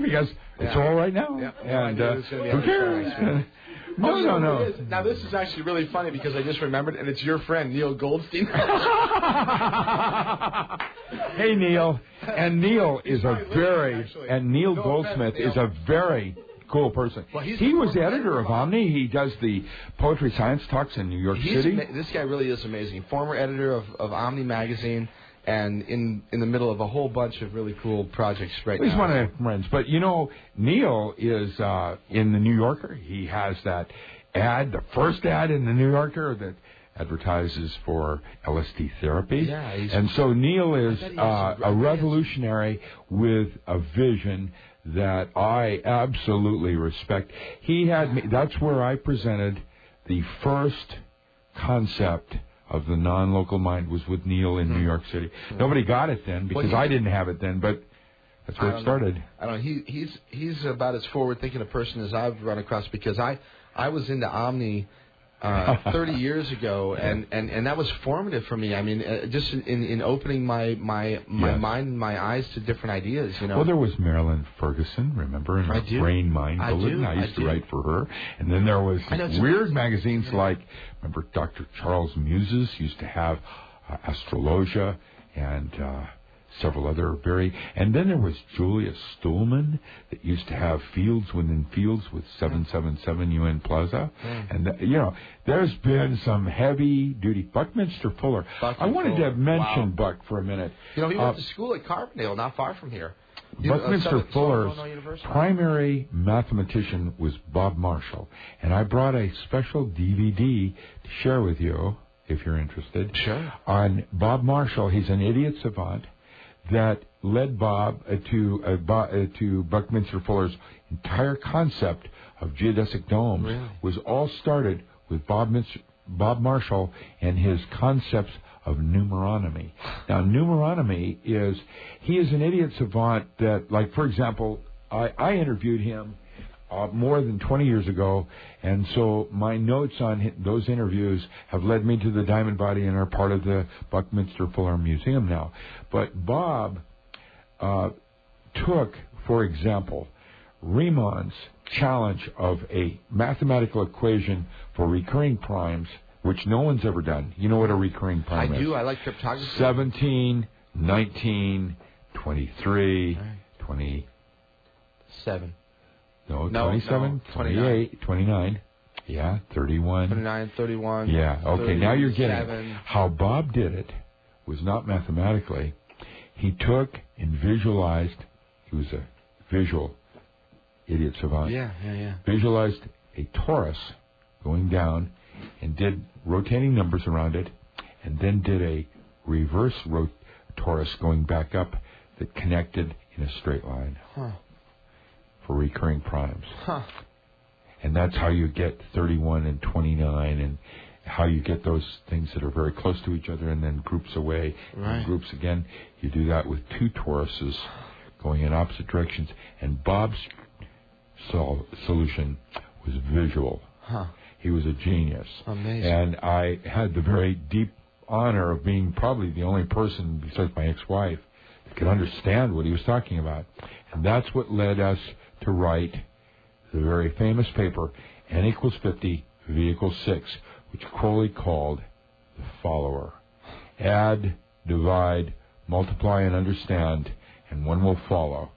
Because it's all right now. Yeah, and who cares? No. Now, this is actually really funny because I just remembered, and it's your friend, Neil Goldstein. Hey, Neil. And Neil is Neil Goldsmith is a very cool person. Well, he was the editor of Omni. He does the Poetry Science Talks in New York City. This guy really is amazing. Former editor of Omni Magazine. And in the middle of a whole bunch of really cool projects right now. He's one of my friends. But, Neil is in the New Yorker. He has that ad, the first ad in the New Yorker that advertises for LSD therapy. Yeah, and so Neil is a revolutionary with a vision that I absolutely respect. He had me. That's where I presented the first concept of the non-local mind was with Neil in New York City. Nobody got it then because I didn't have it then, but that's where it started. I don't know. He's about as forward-thinking a person as I've run across because I was into Omni 30 years ago, and that was formative for me. I mean, just in opening my mind and my eyes to different ideas, Well, there was Marilyn Ferguson, remember, in her Brain Mind Bulletin. I used to write for her. And then there was weird magazines like, remember, Dr. Charles Muses used to have Astrologia and several other and then there was Julia Stuhlman that used to have Fields Within Fields with 777 UN Plaza. And, there's been some heavy-duty. Buckminster Fuller. I wanted to mention Buck for a minute. He went to school at Carbondale, not far from here. Buckminster Fuller's primary mathematician was Bob Marshall. And I brought a special DVD to share with you, if you're interested. Sure. On Bob Marshall. He's an idiot savant that led Bob to Buckminster Fuller's entire concept of geodesic domes. Really? Was all started with Bob Marshall and his concepts of numeronomy. Now, numeronomy he is an idiot savant that, like, for example, I interviewed him more than 20 years ago, and so my notes on those interviews have led me to the Diamond Body and are part of the Buckminster Fuller Museum now. But Bob took, for example, Riemann's challenge of a mathematical equation for recurring primes, which no one's ever done. You know what a recurring prime is? I do. I like cryptography. 17, 19, 23, 27. No, 27, 28, 29. Yeah, 31. 29, 31. Yeah, okay, 30, now you're getting 7. How Bob did it was not mathematically. He took and visualized, he was a visual idiot savant. Yeah. Visualized a torus going down and did rotating numbers around it, and then did a reverse torus going back up that connected in a straight line. For recurring primes. And that's how you get 31 and 29 how you get those things that are very close to each other and then groups away and groups again. You do that with two toruses going in opposite directions. And Bob's solution was visual. Huh. He was a genius. Amazing. And I had the very deep honor of being probably the only person besides my ex-wife that could understand what he was talking about. And that's what led us to write the very famous paper, N equals 50, V equals 6, which Crowley called the follower. Add, divide, multiply, and understand, and one will follow.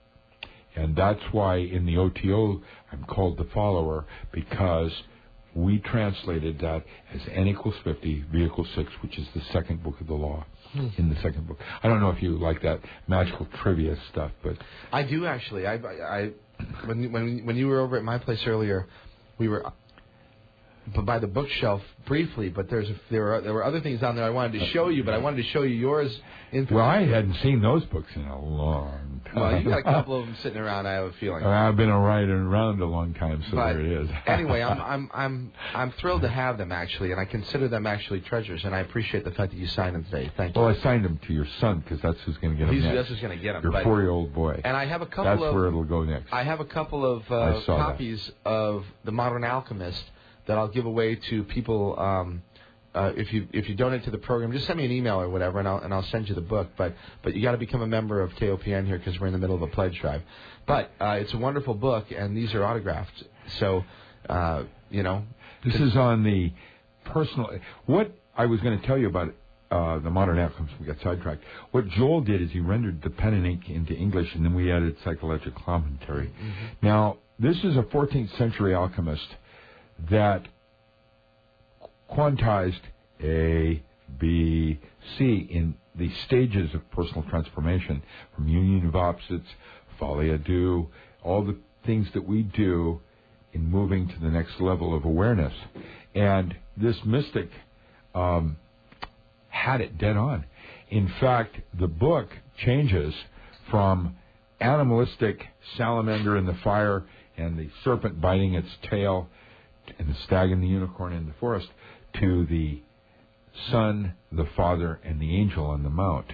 And that's why in the OTO I'm called the follower, because we translated that as N equals 50, V equals 6, which is the second book of the law. In the second book. I don't know if you like that magical trivia stuff, but I do actually. When you were over at my place earlier, we were by the bookshelf briefly, but there were other things down there I wanted to show you, but I wanted to show you yours. Well, I hadn't seen those books in a long time. Well, you got a couple of them sitting around. I have a feeling. I've been around a long time, so but there it is. Anyway, I'm thrilled to have them actually, and I consider them actually treasures, and I appreciate the fact that you signed them today. Thank you. Well, I signed them to your son because that's who's going to get them next. That's who's going to get them. Your 4-year-old boy. And I have a couple. That's where it'll go next. I have a couple of copies of The Modern Alchemist that I'll give away to people. If you donate to the program, just send me an email or whatever, and I'll send you the book. But you got to become a member of KOPN here because we're in the middle of a pledge drive. But it's a wonderful book, and these are autographed. So this is on the personal. What I was going to tell you about the Modern Alchemist, we got sidetracked. What Joel did is he rendered the pen and ink into English, and then we added psychological commentary. Mm-hmm. Now this is a 14th century alchemist that quantized A, B, C in the stages of personal transformation, from union of opposites, folie à deux, all the things that we do in moving to the next level of awareness. And this mystic had it dead on. In fact, the book changes from animalistic salamander in the fire and the serpent biting its tail and the stag and the unicorn in the forest to the Son, the Father, and the angel on the mount,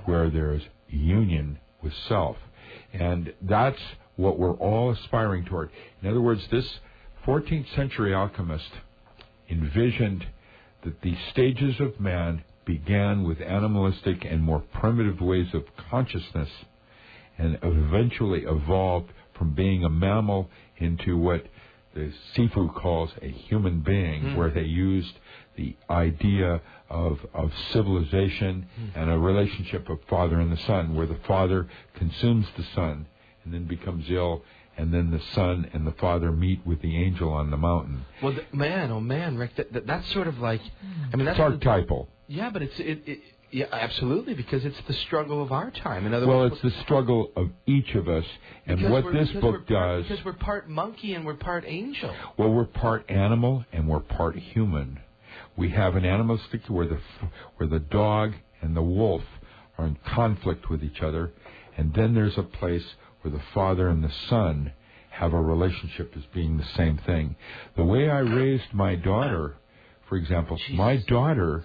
where there's union with self. And that's what we're all aspiring toward. In other words, this 14th century alchemist envisioned that the stages of man began with animalistic and more primitive ways of consciousness and eventually evolved from being a mammal into what the Sifu calls a human being, where they used the idea of civilization and a relationship of father and the son, where the father consumes the son and then becomes ill, and then the son and the father meet with the angel on the mountain. Well, man, Rick, that's sort of like, I mean, that's archetypal. Yeah, but yeah, absolutely, because it's the struggle of our time. In other words, it's the struggle of each of us, and what this book does. Because we're part monkey and we're part angel. Well, we're part animal and we're part human. We have an animalistic where the dog and the wolf are in conflict with each other, and then there's a place where the father and the son have a relationship as being the same thing. The way I raised my daughter, for example, my daughter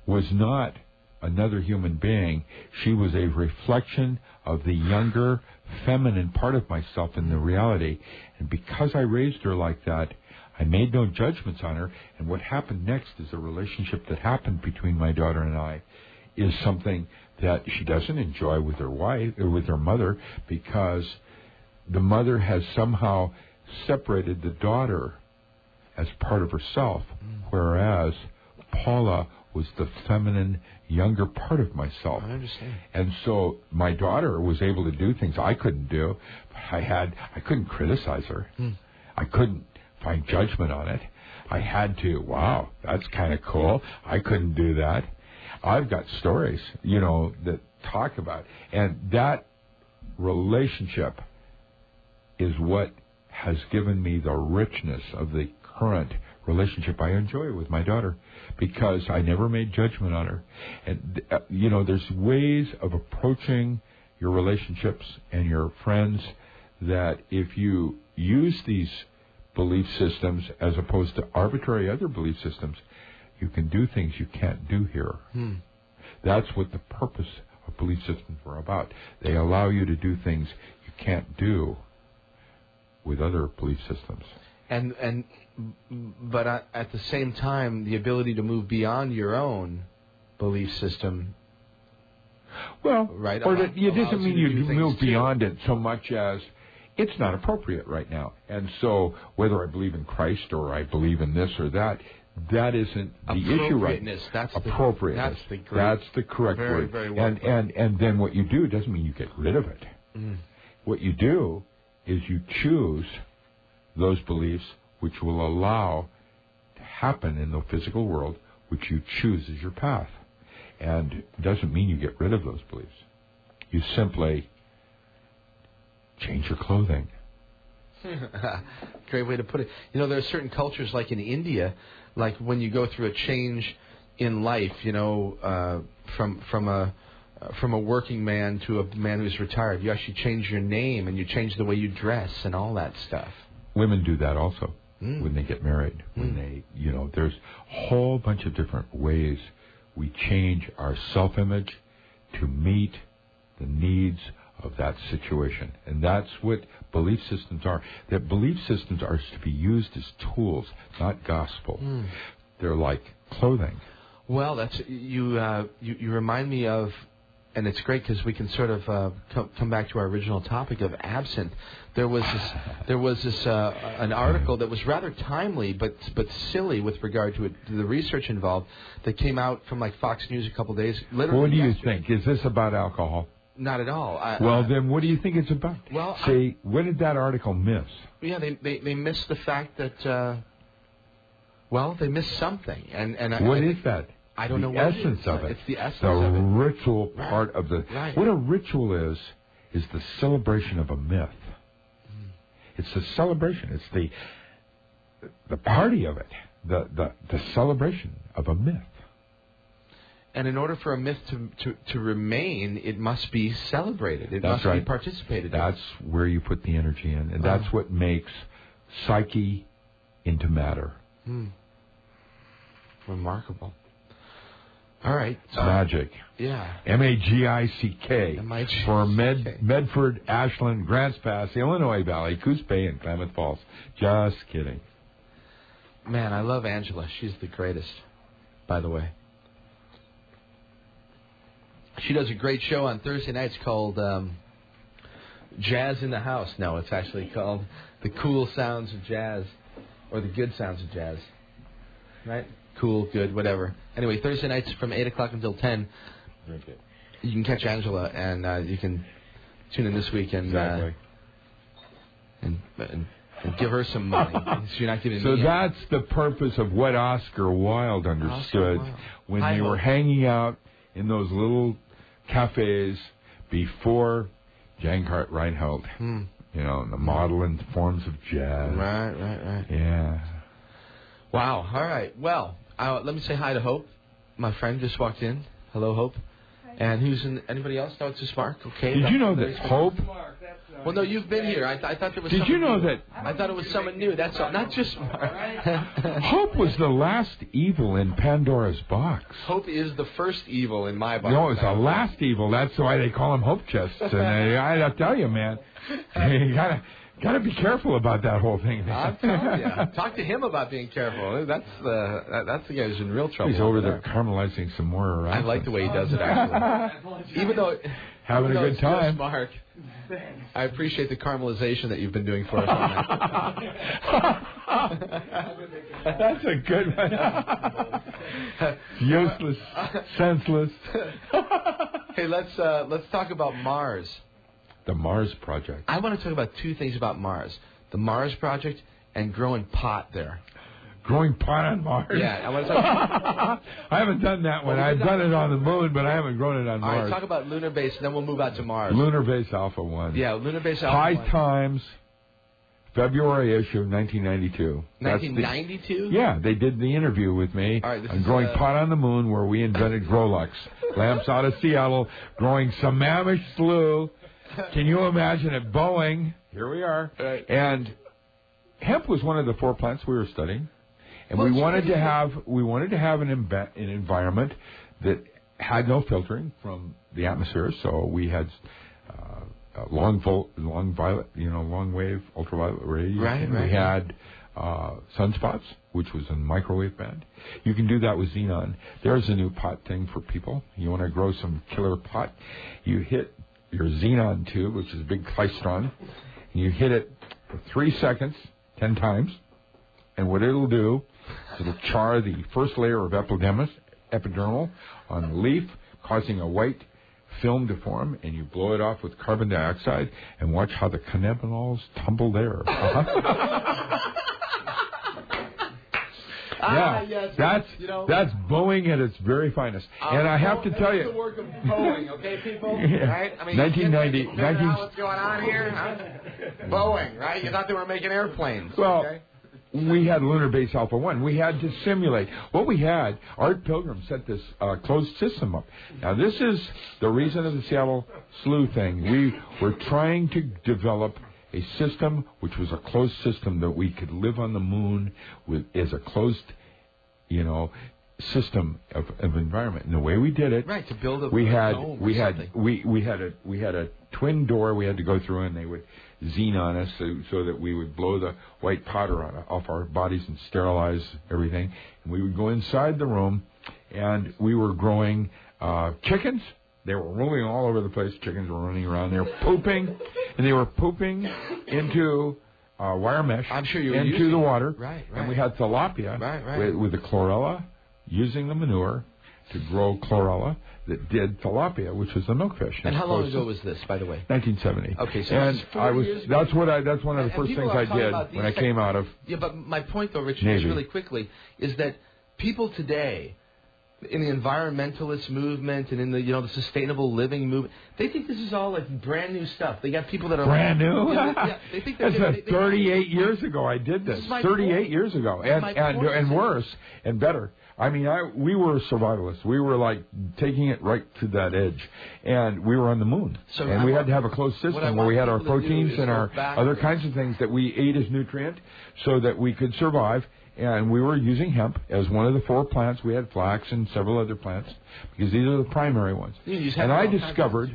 was not another human being. She was a reflection of the younger, feminine part of myself in the reality. And because I raised her like that, I made no judgments on her. And what happened next is a relationship that happened between my daughter and I is something that she doesn't enjoy with her wife or with her mother, because the mother has somehow separated the daughter as part of herself, whereas Paula was the feminine, younger part of myself. I understand. And so my daughter was able to do things I couldn't do. I couldn't criticize her. I couldn't find judgment on it. I had to, wow, that's kind of cool. I couldn't do that. I've got stories, that talk about. And that relationship is what has given me the richness of the current relationship I enjoy with my daughter, because I never made judgment on her. And, there's ways of approaching your relationships and your friends that if you use these belief systems as opposed to arbitrary other belief systems, you can do things you can't do here. That's what the purpose of belief systems are about. They allow you to do things you can't do with other belief systems. But at the same time, the ability to move beyond your own belief system. Well, right, or that it doesn't mean you move too. beyond it so much as it's not appropriate right now. And so whether I believe in Christ or I believe in this or that, that isn't the issue right now. Appropriateness. That's the correct word. Very well and then what you do doesn't mean you get rid of it. What you do is you choose those beliefs which will allow to happen in the physical world, which you choose as your path. And it doesn't mean you get rid of those beliefs. You simply change your clothing. Great way to put it. You know, there are certain cultures, like in India, like when you go through a change in life, you know, from a working man to a man who's retired, you actually change your name and you change the way you dress and all that stuff. Women do that also when they get married. When they, you know, there's a whole bunch of different ways we change our self-image to meet the needs of that situation. And that's what belief systems are. That belief systems are to be used as tools, not gospel. They're like clothing. Well, that's you remind me of, and it's great because we can sort of come back to our original topic of absinthe. There was this an article that was rather timely but silly with regard to the research involved that came out from like Fox News a couple days. Literally what do you yesterday. think? Is this about alcohol? Not at all. Well, then what do you think it's about? Well, say, what did that article miss? Yeah, they missed the fact that. Well, they missed something, and what is that? I don't know the what essence of it. It's the essence the of it. ritual part of the. Right. What a ritual is the celebration of a myth. It's the celebration. It's the party of it. The celebration of a myth. And in order for a myth to remain, it must be celebrated. It must be participated in. That's where you put the energy in, and that's what makes psyche into matter. Remarkable. All right. It's magic. Yeah. M-A-G-I-C-K. M-I-G-I-C-K. For Medford, Ashland, Grants Pass, Illinois Valley, Coos Bay, and Klamath Falls. Just kidding. Man, I love Angela. She's the greatest, by the way. She does a great show on Thursday nights called Jazz in the House. No, it's actually called The Cool Sounds of Jazz, or The Good Sounds of Jazz. Right? Cool, good, whatever. Anyway, Thursday nights from 8 o'clock until 10. Drink it. You can catch Angela, and you can tune in this week and give her some money. So you're not giving so me that's the purpose of what Oscar Wilde understood when they were hanging out in those little cafes before Jan Reinhold. You know, the modeling forms of jazz. Right. Yeah. Wow. All right. Well, let me say hi to Hope. My friend just walked in. Hello, Hope. Hi. And who's in? Anybody else? No, it's just Mark. Okay. Did you know that Hope? Well, no, you've been here. I thought there was. Did you know new. that? I thought it was someone new. That's all. Not just Mark. Hope was the last evil in Pandora's box. Hope is the first evil in my box. No, it's the last evil. That's why they call them Hope chests. And I tell you, man, you gotta be careful about that whole thing. I'm telling you. Talk to him about being careful. That's the guy who's in real trouble. He's over there caramelizing some more. I like the way he does it, actually. Even though having a good time, Mark. I appreciate the caramelization that you've been doing for us. That's a good one. Useless, senseless. Hey, let's talk about Mars. The Mars Project. I want to talk about two things about Mars: the Mars Project and growing pot there. Growing pot on Mars? Yeah, I want to talk. I haven't done that one. I've done it on the moon, but I haven't grown it on Mars. All right, talk about lunar base, and then we'll move out to Mars. Lunar base Alpha 1. Yeah, lunar base Alpha High 1. Times, February issue, 1992. 1992? Yeah, they did the interview with me on growing pot on the moon, where we invented Grolux. Lamps out of Seattle, growing Sammamish Slough. Can you imagine at Boeing? Here we are. Right. And hemp was one of the 4 plants we were studying. And we wanted to have an environment that had no filtering from the atmosphere, so we had long wave ultraviolet radiation. Right. We had sunspots, which was in microwave band. You can do that with xenon. There's a new pot thing for people. You want to grow some killer pot, you hit your xenon tube, which is a big klystron, and you hit it for 3 seconds, 10 times, and what it'll do is it'll char the first layer of epidermal on the leaf, causing a white film to form, and you blow it off with carbon dioxide and watch how the cannabinoids tumble there. Yes. That's Boeing at its very finest. And I have to tell you, the work of Boeing, okay, people? Yeah. Right? I mean, 1990. What's going on here? Huh? Boeing, right? You thought they were making airplanes. Well, okay? we had Lunar Base Alpha 1. We had to simulate. What we had, Art Pilgrim set this closed system up. Now, this is the reason of the Seattle SLU thing. We were trying to develop a system which was a closed system that we could live on the moon with as a closed, system of environment. And the way we did it, right, to build a we had a twin door we had to go through, and they would xenon us so that we would blow the white powder off our bodies and sterilize everything. And we would go inside the room, and we were growing chickens. They were rolling all over the place. Chickens were running around. They were pooping, and they were pooping into wire mesh. I'm sure you were into using the water. Right. And we had tilapia Right. with the chlorella, using the manure to grow chlorella that did tilapia, which was the milkfish. And how long ago was this, by the way? 1970. Okay, so and this is 4 years ago. That's one of the first things I did when I came out of. Yeah, but my point, though, Richard, Navy. just really quickly, is that people today, in the environmentalist movement and in the the sustainable living movement, they think this is all like brand new stuff. They got people that are brand new. They think That's 38 years ago. I did this. 38 years ago, and worse and better. I mean, we were survivalists. We were like taking it right to that edge, and we were on the moon. And we had to have a closed system where we had our proteins and our other kinds of things that we ate as nutrient, so that we could survive. And we were using hemp as one of the 4 plants. We had flax and several other plants, because these are the primary ones. And I discovered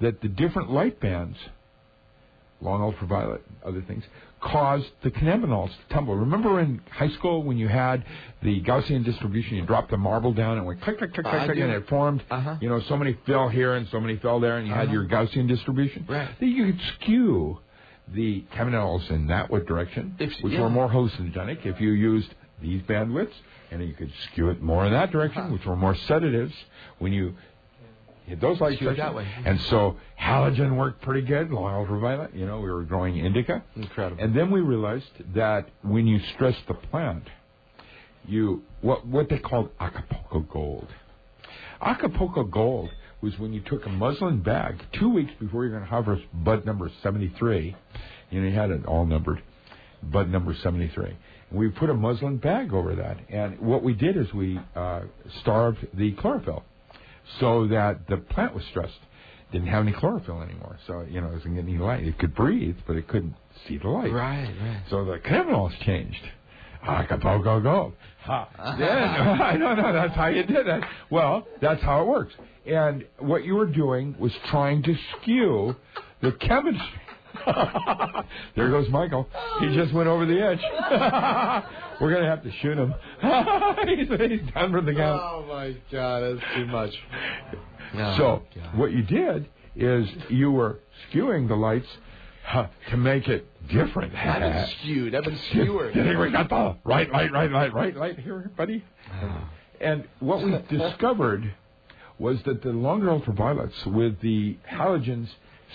that the different light bands, long ultraviolet, other things, caused the cannabinoids to tumble. Remember in high school when you had the Gaussian distribution, you dropped the marble down and it went click, click, click, click, click, and it formed, so many fell here and so many fell there, and you had your Gaussian distribution. Right. Then you could skew the cannabinoids in that direction, which were more hallucinogenic if you used these bandwidths, and you could skew it more in that direction, which were more sedatives when you hit those light directions. That way. And so halogen worked pretty good, long ultraviolet. We were growing indica. Incredible. And then we realized that when you stress the plant, what they called Acapulco gold. Acapulco gold was when you took a muslin bag 2 weeks before you're going to harvest bud number 73. You had it all numbered, bud number 73. And we put a muslin bag over that. And what we did is we starved the chlorophyll so that the plant was stressed. Didn't have any chlorophyll anymore. So, it wasn't getting any light. It could breathe, but it couldn't see the light. Right. So the cannabinoids changed. Acapulco gold. Yeah, I don't know. That's how you did it. Well, that's how it works. And what you were doing was trying to skew the chemistry. There goes Michael. He just went over the edge. We're going to have to shoot him. He's done for the count. Oh, my God. That's too much. What you did is you were skewing the lights to make it different. I've been skewed. I've been skewered. We got the right light here, buddy. And what we discovered was that the longer ultraviolets with the halogens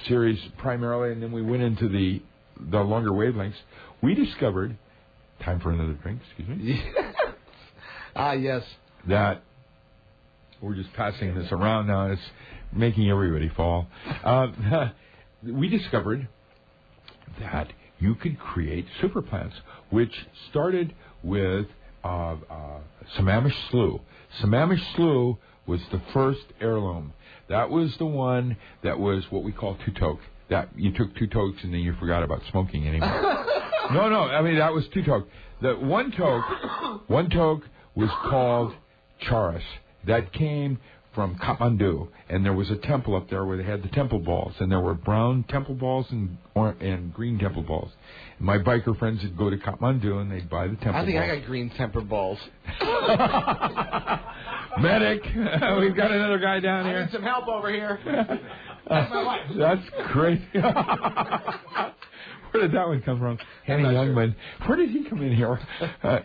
series primarily, and then we went into the longer wavelengths, we discovered, time for another drink, excuse me. Yes. That we're just passing this around now, and it's making everybody fall. We discovered that you could create superplants, which started with Sammamish Slough. Sammamish Slough was the first heirloom. That was the one that was what we call two-toke. That you took 2 tokes and then you forgot about smoking anymore. No. I mean, that was two toke. The one toke was called charas. That came from Kathmandu, and there was a temple up there where they had the temple balls, and there were brown temple balls and green temple balls. And my biker friends would go to Kathmandu and they'd buy the temple balls. I think I got green temple balls. Medic, we've got another guy down here. I need some help over here. That's my wife. That's crazy. Where did that one come from? Henny Youngman. Sure. Where did he come in here?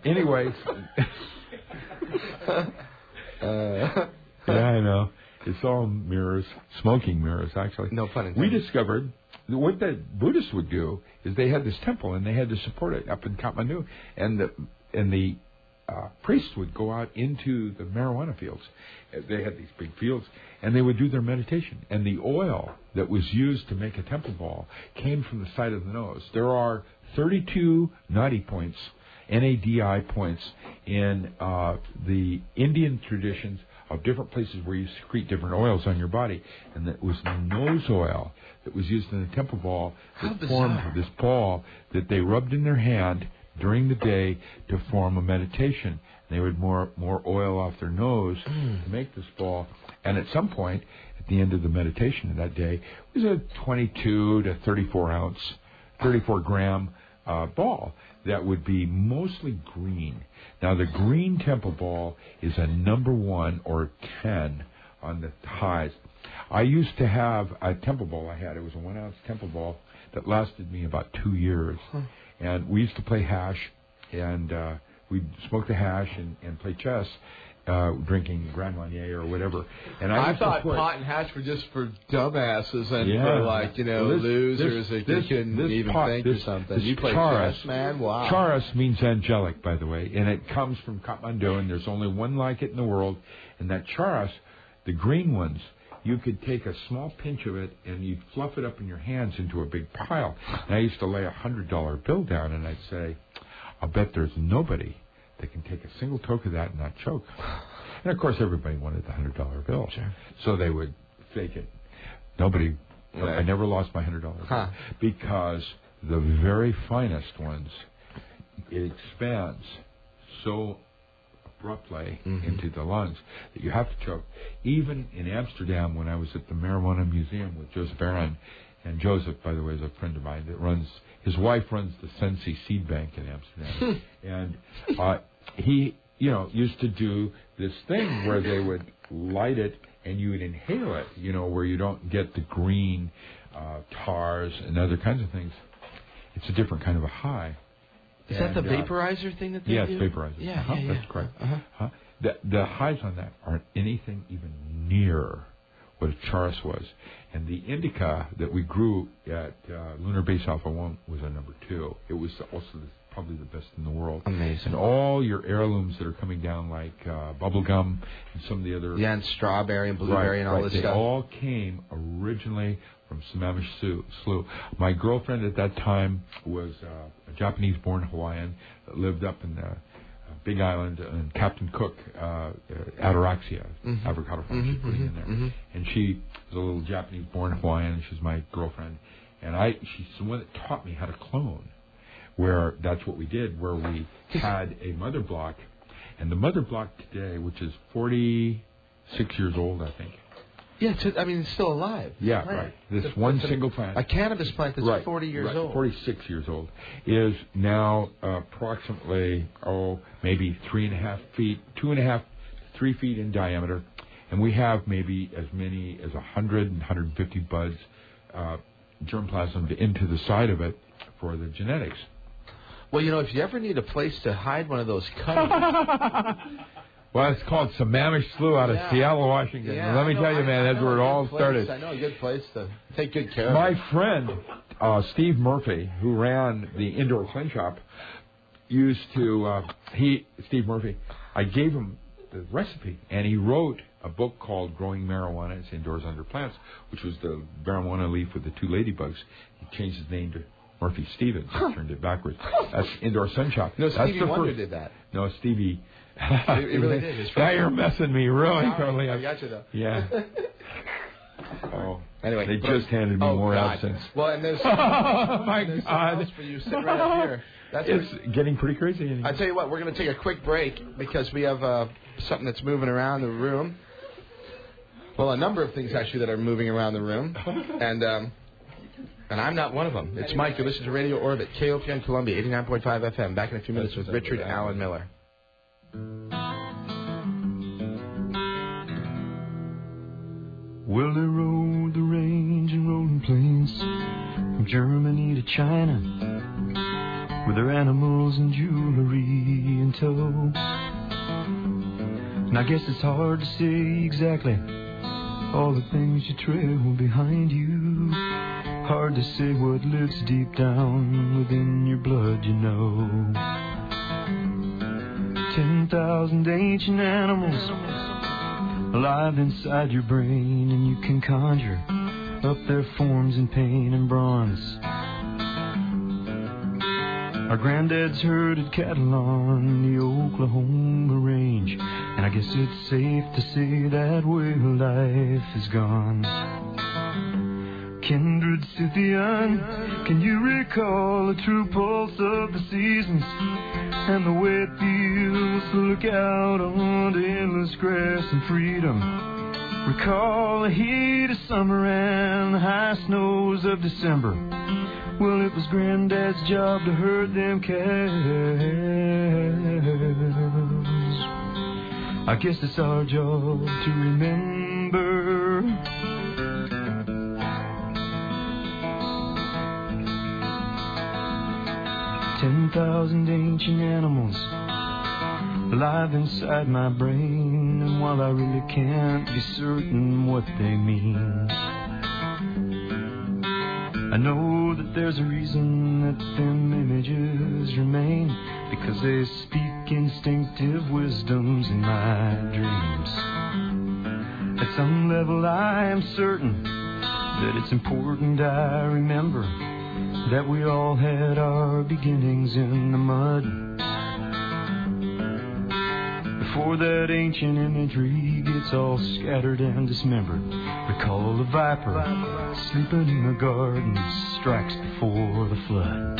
Anyways. Yeah, I know. It's all mirrors, smoking mirrors, actually. No pun intended. We discovered what the Buddhists would do is they had this temple and they had to support it up in Kathmandu, and the priests would go out into the marijuana fields. They had these big fields, and they would do their meditation. And the oil that was used to make a temple ball came from the side of the nose. There are 32 nadi points, NADI points, in the Indian traditions of different places where you secrete different oils on your body. And it was the nose oil that was used in the temple ball that formed this ball that they rubbed in their hand during the day to form a meditation. They would more oil off their nose to make this ball. And at some point, at the end of the meditation of that day, it was a 22 to 34 gram ball that would be mostly green. Now, the green temple ball is a number 1 or 10 on the highs. I used to have a temple ball I had. It was a 1 ounce temple ball that lasted me about 2 years. And we used to play hash, and we'd smoke the hash and play chess, drinking Grand Marnier or whatever. And I thought pot and hash were just for dumbasses and for, like, losers that couldn't even think or something. You play chess, man? Wow. Charas means angelic, by the way, and it comes from Kathmandu, and there's only one like it in the world. And that charas, the green ones, you could take a small pinch of it and you'd fluff it up in your hands into a big pile. And I used to lay $100 bill down and I'd say, I'll bet there's nobody that can take a single toke of that and not choke. And of course everybody wanted the $100 bill. Sure. So they would fake it. Nobody, I never lost my $100 bill because the very finest ones, it expands so abruptly into the lungs that you have to choke. Even in Amsterdam, when I was at the Marijuana Museum with Joseph Aaron, and Joseph, by the way, is a friend of mine that runs, his wife runs the Sensi Seed Bank in Amsterdam, and he, used to do this thing where they would light it and you would inhale it, where you don't get the green tars and other kinds of things. It's a different kind of a high. Is that the vaporizer thing that they do? Yes, vaporizer. Yeah, that's correct. The highs on that aren't anything even near what a charas was. And the indica that we grew at Lunar Base Alpha 1 was a number 2. It was also probably the best in the world. Amazing. And all your heirlooms that are coming down, like bubblegum and some of the other... Yeah, and strawberry and blueberry and all this stuff. They all came originally from Sammamish Slough. My girlfriend at that time was a Japanese-born Hawaiian that lived up in the Big Island, and Captain Cook, Ataraxia, avocado farm, she's putting in there. And she was a little Japanese-born Hawaiian, and she's my girlfriend. And she's the one that taught me how to clone, where that's what we did, where we had a mother block. And the mother block today, which is 46 years old, I think. Yeah, it's still alive. Yeah, right. This one single plant. A cannabis plant that's 40 years old. 46 years old. Is now approximately, maybe 3.5 feet, 2.5 to 3 feet in diameter. And we have maybe as many as 100 and 150 buds, germplasm into the side of it for the genetics. Well, if you ever need a place to hide one of those cuttings... Well, it's called Sammamish Slough out of Seattle, Washington. Yeah, and let me tell you, man, that's where it all started. I know a good place to take good care of My friend, Steve Murphy, who ran the indoor clean shop, used to, Steve Murphy, I gave him the recipe, and he wrote a book called Growing Marijuana. It's Indoors Under Plants, which was the marijuana leaf with the 2 ladybugs. He changed his name to Murphy Stevens. He turned it backwards. That's Indoor Sun Shop. No, Stevie Wonder did that. No, Stevie... It really did. Now you're messing me really totally. I got you, though. Yeah. Oh. Anyway. They just handed me more God. absinthe. Well, and there's Oh, my there's God. else for you sitting right up here. It's getting pretty crazy. I tell you what, we're going to take a quick break because we have something that's moving around the room. Well, a number of things actually that are moving around the room, and I'm not one of them. It's Mike. You're listening to Radio Orbit, KOPN Columbia, 89.5 FM. Back in a few minutes with Richard Allen Miller. Well, they rode the range and rolling plains from Germany to China with their animals and jewelry in tow. And I guess it's hard to say exactly all the things you trail behind you. Hard to say what lives deep down within your blood, you know. 10,000 ancient animals alive inside your brain, and you can conjure up their forms in pain and bronze. Our granddads herded cattle on the Oklahoma range, and I guess it's safe to say that way of life is gone. Kindred Scythian, can you recall the true pulse of the seasons and the way it feels to look out on the endless grass and freedom? Recall the heat of summer and the high snows of December. Well, it was Granddad's job to herd them cows. I guess it's our job to remember. 10,000 ancient animals alive inside my brain, and while I really can't be certain what they mean, I know that there's a reason that them images remain, because they speak instinctive wisdoms in my dreams. At some level I am certain that it's important I remember that we all had our beginnings in the mud. Before that ancient imagery gets all scattered and dismembered, recall the viper sleeping in the garden strikes before the flood.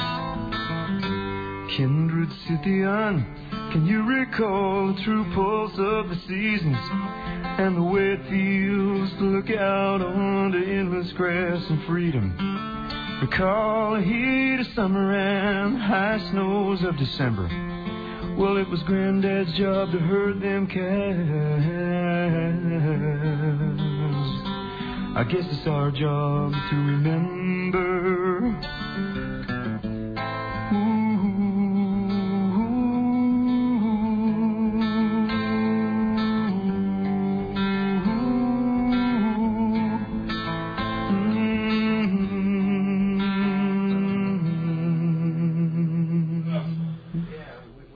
Kindred Scythian, can you recall the true pulse of the seasons and the way it feels to look out on the endless grass and freedom? Recall the heat of summer and high snows of December. Well, it was Granddad's job to herd them cows. I guess it's our job to remember.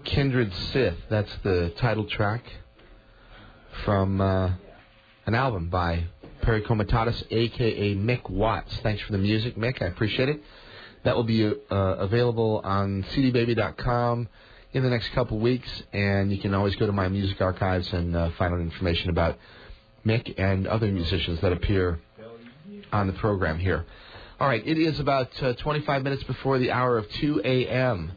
Kindred Sith, that's the title track from an album by Perry Comitatus, a.k.a. Mick Watts. Thanks for the music, Mick. I appreciate it. That will be available on cdbaby.com in the next couple weeks, and you can always go to my music archives and find out information about Mick and other musicians that appear on the program here. All right, it is about 25 minutes before the hour of 2 a.m.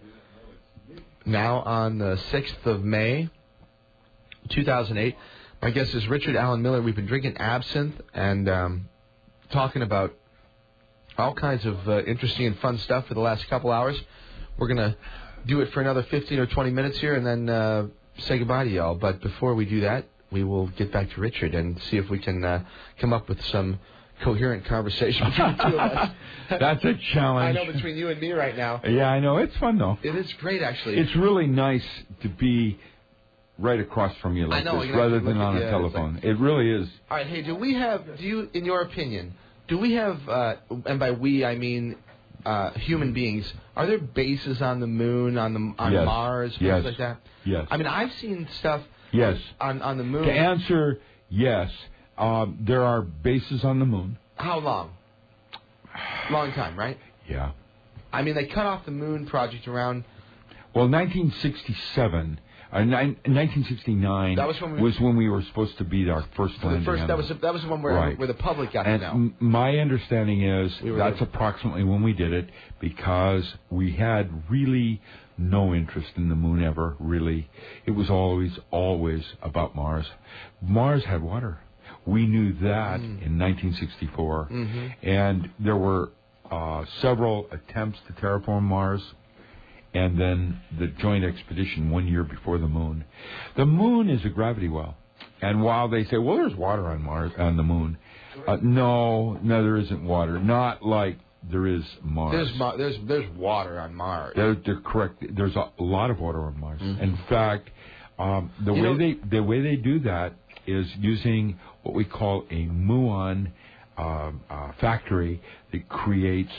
Now on the 6th of May, 2008. My guest is Richard Allen Miller. We've been drinking absinthe and talking about all kinds of interesting and fun stuff for the last couple hours. We're going to do it for another 15 or 20 minutes here and then say goodbye to y'all. But before we do that, we will get back to Richard and see if we can come up with some coherent conversation between the two of us. That's a challenge. I know, between you and me right now. Yeah, I know. It's fun, though. It is great, actually. It's really nice to be right across from you like this, rather than on a telephone. Like, it really is. All right, hey, do you, in your opinion, do we have, and by we I mean human beings, are there bases on the moon, on yes. Mars, things yes. like that? Yes. I mean, I've seen stuff yes. on the moon. To answer, yes. There are bases on the moon. How long? Long time, right? Yeah. I mean, they cut off the moon project around... Well, 1967, 1969 was when we were supposed to be our first landing. That was the one where the public got to know. My understanding is that's approximately when we did it, because we had really no interest in the moon ever, really. It was always about Mars. Mars had water. We knew that in 1964. And there were several attempts to terraform Mars, and then the joint expedition 1 year before the moon. The moon is a gravity well. And while they say, well, there's water on Mars, on the moon, no, there isn't water. Not like there is Mars. There's water on Mars. They're correct. There's a lot of water on Mars. In fact, the way they do that is using what we call a muon factory that creates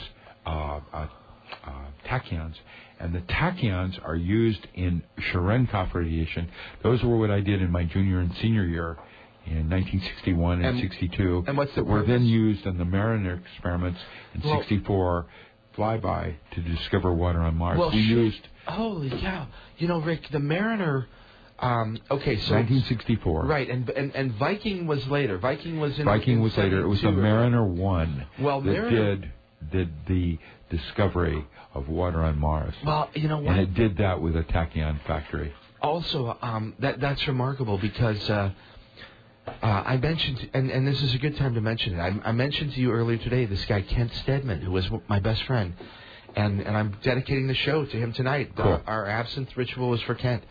tachyons. And the tachyons are used in Cherenkov radiation. Those were what I did in my junior and senior year in 1961 and 62. And what's the were then used in the Mariner experiments in 64 flyby to discover water on Mars. Well, we used... Holy cow. You know, Rick, the Mariner... okay, so... 1964. Right, and Viking was later. Viking was later. It was the Mariner 1 that did the discovery of water on Mars. Well, you know what? And it did that with a tachyon factory. Also, that's remarkable because I mentioned, and this is a good time to mention it. I mentioned to you earlier today this guy Kent Stedman, who was my best friend, and I'm dedicating the show to him tonight. Cool. Our absinthe ritual was for Kent,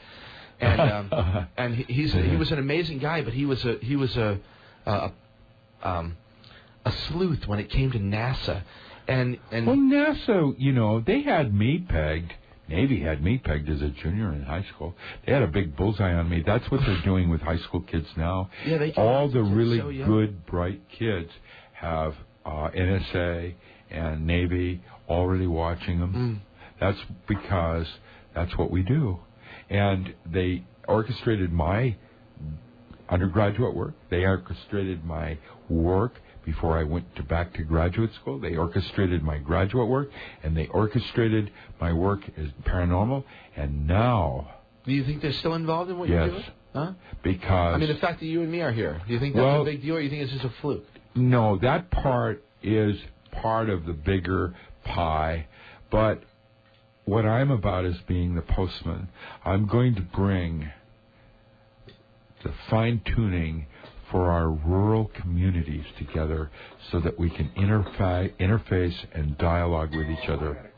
and he was an amazing guy, but he was a sleuth when it came to NASA. And well, NASA, you know, they had me pegged. Navy had me pegged as a junior in high school. They had a big bullseye on me. That's what they're doing with high school kids now. Yeah, they all the really good, bright kids have NSA and Navy already watching them. That's because that's what we do. And they orchestrated my undergraduate work. They orchestrated my work before I went back to graduate school. They orchestrated my graduate work, and they orchestrated my work as paranormal. And now... Do you think they're still involved in what you're doing? Huh? Because... I mean, the fact that you and me are here, do you think that's a big deal, or do you think it's just a fluke? No, that part is part of the bigger pie. But what I'm about is being the postman. I'm going to bring the fine-tuning for our rural communities together so that we can interface and dialogue with each other.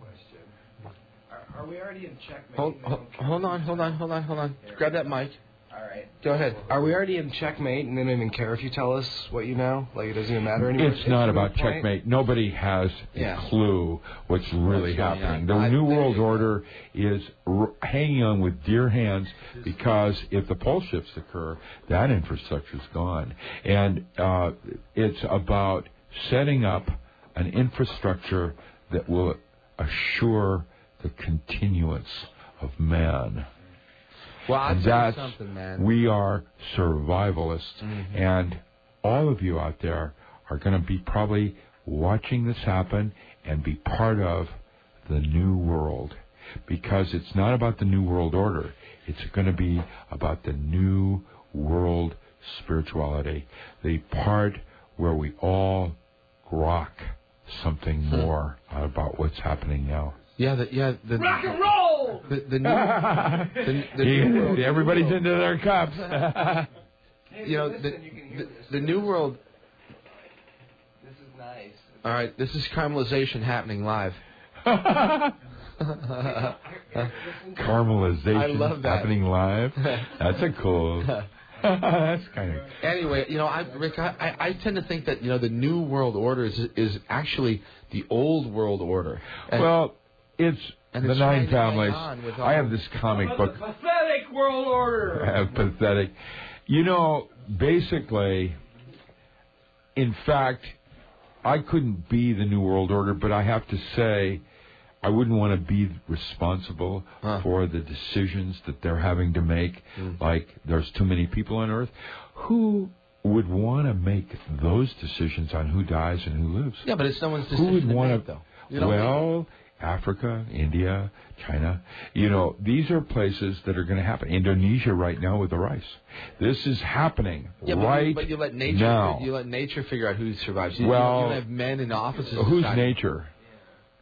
Are we already in checkmate? Hold on. Grab that mic. All right. Go ahead. Are we already in checkmate and they don't even care if you tell us what you know? Like, it doesn't even matter anymore? It's not about checkmate. Nobody has a clue what's really happening. The New World Order is hanging on with dear hands because if the pole shifts occur, that infrastructure's gone. And it's about setting up an infrastructure that will assure the continuance of man. Well, I'll tell you something, man. We are survivalists, and all of you out there are going to be probably watching this happen and be part of the new world, because it's not about the New World Order. It's going to be about the new world spirituality, the part where we all grok something more about what's happening now. The rock and roll. The new world. Everybody's into their cups. You know, the new world. This is nice. All right, this is caramelization happening live. Caramelization I love that. happening live. That's a cool. That's kind of. Anyway, you know, Rick, I tend to think that the New World Order is actually the old world order. And it's the Nine Families. I have this comic book. Pathetic world order. Pathetic. Basically, in fact, I couldn't be the New World Order, but I have to say, I wouldn't want to be responsible for the decisions that they're having to make. Like, there's too many people on Earth. Who would want to make those decisions on who dies and who lives? Yeah, but it's someone's decision who would to want make, though. Well, Africa, India, China. You know, these are places that are going to happen. Indonesia right now with the rice. This is happening but you let nature, now. You let nature figure out who survives. You Well, don't have men in offices. Who's deciding. nature?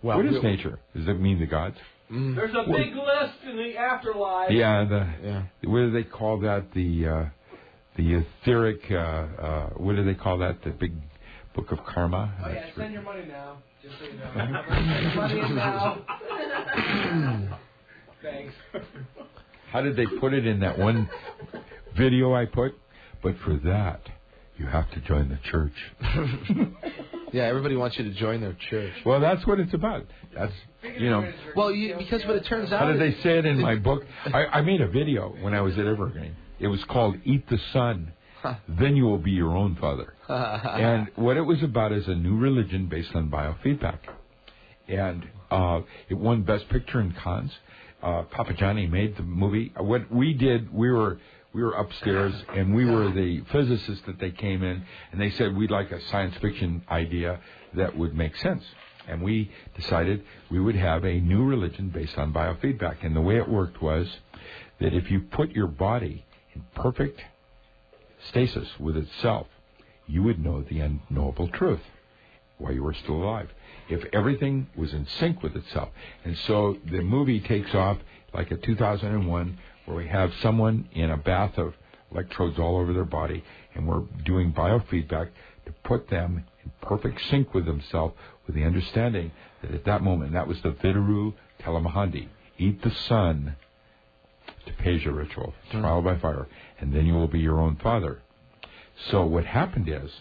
Well, what is nature? Does that mean the gods? There's a big list in the afterlife. Yeah, what do they call that? The etheric, what do they call that? The big book of karma? Oh, yeah, send your money now. Just so you know. Send your money in now. Thanks. How did they put it in that one video I put? But for that, you have to join the church. Yeah, everybody wants you to join their church. Well, that's what it's about. That's, you know. Well, because what it turns out... How did they say it in my book? I made a video when I was at Evergreen. It was called Eat the Sun. Then you will be your own father. And what it was about is a new religion based on biofeedback. And it won Best Picture in Cannes. Papa Johnny made the movie. What we did, we were upstairs, and we were the physicists that they came in, and they said we'd like a science fiction idea that would make sense. And we decided we would have a new religion based on biofeedback. And the way it worked was that if you put your body in perfect stasis with itself, you would know the unknowable truth while you were still alive. If everything was in sync with itself. And so the movie takes off like a 2001, where we have someone in a bath of electrodes all over their body, and we're doing biofeedback to put them in perfect sync with themselves, with the understanding that at that moment, that was the Videru Telemahandi, eat the sun, Tapesha ritual, trial by fire, and then you will be your own father. So what happened is,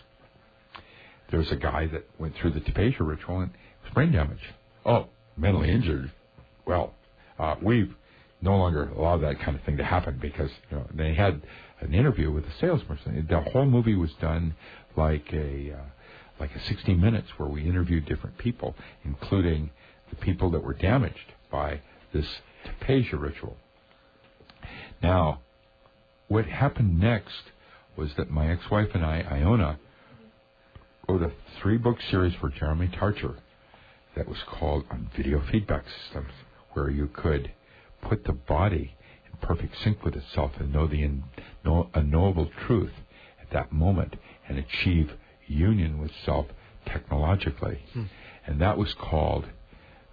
there's a guy that went through the Tapesha ritual and was brain damage. Oh, mentally injured. Well, we've no longer allowed that kind of thing to happen because they had an interview with a salesperson. The whole movie was done like a 60 Minutes where we interviewed different people, including the people that were damaged by this Tapesha ritual. Now, what happened next was that my ex-wife and I, Iona, wrote a 3-book series for Jeremy Tarcher that was called On Video Feedback Systems, where you could put the body in perfect sync with itself and know the unknowable truth at that moment and achieve union with self technologically. And that was called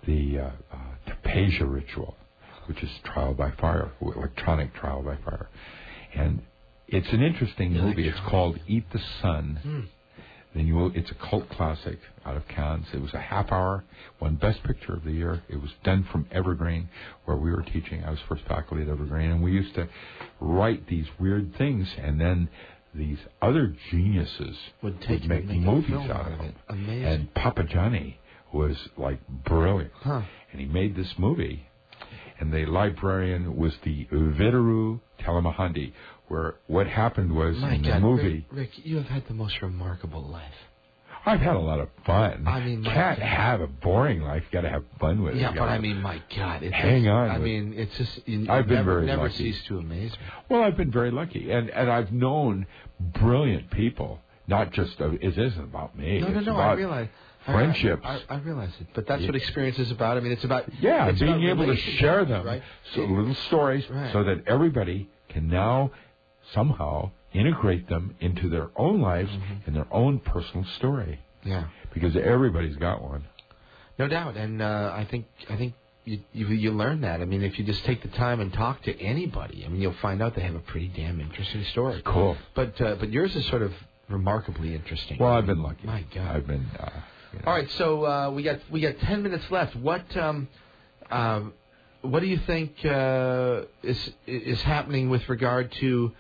the Tapesha ritual, which is trial by fire, electronic trial by fire. And it's an interesting movie. It's called Eat the Sun. It's a cult classic out of Cannes. It was a half hour, won Best Picture of the Year. It was done from Evergreen, where we were teaching. I was first faculty at Evergreen, and we used to write these weird things, and then these other geniuses would make movies out of them. Amazing. And Papa Johnny was like brilliant, and he made this movie. And the librarian was the Videru Telemahandi, where what happened was the movie... Rick, you have had the most remarkable life. I've had a lot of fun. I mean, can't have a boring life. You got to have fun with it. Yeah, but I mean, my God, it's just I've been very never lucky. cease to amaze me. Well, I've been very lucky, and I've known brilliant people. Not just it isn't about me. No, about I realize. Friendships. I realize it, but that's what experience is about. I mean, it's about being able to share them, right? So little stories, so that everybody can now somehow integrate them into their own lives and their own personal story. Yeah, because everybody's got one. No doubt, and I think you learn that. I mean, if you just take the time and talk to anybody, I mean, you'll find out they have a pretty damn interesting story. Cool. But yours is sort of remarkably interesting. Well, I've been lucky. My God, I've been. All right, so we got 10 minutes left. What do you think is happening with regard to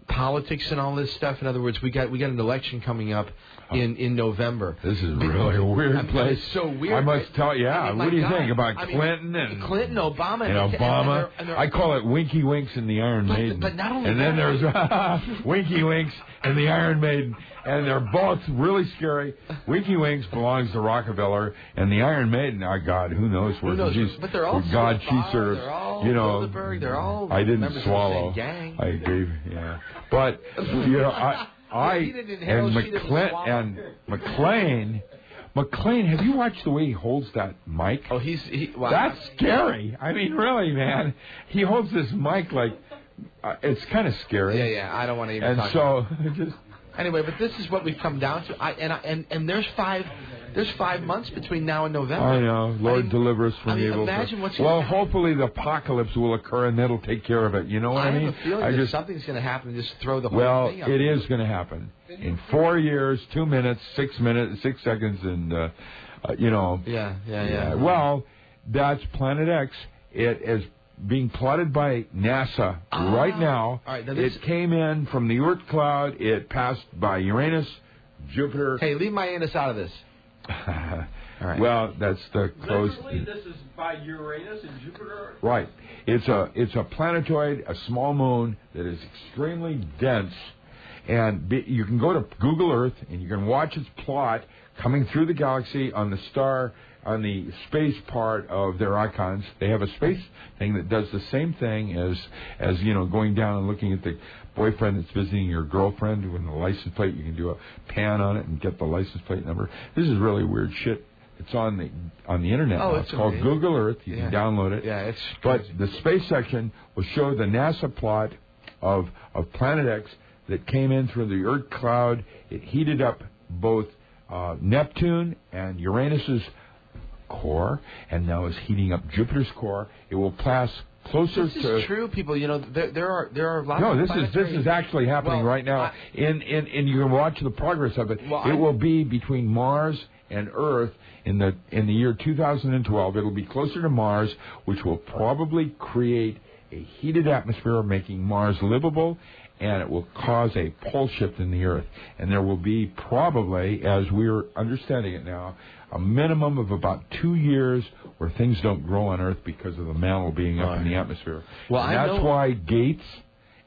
politics and all this stuff? In other words, we got an election coming up in November. This is really a weird place. It's so weird. I must tell you, I mean, what do you think about Clinton and Obama? And Obama. I call it Winky Winks and the Iron Maiden. But not only and then there's Winky Winks and the Iron Maiden, and they're both really scary. Winky Winks belongs to Rockefeller, and the Iron Maiden, oh God, who knows where but they're all God she serves. They're all Bilderberg, they're all I didn't swallow. I agree. Yeah, but I and McLean McLean, have you watched the way he holds that mic? Oh, wow. That's scary. I mean, really, man. He holds this mic like it's kind of scary. Yeah. I don't want to even talk. And so, anyway, but this is what we've come down to. And there's 5 months between now and November. I know. Lord deliver us from evil. Imagine what's well, going to happen. hopefully the apocalypse will occur and that'll take care of it. You know what I mean? have a feeling that something's going to happen and just throw the whole thing up. Well, it is going to happen. In 4 years, 2 minutes, 6 seconds, and, Yeah. Well, that's Planet X. It is being plotted by NASA right now. All right, it came in from the Oort cloud. It passed by Uranus, Jupiter. Hey, leave my anus out of this. All right. Well, that's the close. Literally, this is by Uranus and Jupiter. Right. It's a planetoid, a small moon that is extremely dense, and you can go to Google Earth and you can watch its plot coming through the galaxy on the star. On the space part of their icons, they have a space thing that does the same thing as going down and looking at the boyfriend that's visiting your girlfriend with the license plate. You can do a pan on it and get the license plate number. This is really weird shit. It's on the internet. Oh, now. It's called Google Earth. You can download it. Yeah, it's but crazy. the space section will show the NASA plot of Planet X that came in through the Oort cloud. It heated up both Neptune and Uranus's core, and now is heating up Jupiter's core. It will pass closer to. This is true, people. There are lots. No, of this is actually happening right now. And you can watch the progress of it. It will be between Mars and Earth in the year 2012. It'll be closer to Mars, which will probably create a heated atmosphere, making Mars livable, and it will cause a pole shift in the Earth. And there will be probably, as we're understanding it now, a minimum of about 2 years where things don't grow on Earth because of the mantle being up in the atmosphere. Well, and that's why Gates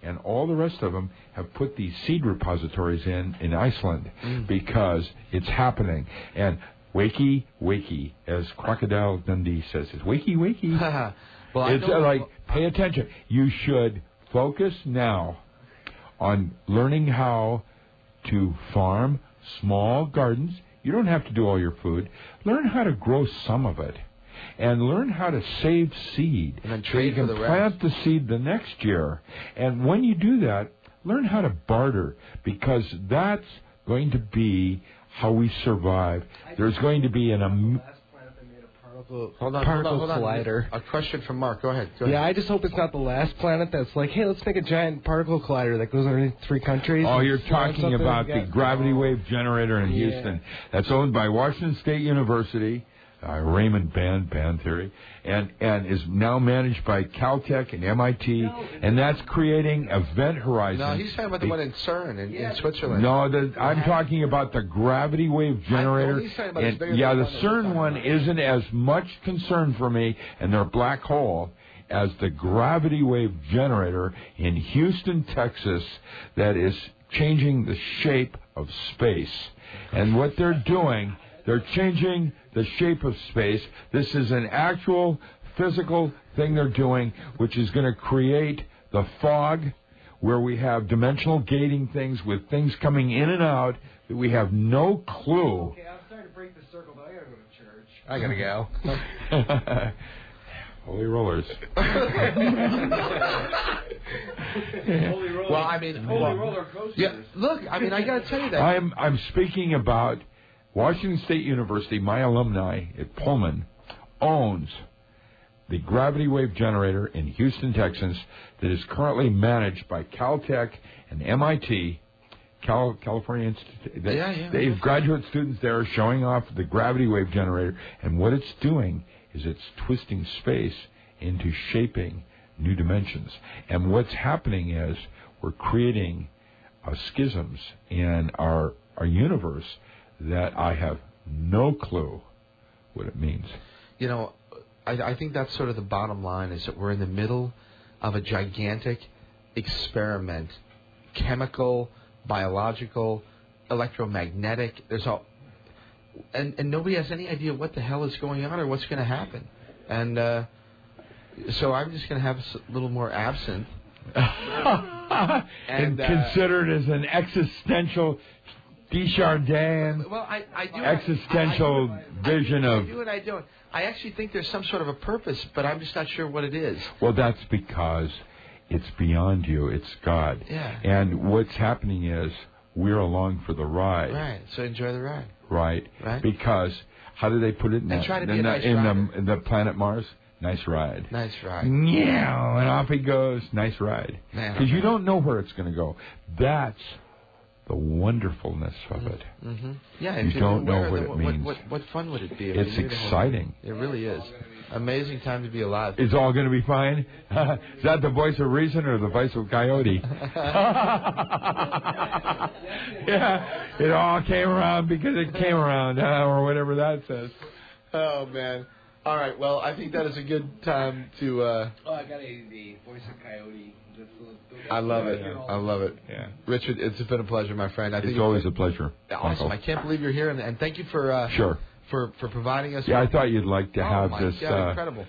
and all the rest of them have put these seed repositories in Iceland, because it's happening. And wakey, wakey, as Crocodile Dundee says, it's wakey, wakey. Well, it's pay attention. You should focus now on learning how to farm small gardens. You don't have to do all your food. Learn how to grow some of it. And learn how to save seed. And then so trade you can for the plant the seed the next year. And when you do that, learn how to barter, because that's going to be how we survive. There's going to be Hold on. collider. A question from Mark. Go ahead. Yeah, I just hope it's not the last planet that's like, hey, let's make a giant particle collider that goes underneath 3 countries. Oh, you're talking about the gravity wave generator in Houston. That's owned by Washington State University, Raymond Band Theory, and is now managed by Caltech and MIT, and that's creating Event Horizon. No, he's talking about the one in CERN in Switzerland. No, I'm talking about the gravity wave generator. He's talking about and, the CERN one isn't as much concern for me and their black hole as the gravity wave generator in Houston, Texas, that is changing the shape of space. And what they're doing, they're changing the shape of space. This is an actual physical thing they're doing, which is going to create the fog, where we have dimensional gating things with things coming in and out that we have no clue. Okay, I'm starting to break the circle, but I gotta go to church. I gotta go. Holy rollers. Holy roller. Well, I mean, holy roller coasters. Yeah, look, I mean, I got to tell you that. I'm speaking about Washington State University. My alumni at Pullman owns the gravity wave generator in Houston, Texas, that is currently managed by Caltech and MIT. California Institute. They have graduate students there showing off the gravity wave generator, and what it's doing is it's twisting space into shaping new dimensions. And what's happening is we're creating schisms in our universe that I have no clue what it means. You know, I think that's sort of the bottom line, is that we're in the middle of a gigantic experiment, chemical, biological, electromagnetic. There's all, and nobody has any idea what the hell is going on or what's going to happen. And so I'm just going to have a little more absinthe. and consider it as an existential Desjardins. Well, I do. Existential vision of. I do and I don't. I actually think there's some sort of a purpose, but I'm just not sure what it is. Well, that's because it's beyond you. It's God. Yeah. And what's happening is we're along for the ride. Right. So enjoy the ride. Right. Because how do they put it in the planet Mars? Nice ride. Nice ride. Yeah, and off he goes. Nice ride. Because you don't know where it's going to go. That's the wonderfulness of it. Mm-hmm. Yeah, you don't know what it means. What fun would it be? It's exciting. It really is. Amazing time to be alive. It's all going to be fine? Is that the voice of reason or the voice of coyote? Yeah, it all came around because it came around, or whatever that says. Oh, man. All right, well, I think that is a good time to... I got the voice of coyote. I love it. I love it. Yeah. Richard, it's been a pleasure, my friend. It's always a pleasure. Awesome. Michael. I can't believe you're here, and thank you for... Sure. For providing us... Yeah, I thought you'd like to have this... incredible.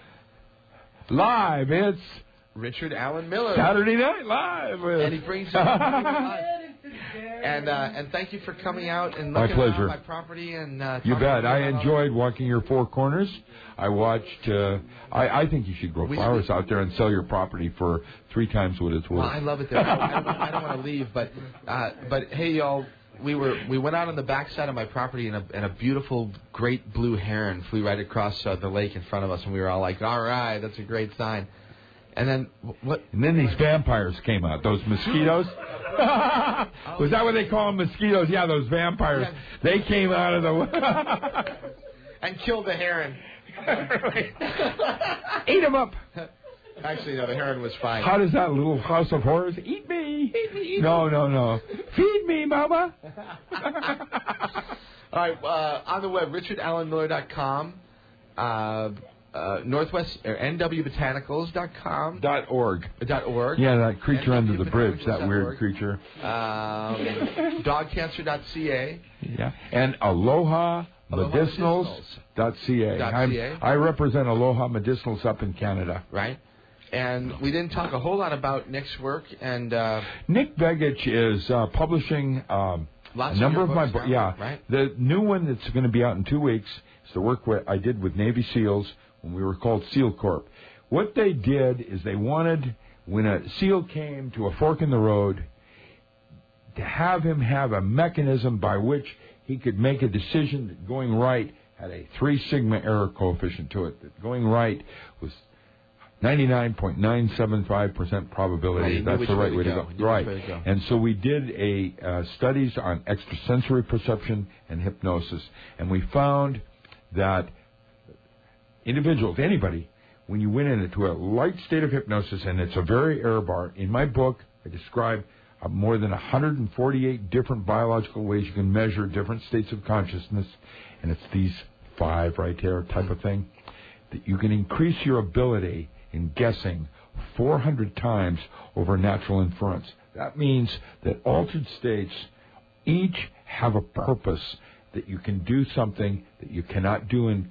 Live, it's... Richard Allen Miller. Saturday Night Live. And he brings us... And thank you for coming out and looking around my property. And you bet. I enjoyed walking your four corners. I watched... I think you should grow flowers out there and sell your property for 3 times what it's worth. Well, I love it there. I don't want to leave, but hey, y'all... We went out on the backside of my property, and a beautiful, great blue heron flew right across the lake in front of us, and we were all like, "All right, that's a great sign." And then what? And then these vampires came out. Those mosquitoes. Was that what they call them? Mosquitoes? Yeah, those vampires. Yeah. They came out of the and killed the heron. Eat them up. Actually, no, the heron was fine. How does that little house of horrors? Eat me. Eat me. Eat no. Feed me, mama. All right, on the web, richardallenmiller.com, Northwest or nwbotanicals.com. .org. Yeah, that creature under the bridge, that weird creature. Dogcancer.ca. Yeah, and AlohaMedicinals.ca. I represent Aloha Medicinals up in Canada. Right. And we didn't talk a whole lot about Nick's work. And Nick Begich is publishing a number of my books. Yeah, right? The new one that's going to be out in 2 weeks is the work I did with Navy SEALs when we were called SEAL Corp. What they did is they wanted, when a SEAL came to a fork in the road, to have him have a mechanism by which he could make a decision that going right had a 3 sigma error coefficient to it. That going right was 99.975% probability. That's the right way to go. Right. And so we did studies on extrasensory perception and hypnosis, and we found that individuals, anybody, when you went into a light state of hypnosis, and it's a very error bar. In my book, I describe more than 148 different biological ways you can measure different states of consciousness, and it's these 5 right here type of thing, that you can increase your ability in guessing 400 times over natural inference. That means that altered states each have a purpose, that you can do something that you cannot do in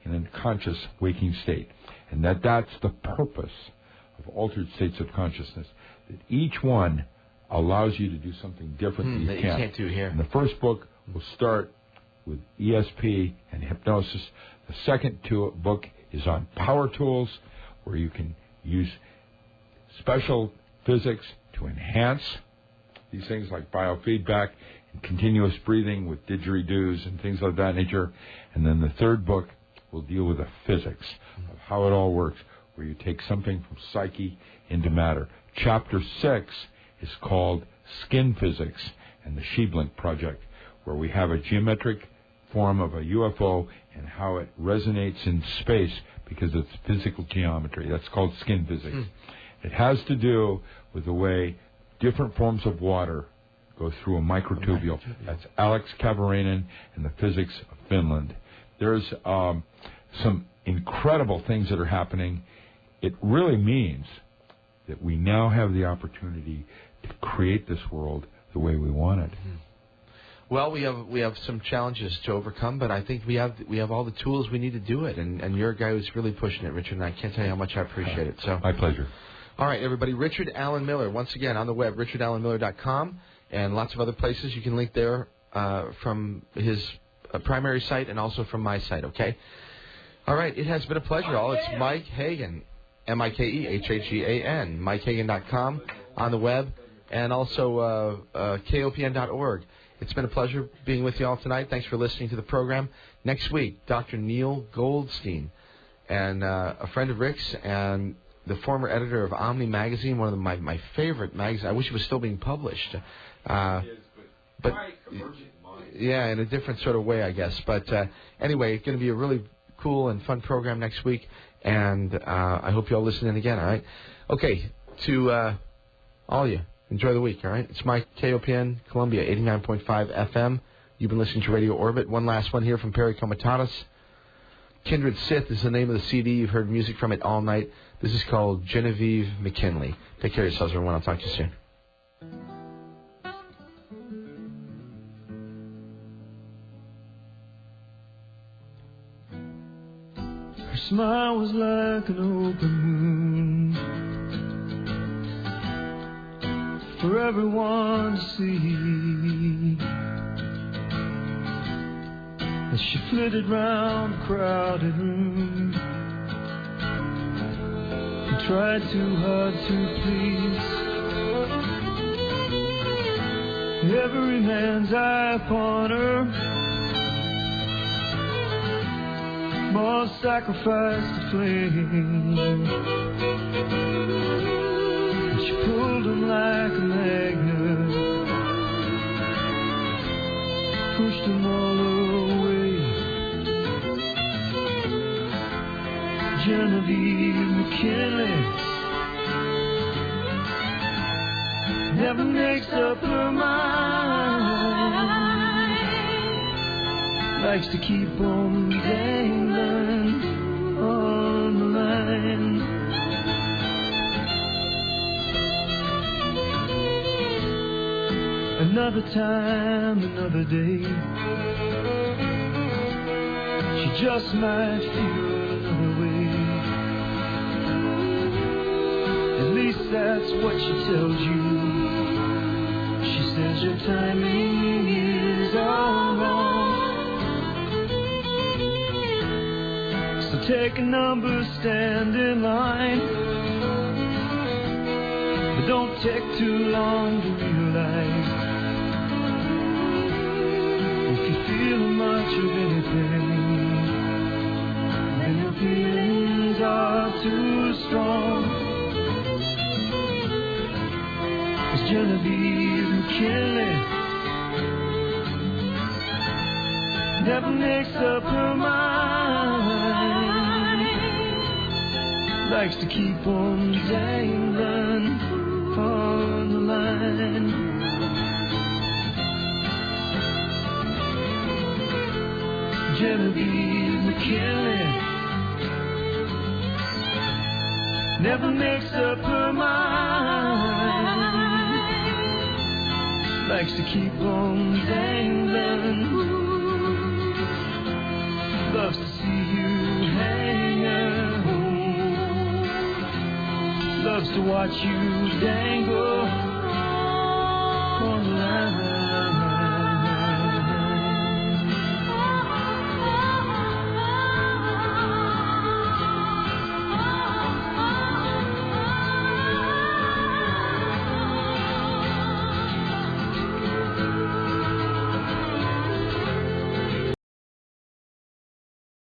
a conscious waking state. And that's the purpose of altered states of consciousness, that each one allows you to do something different that you can't do here. And the first book will start with ESP and hypnosis. The second book is on power tools, where you can use special physics to enhance these things like biofeedback and continuous breathing with didgeridoos and things of that nature. And then the third book will deal with the physics of how it all works, where you take something from psyche into matter. Chapter 6 is called Skin Physics and the Sheblink Project, where we have a geometric form of a UFO and how it resonates in space because it's physical geometry. That's called skin physics. It has to do with the way different forms of water go through a microtubule. That's Alex Kavarainen and the physics of Finland. There's some incredible things that are happening. It really means that we now have the opportunity to create this world the way we want it. Well, we have some challenges to overcome, but I think we have all the tools we need to do it. And you're a guy who's really pushing it, Richard, and I can't tell you how much I appreciate it. So my pleasure. All right, everybody, Richard Allen Miller. Once again, on the web, richardallenmiller.com, and lots of other places. You can link there from his primary site and also from my site, okay? All right, it has been a pleasure, all. It's Mike Hagan, MikeHagan, MikeHagan.com on the web, and also KOPN.org. It's been a pleasure being with you all tonight. Thanks for listening to the program. Next week, Dr. Neil Goldstein, and a friend of Rick's and the former editor of Omni Magazine, one of my favorite magazines. I wish it was still being published. But yeah, in a different sort of way, I guess. But anyway, it's going to be a really cool and fun program next week, and I hope you all listen in again, all right? Okay, to all of you, enjoy the week, all right? It's Mike, KOPN, Columbia, 89.5 FM. You've been listening to Radio Orbit. One last one here from Perry Comitatus. Kindred Sith is the name of the CD. You've heard music from it all night. This is called Genevieve McKinley. Take care of yourselves, everyone. I'll talk to you soon. Her smile was like an open moon for everyone to see, as she flitted round the crowded room and tried too hard to please every man's eye upon her. Must sacrifice the flame, and she pulled him like a magnet, pushed him all away. Genevieve McKinley never makes up her mind, likes to keep on dangling on the line. Another time, another day, she just might feel another way. At least that's what she tells you. She says your timing is all wrong. So take a number, stand in line, but don't take too long to realize. If you feel much of anything, then your feelings are too strong. 'Cause Genevieve McKinley never makes up her mind, likes to keep on dangling on the line. Genevieve McKinley never makes up her mind, likes to keep on dangling, loves to see you hanging, loves to watch you dangle.